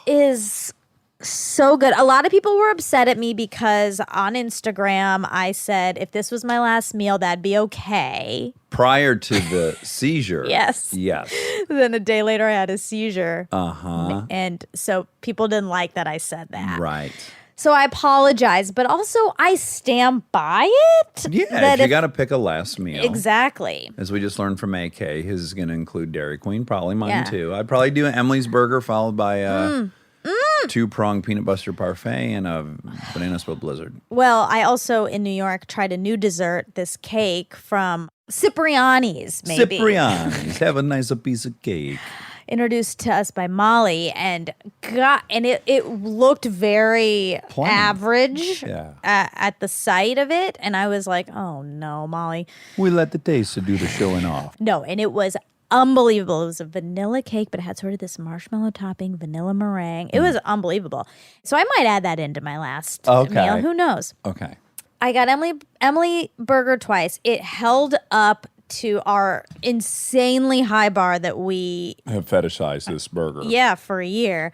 is so good. A lot of people were upset at me because on Instagram I said if this was my last meal, that'd be okay. Prior to the seizure. Yes. Yes. Then a day later I had a seizure. Uh-huh. And so people didn't like that I said that. Right. So I apologize, but also I stand by it. Yeah, that if you got to pick a last meal. Exactly. As we just learned from AK, his is going to include Dairy Queen, probably mine Yeah. too. I'd probably do Emily's Burger followed by a two-pronged peanut butter parfait and a banana split blizzard. Well, I also in New York tried a new dessert, this cake from Cipriani's, maybe. Cipriani's, have a nice piece of cake. Introduced to us by Molly, and it looked very Plain. average Yeah. at the sight of it, and I was like, oh no, Molly. We let the taste do the showing off. No, and it was unbelievable. It was a vanilla cake, but it had sort of this marshmallow topping, vanilla meringue. It was unbelievable. So I might add that into my last meal. Who knows? Okay. I got Emily Burger twice. It held up to our insanely high bar that we Have fetishized this burger. for a year.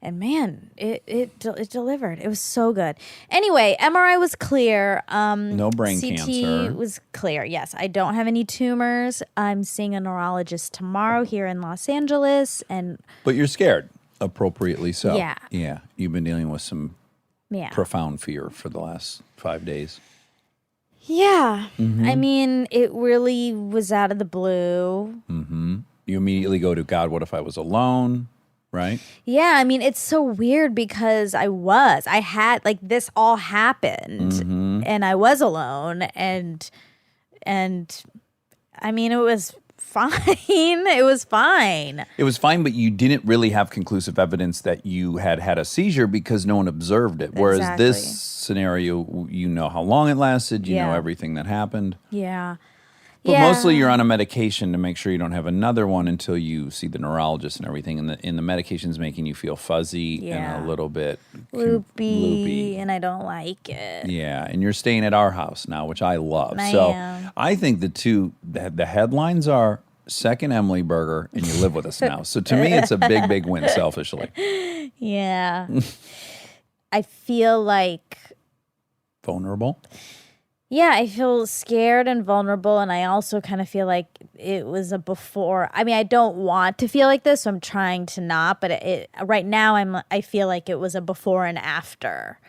And man, it delivered. It was so good. Anyway, MRI was clear. No brain CT cancer. was clear. Yes, I don't have any tumors. I'm seeing a neurologist tomorrow here in Los Angeles, and But you're scared, appropriately so. Yeah. Yeah. You've been dealing with some profound fear for the last 5 days. yeah. I mean, it really was out of the blue. You immediately go to, God, what if I was alone? Right? Yeah, I mean, it's so weird because I had like this all happened and I was alone and I mean, it was fine. It was fine. It was fine, but you didn't really have conclusive evidence that you had a seizure because no one observed it. Whereas Exactly. this scenario, you know how long it lasted, you know Yeah. everything that happened. Yeah. But mostly you're on a medication to make sure you don't have another one until you see the neurologist and everything. And the medication's making you feel fuzzy and a little bit loopy, and I don't like it. Yeah, and you're staying at our house now, which I love. I So am. I think the headlines are second Emily Burger, and you live with us now. So to me, it's a big, big win, selfishly. Yeah. I feel like Vulnerable. yeah, I feel scared and vulnerable, and I also kind of feel like it was a before. I mean, I don't want to feel like this, so I'm trying to not. But right now, I feel like it was a before and after.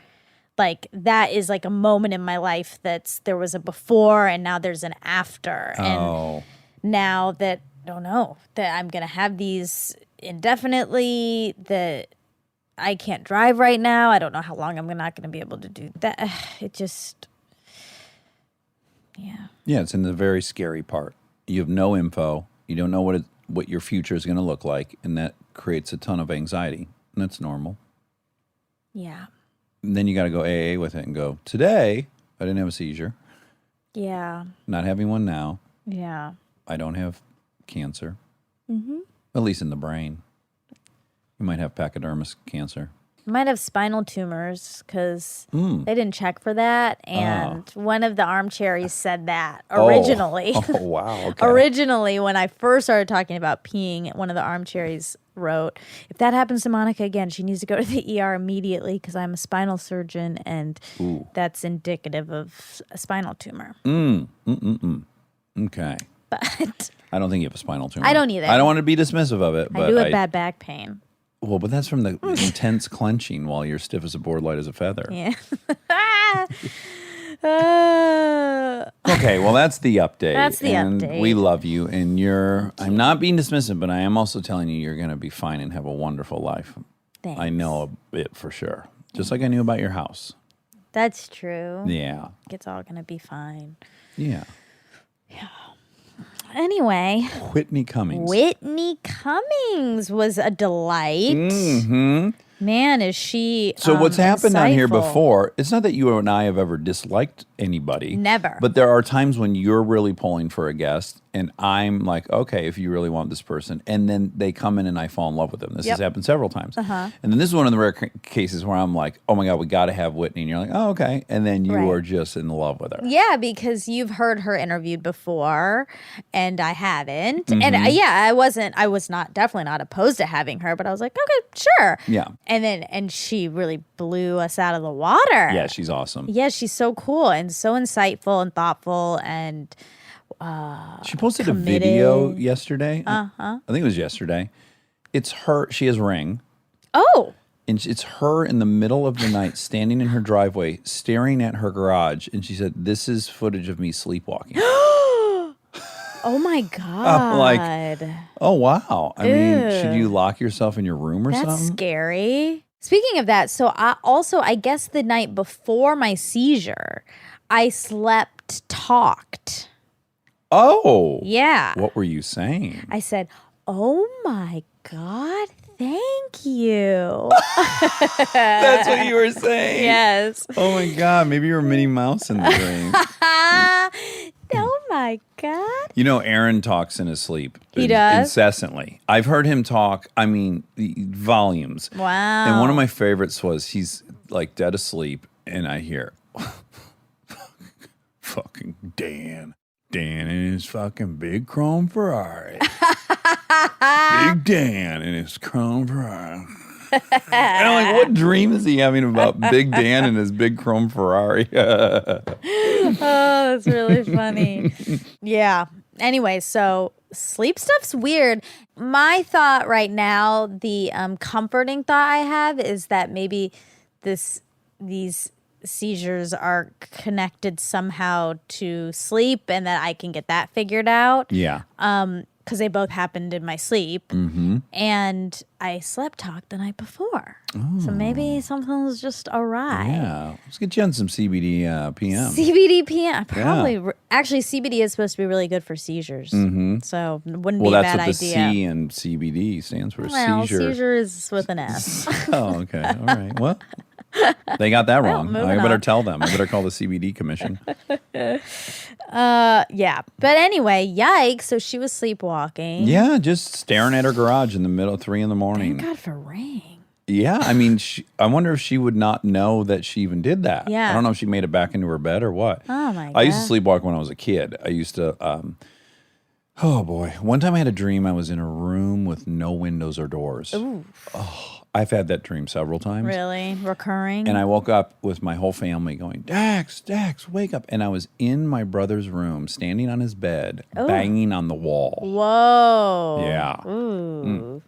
Like that is like a moment in my life there was a before, and now there's an after. And now that that I'm gonna have these indefinitely, that I can't drive right now. I don't know how long I'm not gonna be able to do that. It just. Yeah. Yeah, it's in the very scary part. You have no info. You don't know what your future is going to look like, and that creates a ton of anxiety. And that's normal. Yeah. And then you got to go AA with it and go, today, I didn't have a seizure. Yeah. Not having one now. Yeah. I don't have cancer. At least in the brain. You might have pachydermis cancer. Might have spinal tumors because Hmm. they didn't check for that. And one of the armchairies said that Oh. originally. Oh, wow. Okay. Originally, when I first started talking about peeing, one of the armchairies wrote, if that happens to Monica again, she needs to go to the ER immediately because I'm a spinal surgeon and that's indicative of a spinal tumor. Okay. But I don't think you have a spinal tumor. I don't either. I don't want to be dismissive of it, but I do have bad back pain. Well, but that's from the intense clenching while you're stiff as a board, light as a feather. Yeah. Okay, well, that's the update. That's the and update. We love you, and I'm not being dismissive, but I am also telling you you're going to be fine and have a wonderful life. Thanks. I know it for sure. Just like I knew about your house. That's true. Yeah. It's all going to be fine. Yeah. Anyway, Whitney Cummings. Whitney Cummings was a delight. Mm-hmm. Man, is she So what's happened on here insightful. before, it's not that you and I have ever disliked anybody. Never. But there are times when you're really pulling for a guest and I'm like, okay, if you really want this person. And then they come in and I fall in love with them. This has happened several times. And then this is one of the rare cases where I'm like, oh my God, we got to have Whitney. And you're like, oh, okay. And then you Right. are just in love with her. Yeah, because you've heard her interviewed before and I haven't. Mm-hmm. And I was definitely not opposed to having her, but I was like, okay, sure. Yeah. And she really blew us out of the water. Yeah, she's awesome. Yeah, she's so cool and so insightful and thoughtful and She posted committed. a video yesterday. I think it was yesterday. It's her. She has Ring. oh, And it's her in the middle of the night standing in her driveway, staring at her garage. And she said, this is footage of me sleepwalking. oh my God. like, oh, wow. I mean, should you lock yourself in your room or That's something? scary. Speaking of that, so I guess the night before my seizure, I slept talked. Oh. Yeah. What were you saying? I said, oh my God, thank you. That's what you were saying? Yes. Oh, my God. Maybe you were Minnie Mouse in the dream. Oh my God. You know, Aaron talks in his sleep. He does? Incessantly. I've heard him talk, volumes. Wow. And one of my favorites was he's like dead asleep, and I hear, fucking Dan in his fucking big chrome Ferrari. Big Dan in his chrome Ferrari. And I'm like, what dream is he having about Big Dan and his big chrome Ferrari? Oh, that's really funny. Yeah. Anyway, so sleep stuff's weird. My thought right now, the comforting thought I have is that maybe these seizures are connected somehow to sleep and that I can get that figured out. Yeah. Because they both happened in my sleep. Mm-hmm. And I slept talk the night before. So maybe something was just awry. Yeah. Let's get you on some CBD PM. CBD PM. Actually, CBD is supposed to be really good for seizures. So it wouldn't Well, be a that's bad what the idea. C in CBD stands for. Well, seizure. seizure is with an S. Oh, okay. All right. Well, they got that wrong. moving I better on. tell them. I better call the CBD commission. Yeah. But anyway, yikes. So she was sleepwalking. Yeah, just staring at her garage in the middle of 3 in the morning. Thank God for rain. Yeah, I mean, I wonder if she would not know that she even did that. Yeah. I don't know if she made it back into her bed or what. Oh, my I used to God. sleepwalk when I was a kid. I used to, oh boy. One time I had a dream I was in a room with no windows or doors. Ooh. Oh, I've had that dream several times. Really? Recurring? And I woke up with my whole family going, Dax, wake up. And I was in my brother's room, standing on his bed, banging on the wall. Whoa. Yeah. Ooh.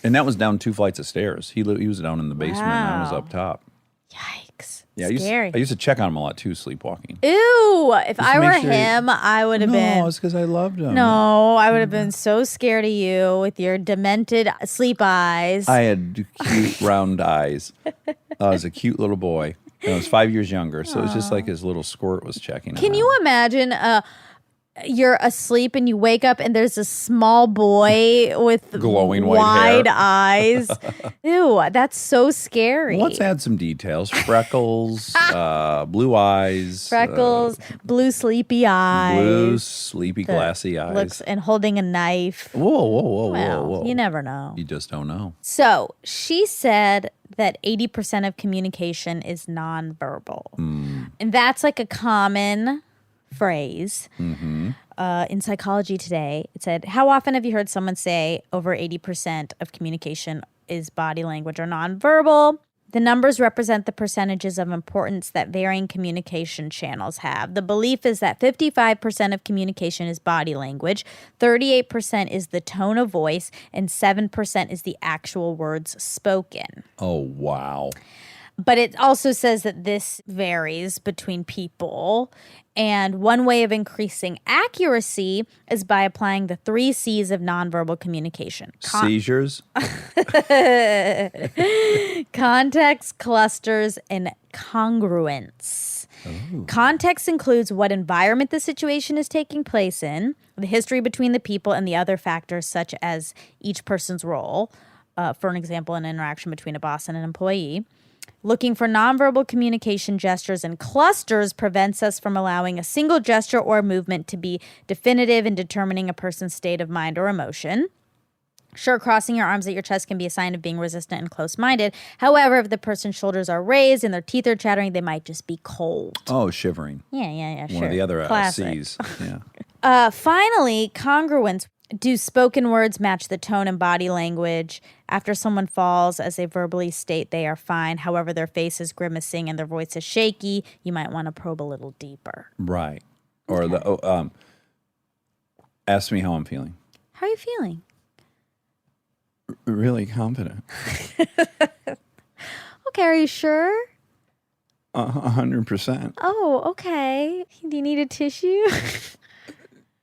And that was down 2 flights of stairs. He was down in the basement and I was Wow. up top. Yikes. Yeah, Scary. I used to check on him a lot too, sleepwalking. Ew. If Just I to were make sure him, I would have been. No, it's because I loved him. No, I would have been so scared of you with your demented sleep eyes. I had cute round eyes. I was a cute little boy. And I was 5 years younger, so it was just like his little squirt was checking him Can out. you imagine you're asleep and you wake up and there's a small boy with Glowing white wide hair. eyes. Ew, that's so scary. Let's add some details. Freckles, blue eyes. Freckles, blue sleepy eyes. Blue, sleepy, glassy eyes. Looks and holding a knife. Whoa. Well, you never know. You just don't know. So she said that 80% of communication is nonverbal. And that's like a common phrase. In Psychology Today, it said, how often have you heard someone say over 80% of communication is body language or nonverbal? The numbers represent the percentages of importance that varying communication channels have. The belief is that 55% of communication is body language, 38% is the tone of voice, and 7% is the actual words spoken. Oh, wow. But it also says that this varies between people. And one way of increasing accuracy is by applying the 3 C's of nonverbal communication. Seizures? Context, clusters, and congruence. Context includes what environment the situation is taking place in, the history between the people, and the other factors such as each person's role. For an example, an interaction between a boss and an employee. Looking for nonverbal communication gestures and clusters prevents us from allowing a single gesture or movement to be definitive in determining a person's state of mind or emotion. Sure, crossing your arms at your chest can be a sign of being resistant and close-minded. However, if the person's shoulders are raised and their teeth are chattering, they might just be cold. Oh, shivering. Yeah, sure. One of the other Classic. C's. Yeah. Finally, congruence. Do spoken words match the tone and body language? After someone falls, as they verbally state they are fine, however, their face is grimacing and their voice is shaky, you might want to probe a little deeper. Right. Or ask me how I'm feeling. How are you feeling? Really confident. Okay, are you sure? 100%. Oh, okay. Do you need a tissue?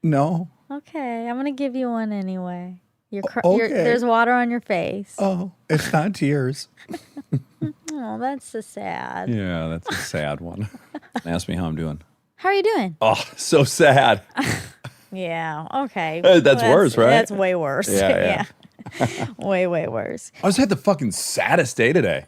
No. Okay, I'm going to give you one anyway. Okay. There's water on your face. Oh, it's not tears. Oh, that's so sad. Yeah, that's a sad one. Ask me how I'm doing. How are you doing? Oh, so sad. Yeah, okay. That's worse, right? That's way worse. Yeah. Way, way worse. I just had the fucking saddest day today.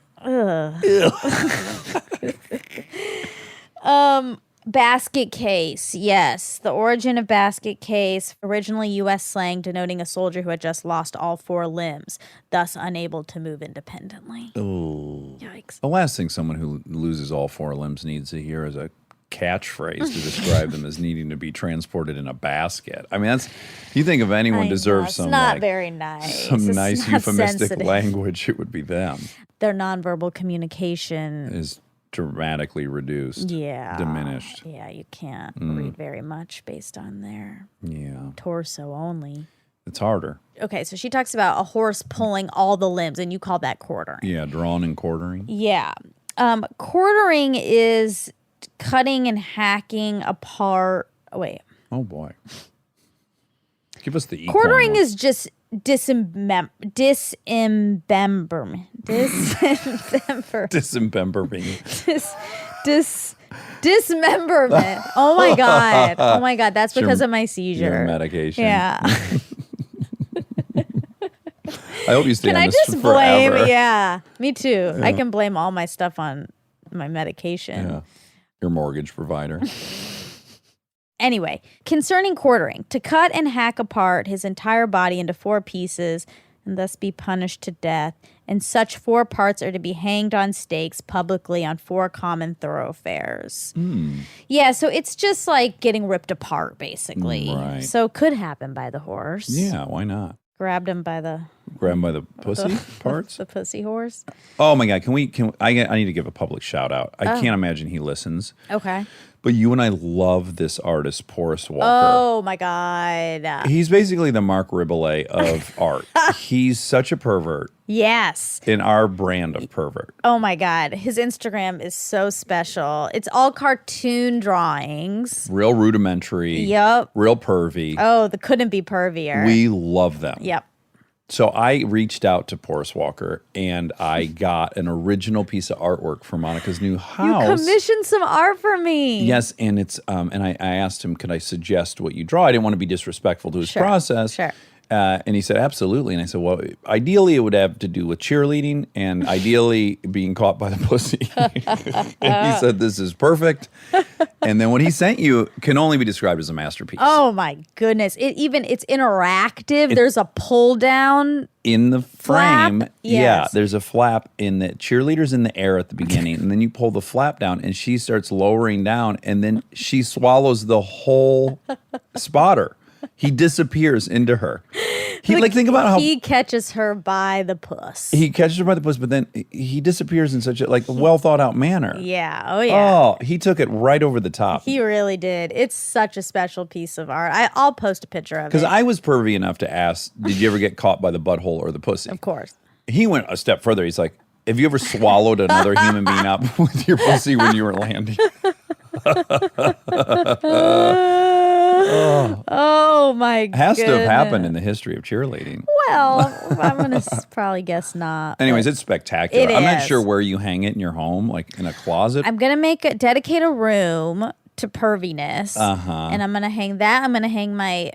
Basket case, yes. The origin of basket case, originally U.S. slang denoting a soldier who had just lost all 4 limbs, thus unable to move independently. Oh. Yikes. The last thing someone who loses all 4 limbs needs to hear is a catchphrase to describe them as needing to be transported in a basket. I mean, that's, you think if anyone deserves it's some not like, very nice. some It's nice not euphemistic sensitive. language, it would be them. Their nonverbal communication Is dramatically reduced. Diminished. Yeah, you can't read very much based on their Yeah. torso only. It's harder. Okay, so she talks about a horse pulling all the limbs, and you call that quartering. Yeah, drawn and quartering. Yeah. Quartering is cutting and hacking apart. Oh, wait. Oh boy. Give us the equal Quartering one. is just dismemberment. Dismemberment. Dismemberment. Oh my god. Oh my god. That's because of my seizure. Your medication. Yeah. I hope you stay Can on I this just forever. blame? Yeah. Me too. I can blame all my stuff on my medication. Yeah. Your mortgage provider. Anyway, concerning quartering, to cut and hack apart his entire body into 4 pieces and thus be punished to death, and such 4 parts are to be hanged on stakes publicly on 4 common thoroughfares. Yeah, so it's just like getting ripped apart, basically. Right. So could happen by the horse. Yeah, why not? Grabbed him by the Grab him by the pussy parts. the pussy horse. Oh my God! I need to give a public shout out. I can't imagine he listens. Okay. But you and I love this artist, Porus Walker. Oh my God. He's basically the Mark Riboulet of art. He's such a pervert Yes. in our brand of pervert. Oh my God. His Instagram is so special. It's all cartoon drawings. Real rudimentary. Yep. Real pervy. Oh, the couldn't be pervier. We love them. Yep. So I reached out to Porous Walker and I got an original piece of artwork for Monica's new You house. commissioned some art for me. Yes, and it's and I asked him, could I suggest what you draw? I didn't want to be disrespectful to his process. Sure. And he said, absolutely. And I said, well, ideally it would have to do with cheerleading and ideally being caught by the pussy. And he said, this is perfect. And then what he sent you can only be described as a masterpiece. Oh my goodness. It's interactive. There's a pull down. In the frame, Flap? yeah, Yes. there's a flap in the cheerleader's in the air at the beginning, and then you pull the flap down, and she starts lowering down, and then she swallows the whole spotter. He disappears into her. Think about how he catches her by the puss. he catches her by the puss, but then he disappears in such a well thought out manner. Yeah. Oh yeah. Oh, he took it right over the top. He really did. It's such a special piece of art. I'll post a picture of it. Because I was pervy enough to ask, did you ever get caught by the butthole or the pussy? Of course. He went a step further. He's like, have you ever swallowed another human being up with your pussy when you were landing? Oh my god. Has to have happened in the history of cheerleading. Well, I'm going to probably guess not. Anyways, but it's spectacular. It I'm not is. sure where you hang it in your home, like in a closet. I'm going to dedicate a room to perviness. Uh-huh. And I'm going to hang that. I'm going to hang my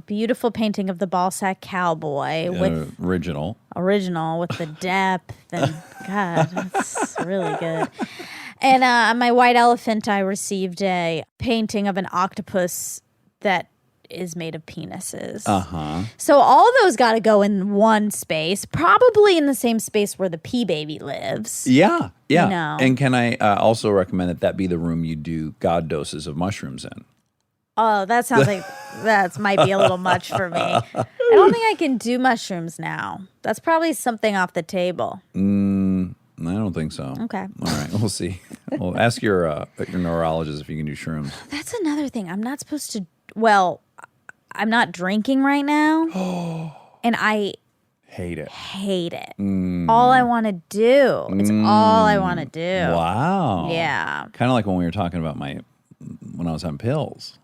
beautiful painting of the ball sack cowboy with Original. with the depth and God, that's really good. And on my white elephant, I received a painting of an octopus that is made of penises. Uh-huh. So all those got to go in one space, probably in the same space where the pea baby lives. Yeah, yeah. You know. And can I also recommend that be the room you do God doses of mushrooms in? Oh, that sounds like that might be a little much for me. I don't think I can do mushrooms now. That's probably something off the table. I don't think so. Okay. All right, we'll see. Well, ask your neurologist if you can do shrooms. That's another thing. I'm not supposed to. Well, I'm not drinking right now, and I Hate it. hate it. All I want to do. It's all I want to do. Wow. Yeah. Kind of like when we were talking about when I was on pills.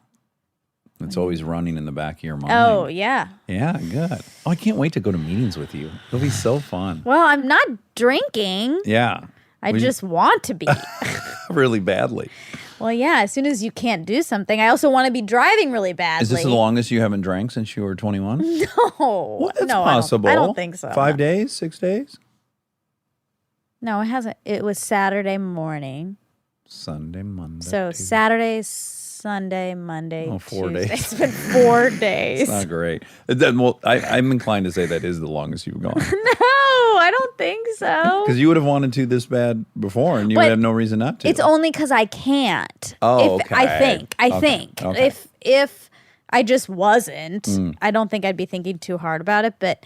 It's always running in the back of your mind. Oh yeah. Yeah, good. Oh, I can't wait to go to meetings with you. It'll be so fun. Well, I'm not drinking. Yeah. I just want to be. Really badly. Well, yeah. As soon as you can't do something, I also want to be driving really badly. Is this the longest you haven't drank since you were 21? No. Well, that's no, possible. I don't think so. 5 days? 6 days? No, it hasn't. It was Saturday morning. Sunday, Monday. So Tuesday. Saturday, Sunday, Monday, 4 Tuesday. days. It's been 4 days. It's not great. Well, I'm inclined to say that is the longest you've gone. No, I don't think so. Because you would have wanted to this bad before, and you But would have no reason not to. It's only because I can't. Oh, If- I okay. think. Okay. If I just wasn't, I don't think I'd be thinking too hard about it. But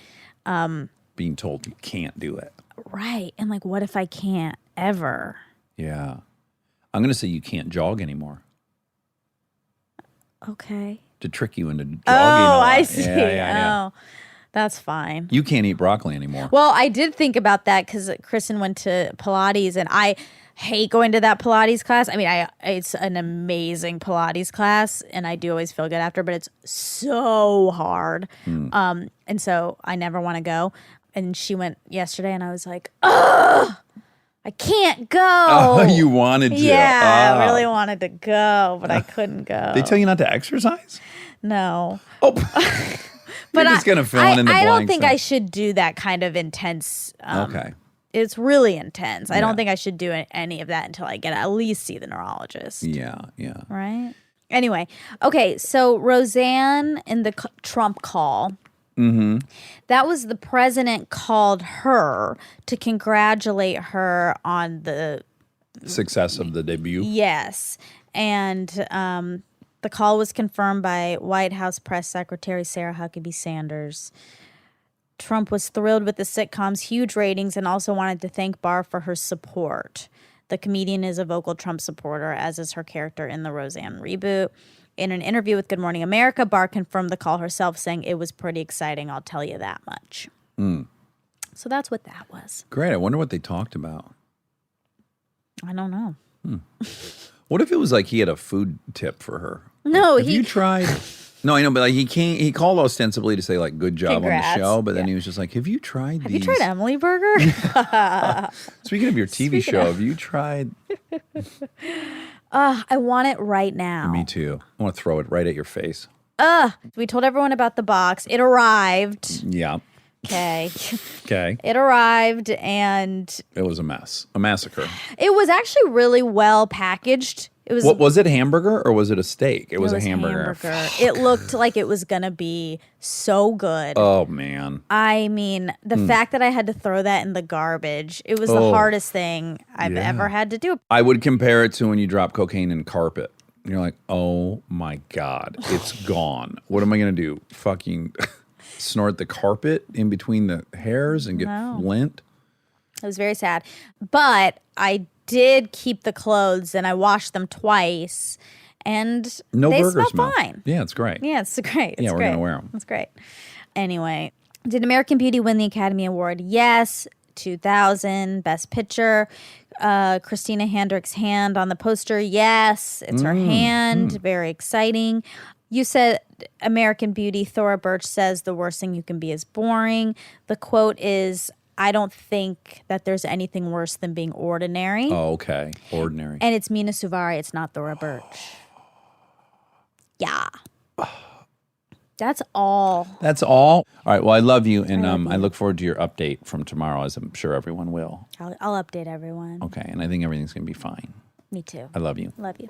being told you can't do it. right, and like, what if I can't ever? Yeah. I'm going to say you can't jog anymore Okay. to trick you into jogging. Oh, a lot. I see. Yeah. Oh, that's fine. You can't eat broccoli anymore. Well, I did think about that because Kristen went to Pilates, and I hate going to that Pilates class. I mean, it's an amazing Pilates class, and I do always feel good after, but it's so hard. And so I never want to go. And she went yesterday, and I was like, ugh, I can't go. Oh, you wanted to. Yeah, Ah. I really wanted to go, but I couldn't go. They tell you not to exercise? No. Oh. But You're just going to fill in the blanks. I don't think then. I should do that kind of intense. Okay. It's really intense. I Yeah. don't think I should do any of that until I get at least see the neurologist. Yeah, yeah. Right? Anyway, okay, so Roseanne in the Trump call. Mm-hmm. That was the president called her to congratulate her on the Success of the debut. yes. And the call was confirmed by White House Press Secretary Sarah Huckabee Sanders. Trump was thrilled with the sitcom's huge ratings and also wanted to thank Barr for her support. The comedian is a vocal Trump supporter, as is her character in the Roseanne reboot. In an interview with Good Morning America, Barr confirmed the call herself, saying it was pretty exciting, I'll tell you that much. So that's what that was. Great. I wonder what they talked about. I don't know. What if it was like he had a food tip for her? No, Have you tried No, I know, but like he called ostensibly to say like good job Congrats. on the show, but then he was just like, have you tried Have these? you tried Emily Burger? Speaking of your TV show, have you tried? I want it right now. Me too. I want to throw it right at your face. We told everyone about the box. It arrived. Yeah. Okay. Okay. It arrived and It was a mess. A massacre. it was actually really well packaged. It was What was it, hamburger or was it a steak? It was a it was hamburger. It looked like it was going to be so good. Oh man. I mean, the fact that I had to throw that in the garbage, it was the Oh. hardest thing I've Yeah. ever had to do. I would compare it to when you drop cocaine in carpet. You're like, oh my God, it's gone. What am I going to do? Fucking snort the carpet in between the hairs and get lint? It was very sad. But I did keep the clothes and I washed them twice and No they burger smell fine. Yeah, it's great. Yeah, it's great. It's Yeah, we're great. gonna wear 'em. It's great. Anyway, did American Beauty win the Academy Award? Yes. 2000, Best Picture. Christina Hendricks' hand on the poster. Yes, it's her hand. Very exciting. You said American Beauty. Thora Birch says the worst thing you can be is boring. The quote is, I don't think that there's anything worse than being ordinary. Oh, okay. Ordinary. And it's Mina Suvari. It's not Thora Birch. Yeah. That's all. That's all. All right. Well, I love you, and I look forward to your update from tomorrow, as I'm sure everyone will. I'll update everyone. Okay, and I think everything's gonna be fine. Me too. I love you. Love you.